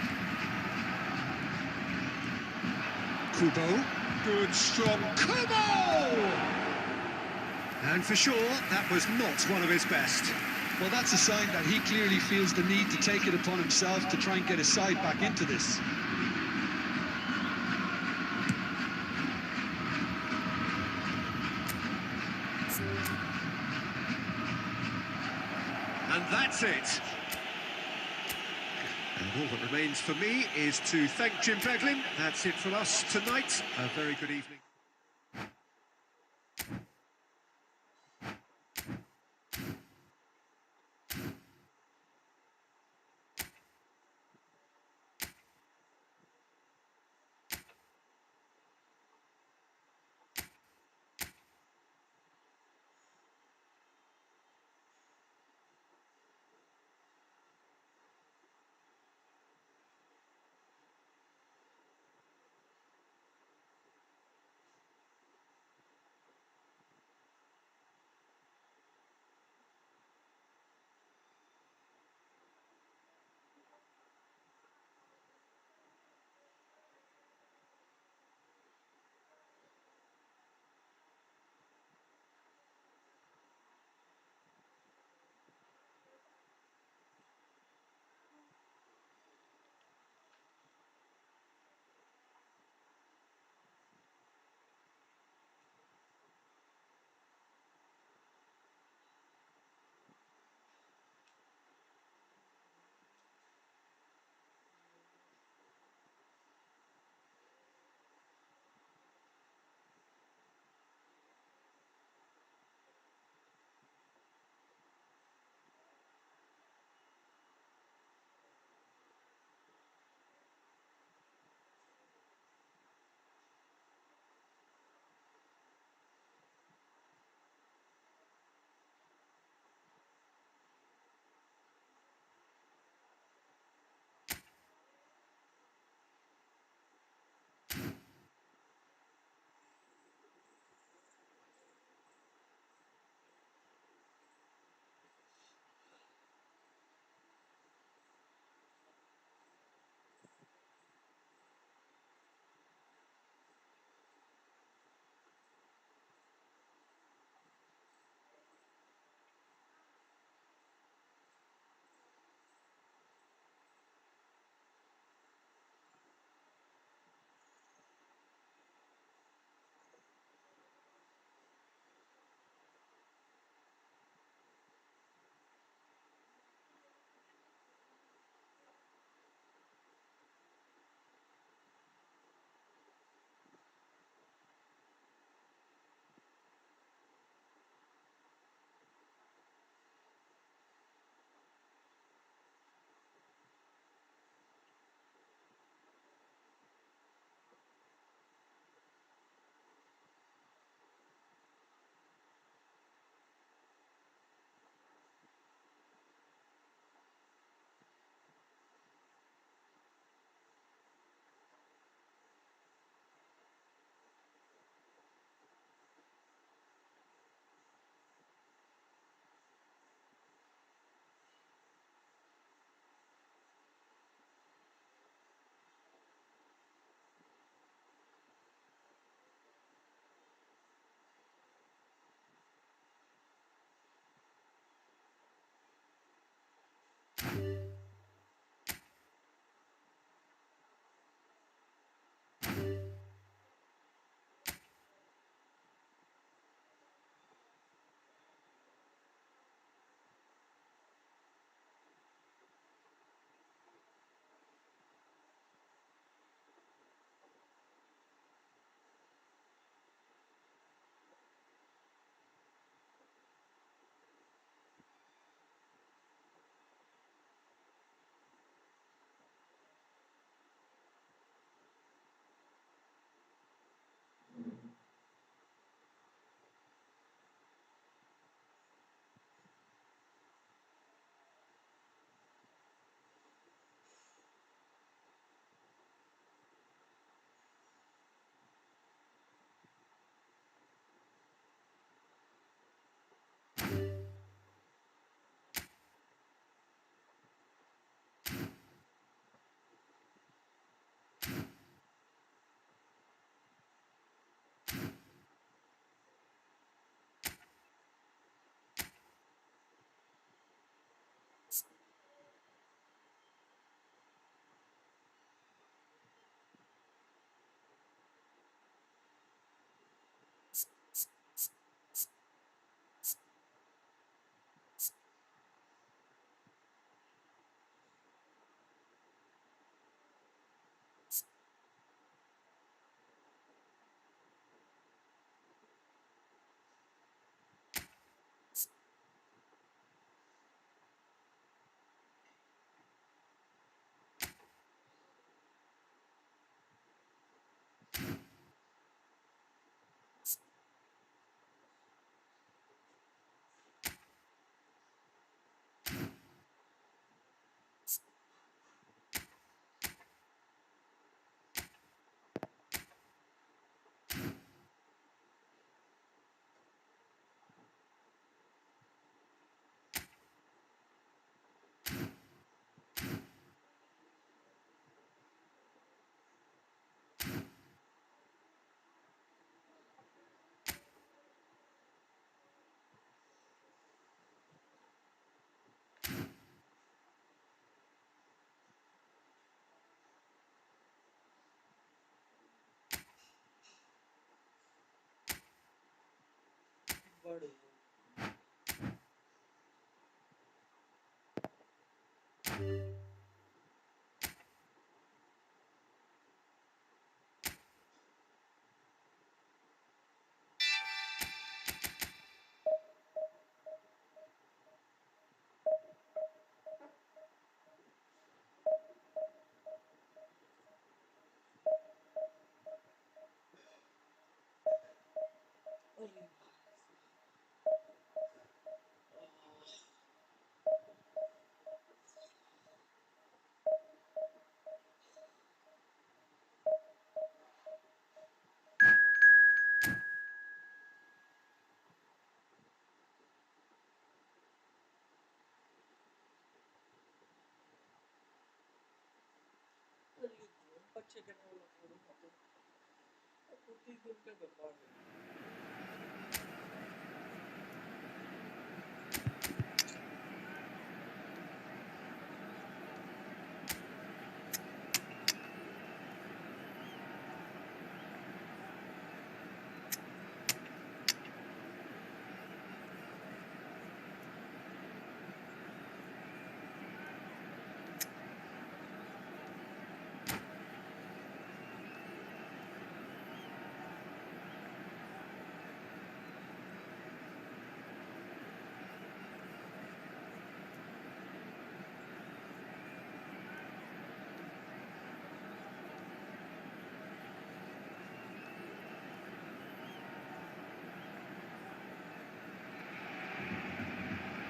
Kubo. Good, strong Kubo! And for sure, that was not one of his best. Well, that's a sign that he clearly feels the need to take it upon himself to try and get his side back into this. And that's it. And all that remains for me is to thank Jim Beglin. That's it from us tonight. A very good evening.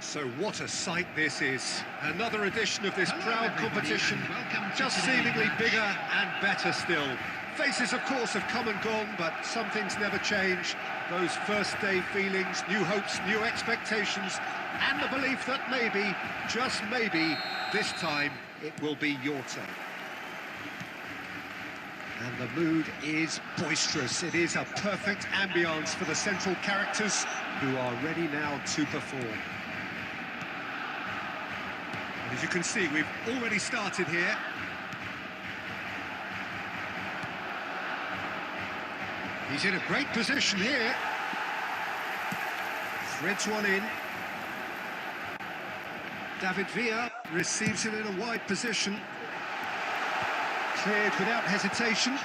So what a sight this is. Another edition of this proud competition, just seemingly bigger and better still. Faces, of course, have come and gone, but some things never change. Those first day feelings, new hopes, new expectations, and the belief that maybe, just maybe, this time it will be your turn. And the mood is boisterous. It is a perfect ambience for the central characters who are ready now to perform. As you can see, we've already started here. He's in a great position here. Threads one in. David Villa receives it in a wide position. Cleared without hesitation.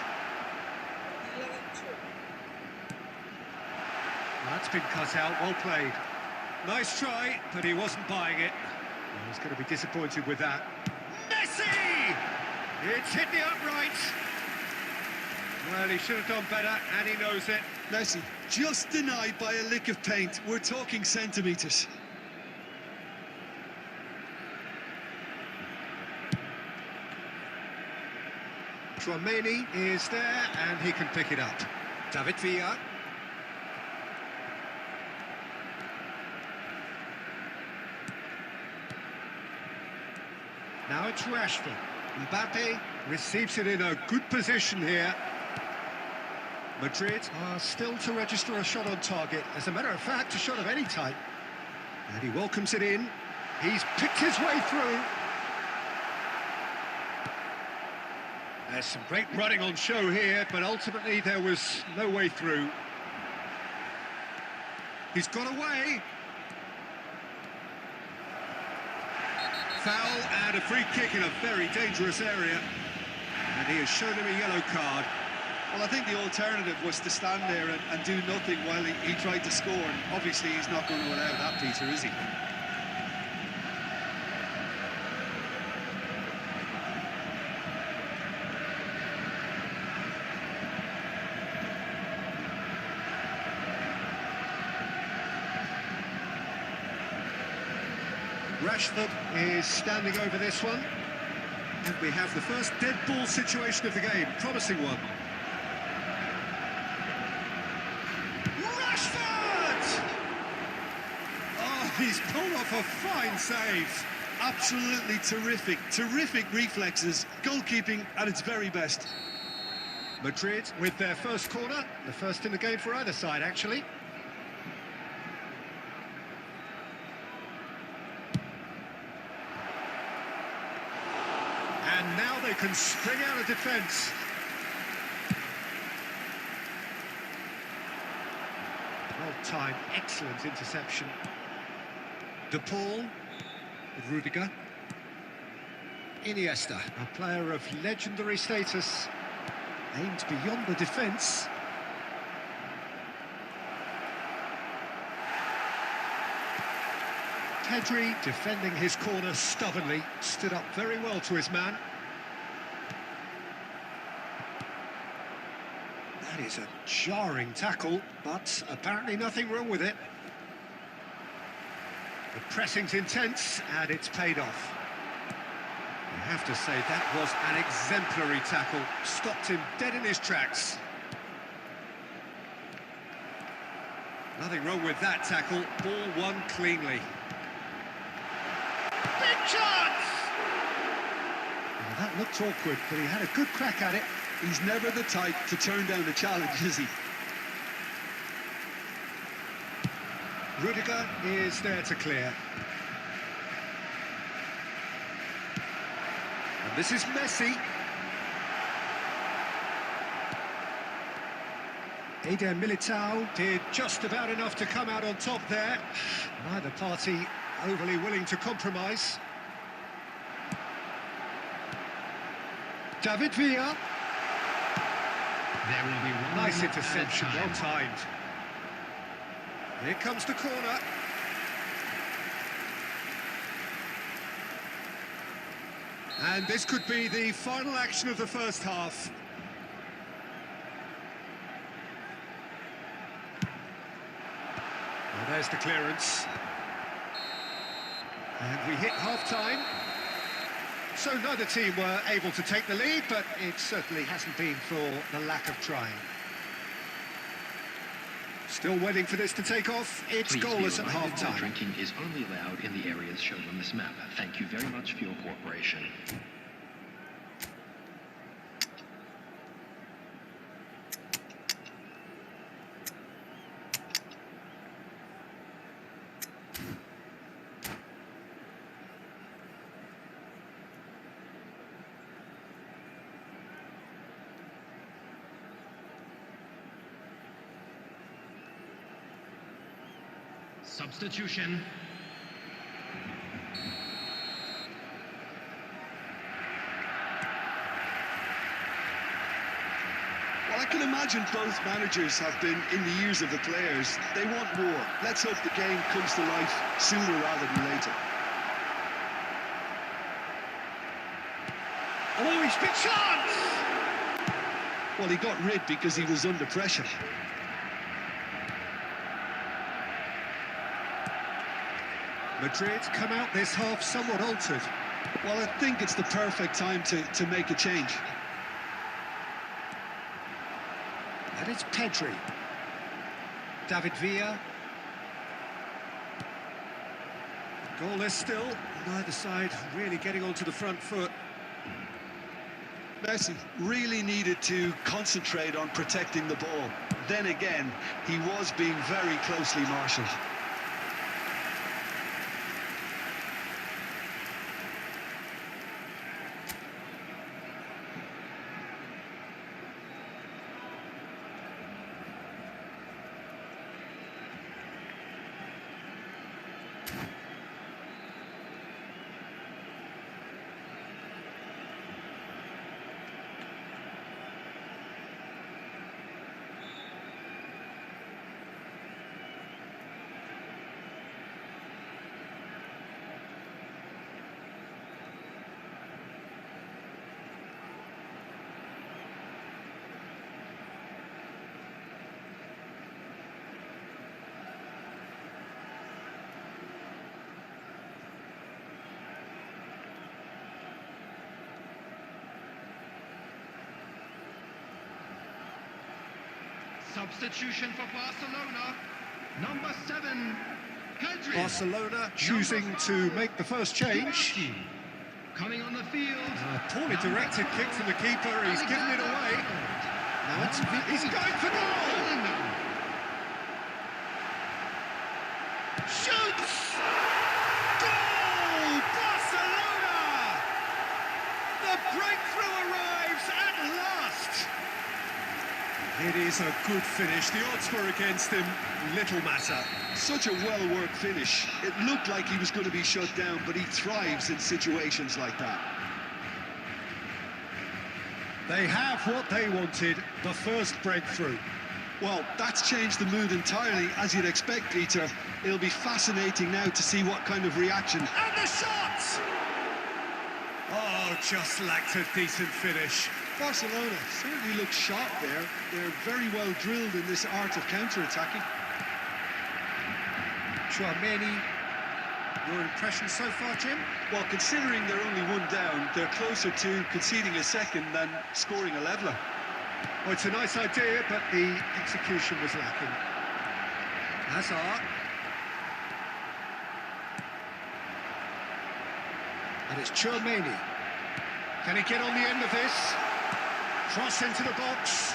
That's been cut out, well played. Nice try, but he wasn't buying it. He's going to be disappointed with that. Messi! It's hit the uprights. Well, he should have done better, and he knows it. Messi, just denied by a lick of paint. We're talking centimetres. Tchouameni is there, and he can pick it up. David Villa. Now it's Rashford. Mbappe receives it in a good position here. Madrid are still to register a shot on target. As a matter of fact, a shot of any type. And he welcomes it in. He's picked his way through. There's some great running on show here, but ultimately there was no way through. He's got away. Foul and a free kick in a very dangerous area. And he has shown him a yellow card. Well, I think the alternative was to stand there and do nothing while he tried to score. And obviously he's not going to allow that, Peter, is he? Rashford is standing over this one. And we have the first dead ball situation of the game. Promising one. Rashford! Oh, he's pulled off a fine save. Absolutely terrific. Terrific reflexes. Goalkeeping at its very best. Madrid with their first corner. The first in the game for either side, actually. And now they can spring out of defence. Well Time, excellent interception. De Paul, Rudiger. Iniesta, a player of legendary status, aimed beyond the defence. Pedri, defending his corner stubbornly, stood up very well to his man. That is a jarring tackle, but apparently nothing wrong with it. The pressing's intense, and it's paid off. You have to say that was an exemplary tackle, stopped him dead in his tracks. Nothing wrong with that tackle, ball won cleanly. Big chance! Well, that looked awkward, but he had a good crack at it. He's never the type to turn down a challenge, is he? Rudiger is there to clear. And this is Messi. Eder Militao did just about enough to come out on top there. Neither party overly willing to compromise. David Villa. There will be one Nice at a interception, time. well timed. Here comes the corner. And this could be the final action of the first half. Well, there's the clearance. And we hit half-time. So neither team were able to take the lead, but it certainly hasn't been for the lack of trying. Still waiting for this to take off. It's Please be goalless at reminded that half-time. drinking is only allowed in the areas shown on this map. Thank you very much for your cooperation. Substitution. Well, I can imagine both managers have been in the ears of the players. They want more. Let's hope the game comes to life sooner rather than later. Oh, he's big chance! Well, he got rid because he was under pressure. Madrid come out this half somewhat altered. Well, I think it's the perfect time to make a change. And it's Pedri. David Villa. Goalless still. Neither side really getting onto the front foot. Messi really needed to concentrate on protecting the ball. Then again, he was being very closely marshalled. Substitution for Barcelona. Number 7, Pedri. Barcelona choosing to make the first change. Dijk. Coming on the field. A poorly directed kick from the keeper. He's given it away. Now he's going for goal. Shoots! Goal! Barcelona! The breakthrough arrives at last. It is a good finish. The odds were against him. Little matter. Such a well-worked finish. It looked like he was going to be shut down, but he thrives in situations like that. They have what they wanted, the first breakthrough. Well, that's changed the mood entirely, as you'd expect, Peter. It'll be fascinating now to see what kind of reaction. And the shot! Oh, just lacked a decent finish. Barcelona certainly look sharp there. They're very well drilled in this art of counter-attacking. Chouameni, your impression so far, Jim? Well, considering they're only one down, they're closer to conceding a second than scoring a leveller. Well, it's a nice idea, but the execution was lacking. Hazard. And it's Chouameni. Can he get on the end of this? Cross into the box.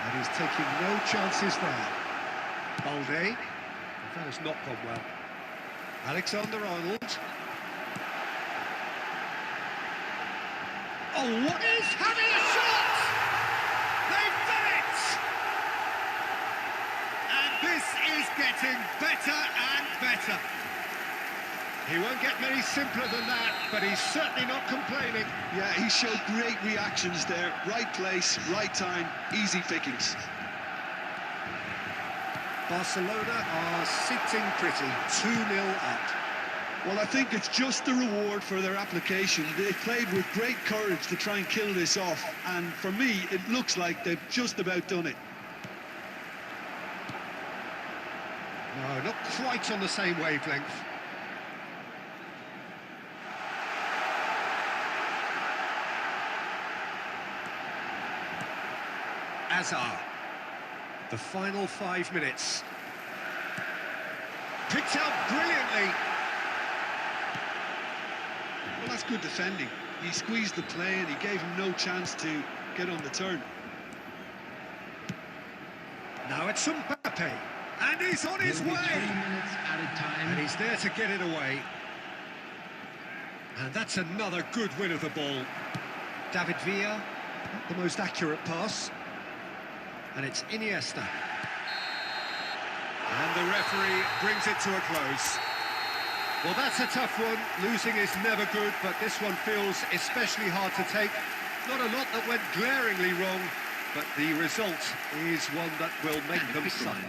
And he's taking no chances there. Balde. That has not gone well. Alexander-Arnold. Oh, what is having a shot? They've done it! And this is getting better and better. He won't get many simpler than that, but he's certainly not complaining. Yeah, he showed great reactions there. Right place, right time, easy pickings. Barcelona are sitting pretty, 2-0 up. Well, I think it's just the reward for their application. They played with great courage to try and kill this off, and for me, it looks like they've just about done it. No, not quite on the same wavelength. Hazard. The final 5 minutes. Picked out brilliantly. Well, that's good defending. He squeezed the play and he gave him no chance to get on the turn. Now it's Mbappe. And he's on his way. 3 minutes added time. And he's there to get it away. And that's another good win of the ball. David Villa, not the most accurate pass. And it's Iniesta. And the referee brings it to a close. Well, that's a tough one. Losing is never good, but this one feels especially hard to take. Not a lot that went glaringly wrong, but the result is one that will make them suffer.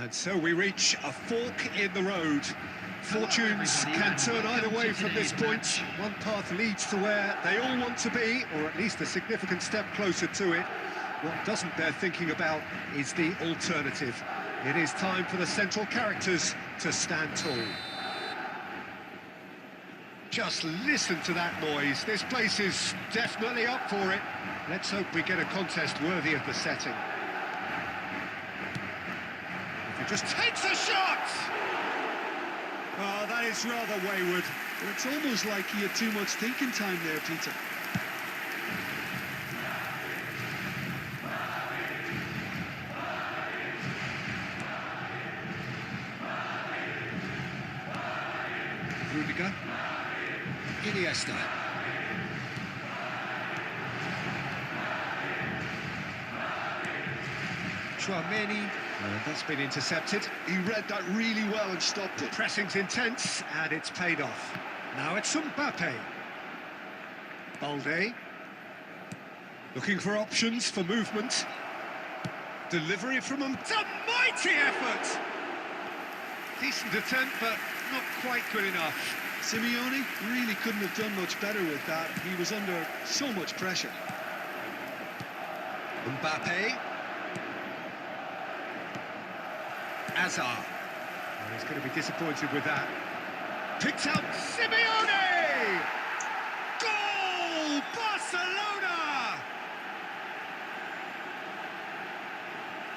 And so we reach a fork in the road. Fortunes can turn either way from this point. One path leads to where they all want to be, or at least a significant step closer to it. What doesn't bear thinking about is the alternative. It is time for the central characters to stand tall. Just listen to that noise. This place is definitely up for it. Let's hope we get a contest worthy of the setting. If he just takes a shot! Oh, that is rather wayward. Well, it's almost like he had too much thinking time there, Peter. Rudiger. Iniesta. Chouameni. That's been intercepted. He read that really well and stopped it. Pressing's intense, and it's paid off. Now it's Mbappe. Balde. Looking for options for movement. Delivery from him. It's a mighty effort! Decent attempt, but not quite good enough. Simeone really couldn't have done much better with that. He was under so much pressure. Mbappe. Hazard. Well, he's going to be disappointed with that. Picked out Simeone! Goal! Barcelona!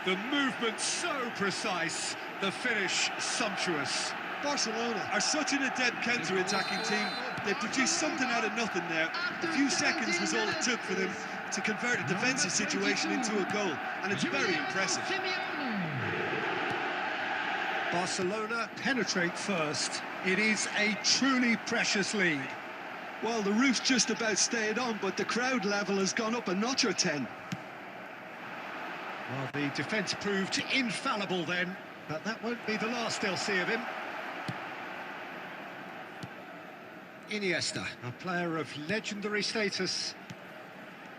The movement so precise, the finish sumptuous. Barcelona are such an adept counter-attacking team. They produced something out of nothing there. A few seconds was all it took for them to convert a defensive situation into a goal, and it's very impressive. Barcelona penetrate first. It is a truly precious lead. Well, the roof's just about stayed on, but the crowd level has gone up a notch or 10. Well, the defence proved infallible then, but that won't be the last they'll see of him. Iniesta, a player of legendary status.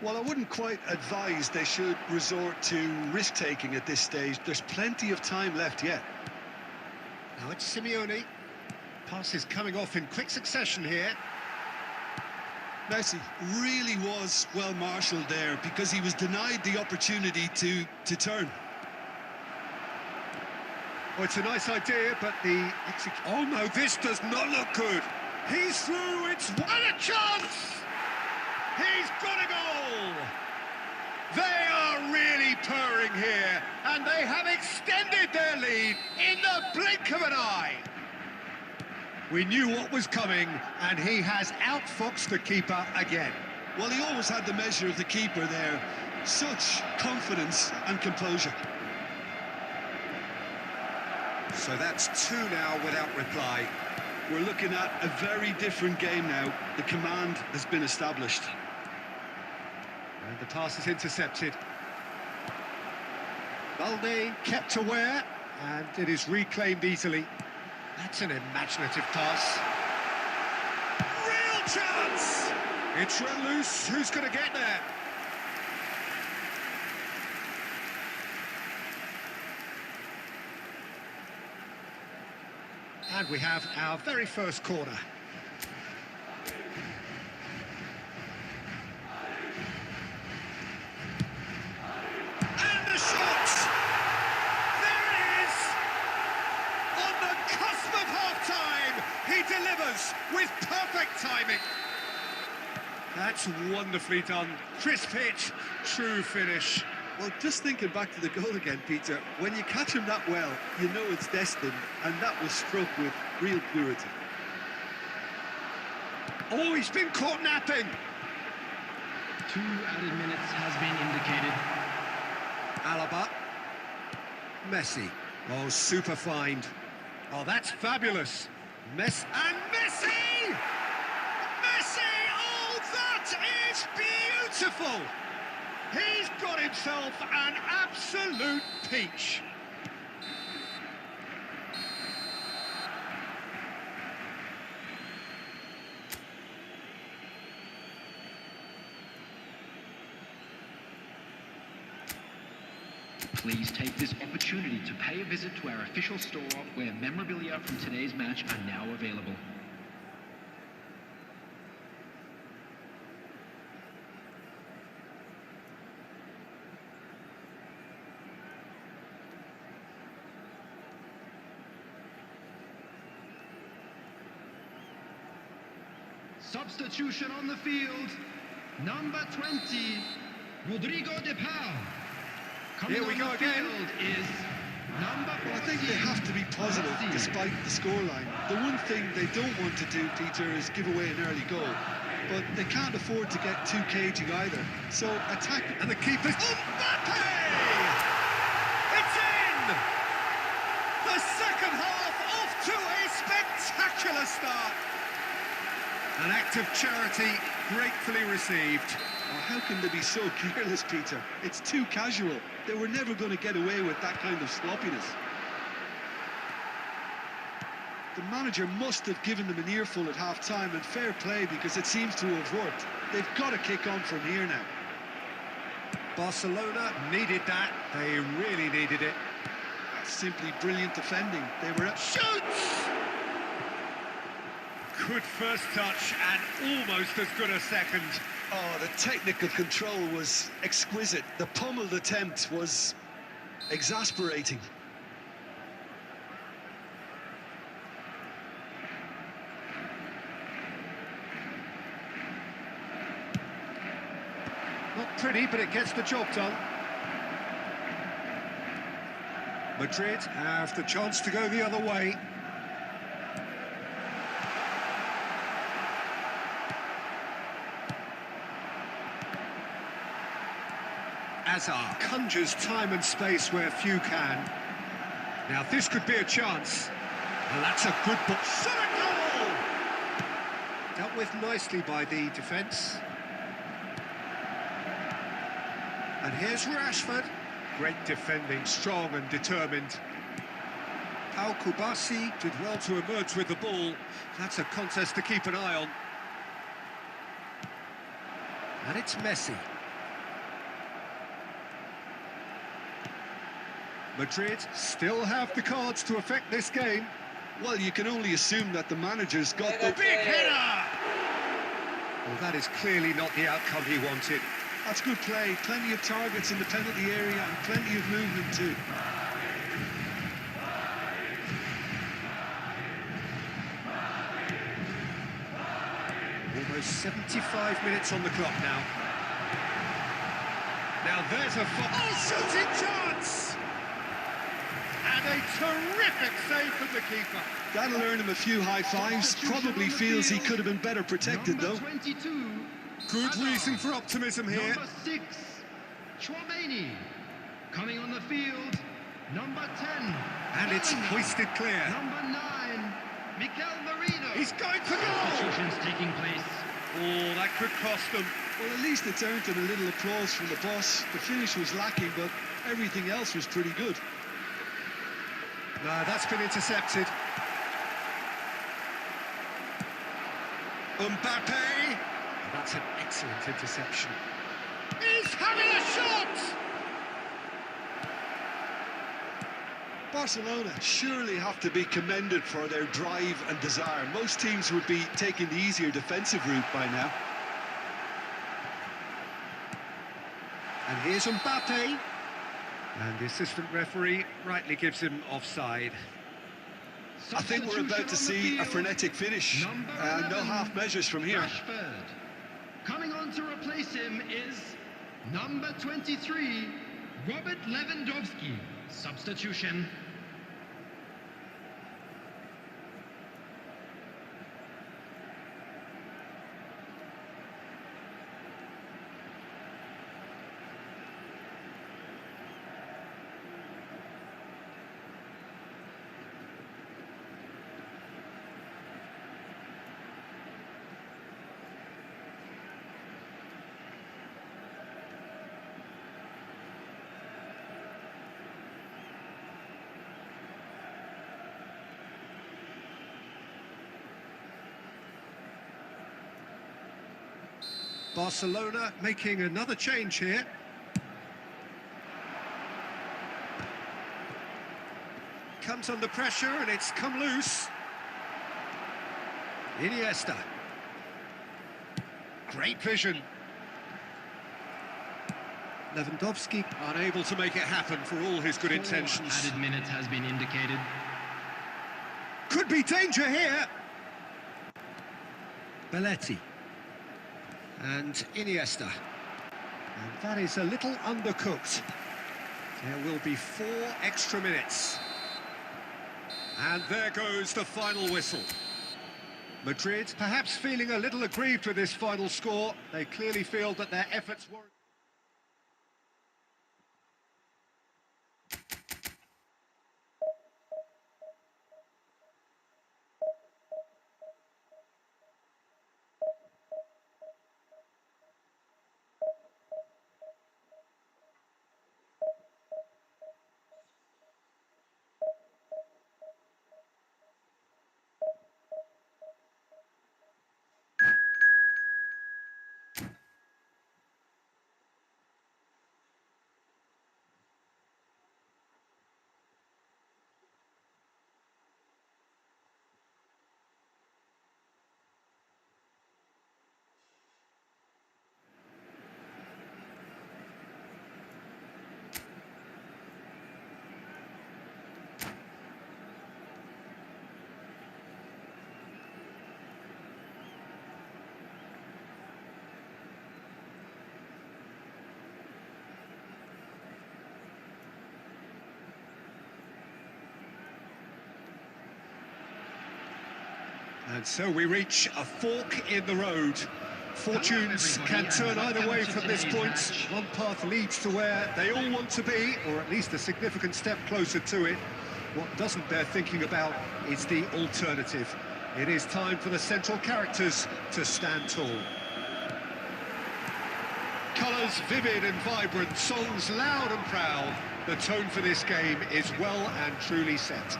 Well, I wouldn't quite advise they should resort to risk-taking at this stage. There's plenty of time left yet. Now it's Simeone. Passes coming off in quick succession here. Messi really was well marshalled there because he was denied the opportunity to turn. Oh, it's a nice idea, but the oh no, this does not look good. He's through. It's what a chance! He's got a goal. They are really purring here, and they have extended their lead in the blink of an eye. We knew what was coming, and he has outfoxed the keeper again. Well, he always had the measure of the keeper there. Such confidence and composure. So that's 2 now without reply. We're looking at a very different game now. The command has been established. And the pass is intercepted. Balde kept aware, and it is reclaimed easily. That's an imaginative pass. Real chance! It's run loose. Who's going to get there? And we have our very first corner. And the shot! There it is! On the cusp of half-time, he delivers with perfect timing. That's wonderfully done. Crisp hit, true finish. Well, just thinking back to the goal again, Peter, when you catch him that well, you know it's destined, and that was struck with real purity. Oh, he's been caught napping. 2 added minutes has been indicated. Alaba. Messi. Oh, super find. Oh, that's fabulous. Messi. And Messi! Messi! Oh, that is beautiful! He's got himself an absolute peach. Please take this opportunity to pay a visit to our official store where memorabilia from today's match are now available. Substitution on the field, number 20, Rodrigo de Paul. Here we go again. Is number 14. I think they have to be positive despite the scoreline. The one thing they don't want to do, Peter, is give away an early goal. But they can't afford to get too cagey either. So attack. And the keeper's... Mbappe! It's in! The second half off to a spectacular start. An act of charity gratefully received. Oh, how can they be so careless, Peter? It's too casual. They were never going to get away with that kind of sloppiness. The manager must have given them an earful at half-time, and fair play because it seems to have worked. They've got to kick on from here now. Barcelona needed that. They really needed it. That's simply brilliant defending. They were... Shoots! Good first touch and almost as good a second. Oh, the technical control was exquisite. The pummeled attempt was exasperating. Not pretty, but it gets the job done. Madrid have the chance to go the other way. Hazard conjures time and space where few can. Now this could be a chance. And that's a good ball. Shot a goal! Dealt with nicely by the defence. And here's Rashford. Great defending, strong and determined. Pau Kubasi did well to emerge with the ball. That's a contest to keep an eye on. And it's Messi. Madrid still have the cards to affect this game. Well, you can only assume that the manager's got the... Big header! Well, that is clearly not the outcome he wanted. That's good play. Plenty of targets in the penalty area and plenty of movement too. Almost 75 minutes on the clock now. Now there's a... shooting chance! And a terrific save from the keeper. That'll earn him a few high fives. Probably feels he could have been better protected though. Number 22. Good reason for optimism here. Number 6, Chouameni. Coming on the field, number 10. And it's hoisted clear. Number 9, Mikel Merino. He's going for goal! Substitutions taking place. Oh, that could cost them. Well, at least it's earned him a little applause from the boss. The finish was lacking, but everything else was pretty good. No, that's been intercepted. Mbappe! That's an excellent interception. He's having a shot! Barcelona surely have to be commended for their drive and desire. Most teams would be taking the easier defensive route by now. And here's Mbappe. And the assistant referee rightly gives him offside. I think we're about to see a frenetic finish. No half measures from here. Rashford. Coming on to replace him is number 23, Robert Lewandowski. Substitution. Barcelona making another change here. comes under pressure and it's come loose. Iniesta. Great vision. Lewandowski unable to make it happen for all his good intentions. Added minutes has been indicated. Could be danger here. Belletti. And Iniesta. And that is a little undercooked. There will be 4 extra minutes. And there goes the final whistle. Madrid perhaps feeling a little aggrieved with this final score. They clearly feel that their efforts were... And so we reach a fork in the road. Fortunes can turn either way from this point. One path leads to where they all want to be, or at least a significant step closer to it. What doesn't bear thinking about is the alternative. It is time for the central characters to stand tall. Colours vivid and vibrant, songs loud and proud. The tone for this game is well and truly set.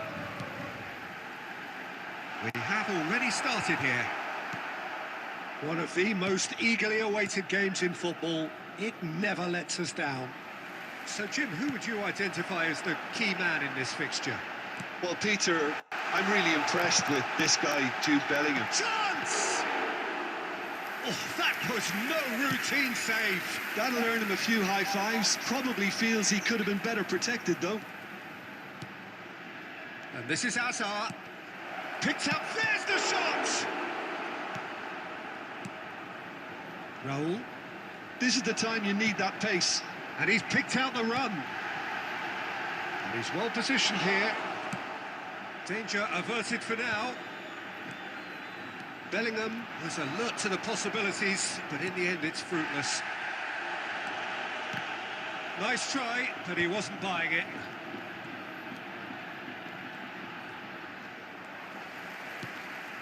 We have already started here. One of the most eagerly awaited games in football. It never lets us down. So, Jim, who would you identify as the key man in this fixture? Well, Peter, I'm really impressed with this guy, Jude Bellingham. Chance! Oh, that was no routine save. That'll earn him a few high fives. Probably feels he could have been better protected, though. And this is Hazard. Picked up, there's the shot! Raul. This is the time you need that pace. And he's picked out the run. And he's well positioned here. Danger averted for now. Bellingham was alert to the possibilities, but in the end it's fruitless. Nice try, but he wasn't buying it.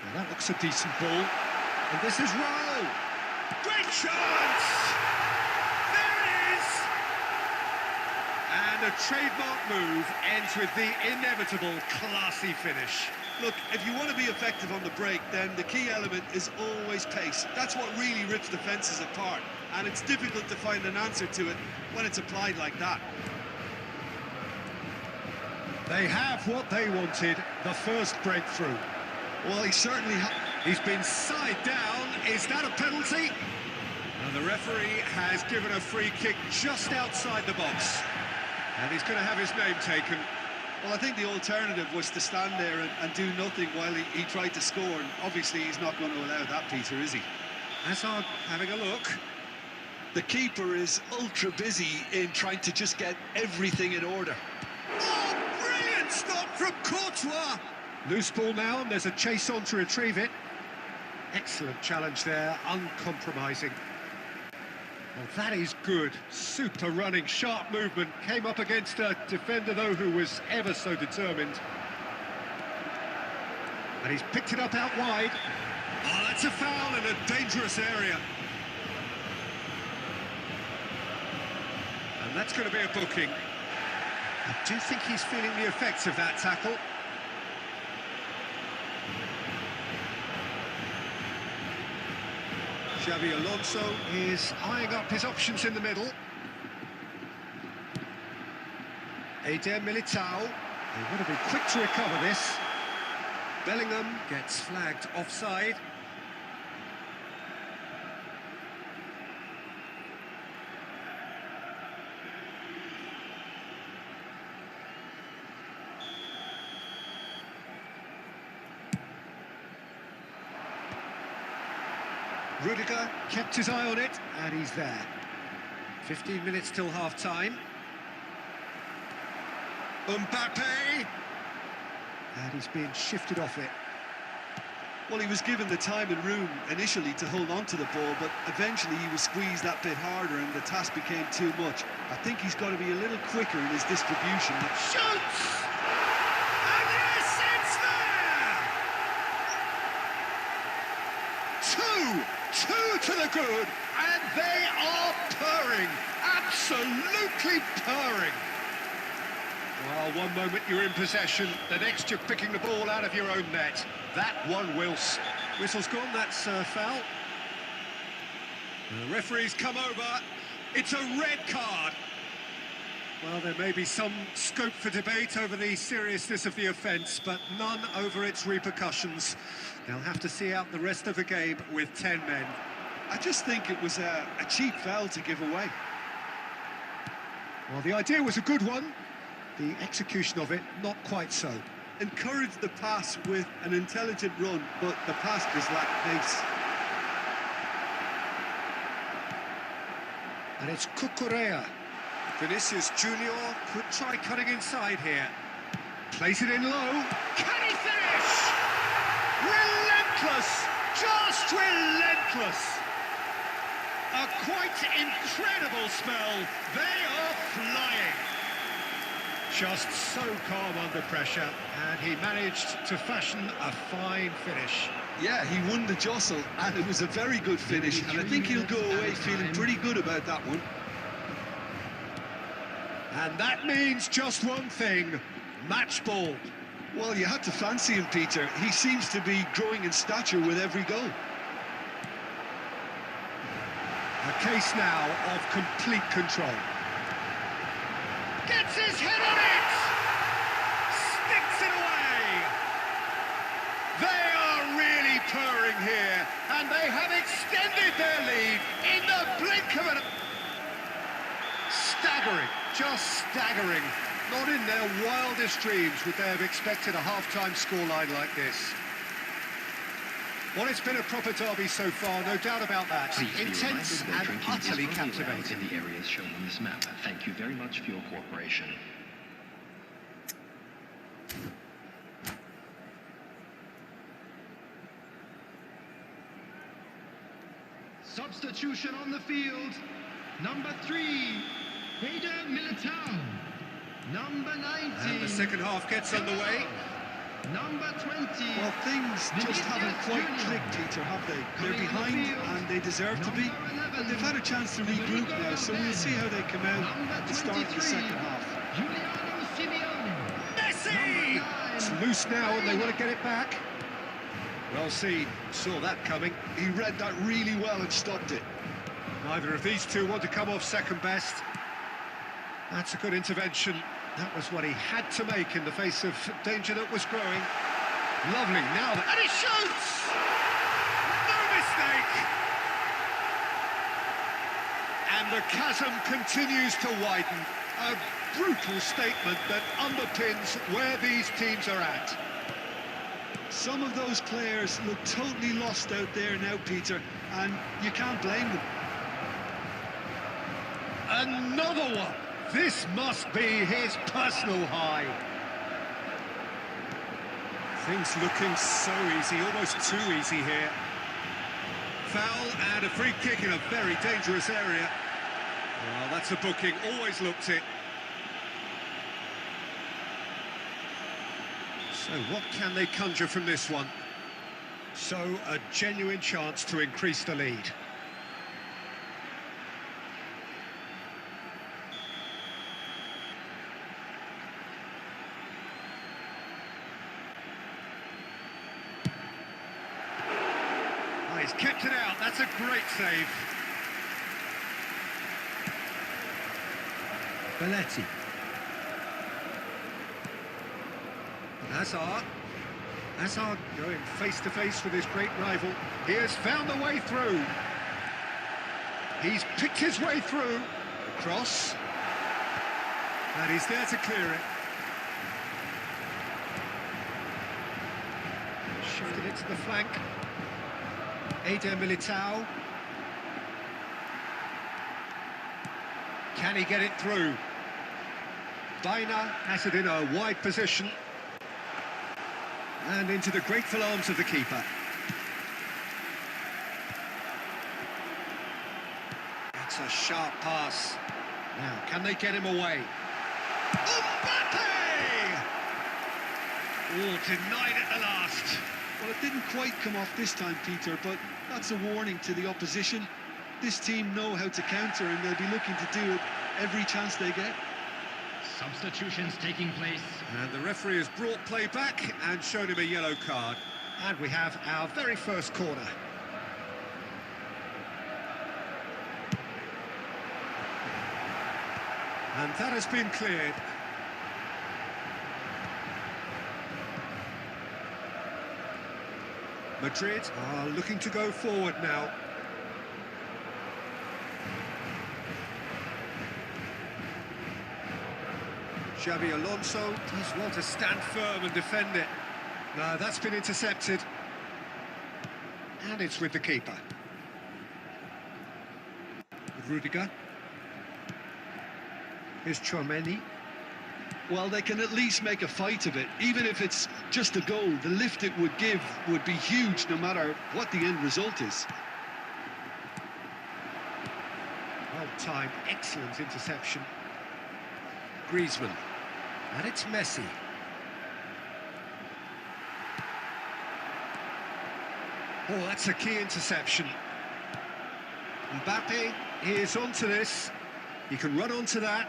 Well, that looks a decent ball. And this is Raul. Great chance! There it is! And a trademark move ends with the inevitable classy finish. Look, if you want to be effective on the break, then the key element is always pace. That's what really rips defences apart. And it's difficult to find an answer to it when it's applied like that. They have what they wanted, the first breakthrough. Well, he certainly He's been side down. Is that a penalty? And the referee has given a free kick just outside the box. And he's going to have his name taken. Well, I think the alternative was to stand there and do nothing while he tried to score. And obviously he's not going to allow that, Peter, is he? Hazard having a look. The keeper is ultra busy in trying to just get everything in order. Oh, brilliant stop from Courtois! Loose ball now, and there's a chase on to retrieve it. Excellent challenge there, uncompromising. Well, that is good. Super running, sharp movement. Came up against a defender, though, who was ever so determined. And he's picked it up out wide. Oh, that's a foul in a dangerous area. And that's going to be a booking. I do think he's feeling the effects of that tackle. Xabi Alonso is eyeing up his options in the middle. Eder Militao, They would have been quick to recover this. Bellingham gets flagged offside. Rudiger kept his eye on it, and he's there. 15 minutes till half-time. Mbappe! And he's being shifted off it. Well, he was given the time and room initially to hold on to the ball, but eventually he was squeezed that bit harder and the task became too much. I think he's got to be a little quicker in his distribution. Shoots! And yes, it's there! Two to the good, and they are purring, absolutely purring. Well, one moment you're in possession, the next you're picking the ball out of your own net. That one whistle's gone, that's foul. The referee's come over, it's a red card. Well, there may be some scope for debate over the seriousness of the offence, but none over its repercussions. They'll have to see out the rest of the game with 10 men. I just think it was a cheap foul to give away. Well, the idea was a good one. The execution of it, not quite so. Encouraged the pass with an intelligent run, but the pass just lacked pace. And it's Cucurella. Vinicius Junior could try cutting inside here. Plays it in low. Can he finish? Relentless! Just relentless! A quite incredible spell. They are flying. Just so calm under pressure, and he managed to fashion a fine finish. Yeah, he won the jostle, and it was a very good finish, and I think he'll go away feeling pretty good about that one. And that means just one thing, match ball. Well, you had to fancy him, Peter. He seems to be growing in stature with every goal. A case now of complete control. Gets his head on it! Sticks it away! They are really purring here, and they have extended their lead in the blink of an... Staggering, just staggering. Not in their wildest dreams would they have expected a half-time scoreline like this. Well, it's been a proper derby so far, no doubt about that. Intense and utterly captivating. In the areas shown on this map. Thank you very much for your cooperation. Substitution on the field. Number 3, Eder Militao. Number 19. And the second half gets underway. Number 20. Well, things just haven't quite clicked, Peter, have they? They're behind, and they deserve to be. But they've had a chance to regroup now, so we'll see how they come out at the start of the second half. Messi! It's loose now, and they want to get it back. Well seen, saw that coming. He read that really well and stopped it. Neither of these two want to come off second best. That's a good intervention. That was what he had to make in the face of danger that was growing. Lovely, now that... And he shoots! No mistake! And the chasm continues to widen. A brutal statement that underpins where these teams are at. Some of those players look totally lost out there now, Peter, and you can't blame them. Another one! This must be his personal high. Things looking so easy, almost too easy here. Foul and a free kick in a very dangerous area. Well, that's a booking, always looked it. So what can they conjure from this one? So a genuine chance to increase the lead. He's kept it out, that's a great save. Belletti. Hazard going face to face with his great rival. He has found the way through. He's picked his way through. Cross. And he's there to clear it. Shifted it to the flank. Eder Militao. Can he get it through? Baina has it in a wide position. And into the grateful arms of the keeper. It's a sharp pass. Now, can they get him away? Mbappe! Oh, denied at the last. Well, it didn't quite come off this time, Peter, but that's a warning to the opposition. This team know how to counter, and they'll be looking to do it every chance they get. Substitutions taking place. And the referee has brought play back and shown him a yellow card. And we have our very first corner. And that has been cleared. Madrid are looking to go forward now. Xabi Alonso does well to stand firm and defend it. No, that's been intercepted. And it's with the keeper. Rudiger. Here's Chouameni. Well, they can at least make a fight of it. Even if it's just a goal, the lift it would give would be huge no matter what the end result is. Well-timed, excellent interception. Griezmann. And it's Messi. Oh, that's a key interception. Mbappe is onto this. He can run onto that.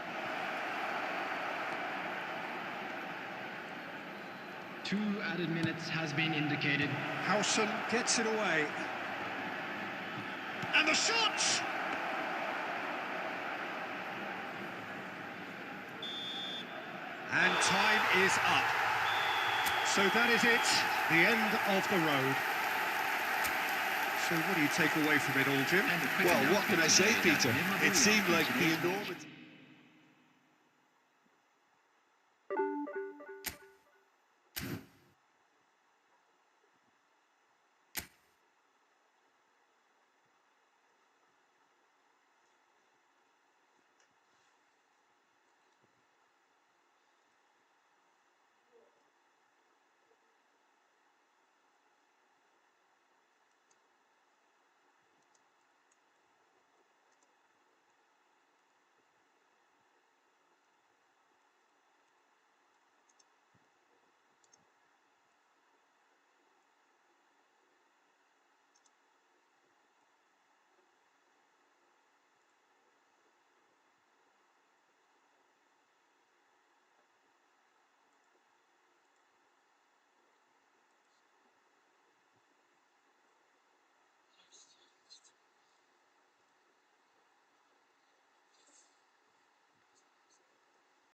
2 added minutes has been indicated. Howson gets it away. And the shot! And time is up. So that is it, the end of the road. So what do you take away from it all, Jim? Well, what can I say, Peter? It seemed like the enormity...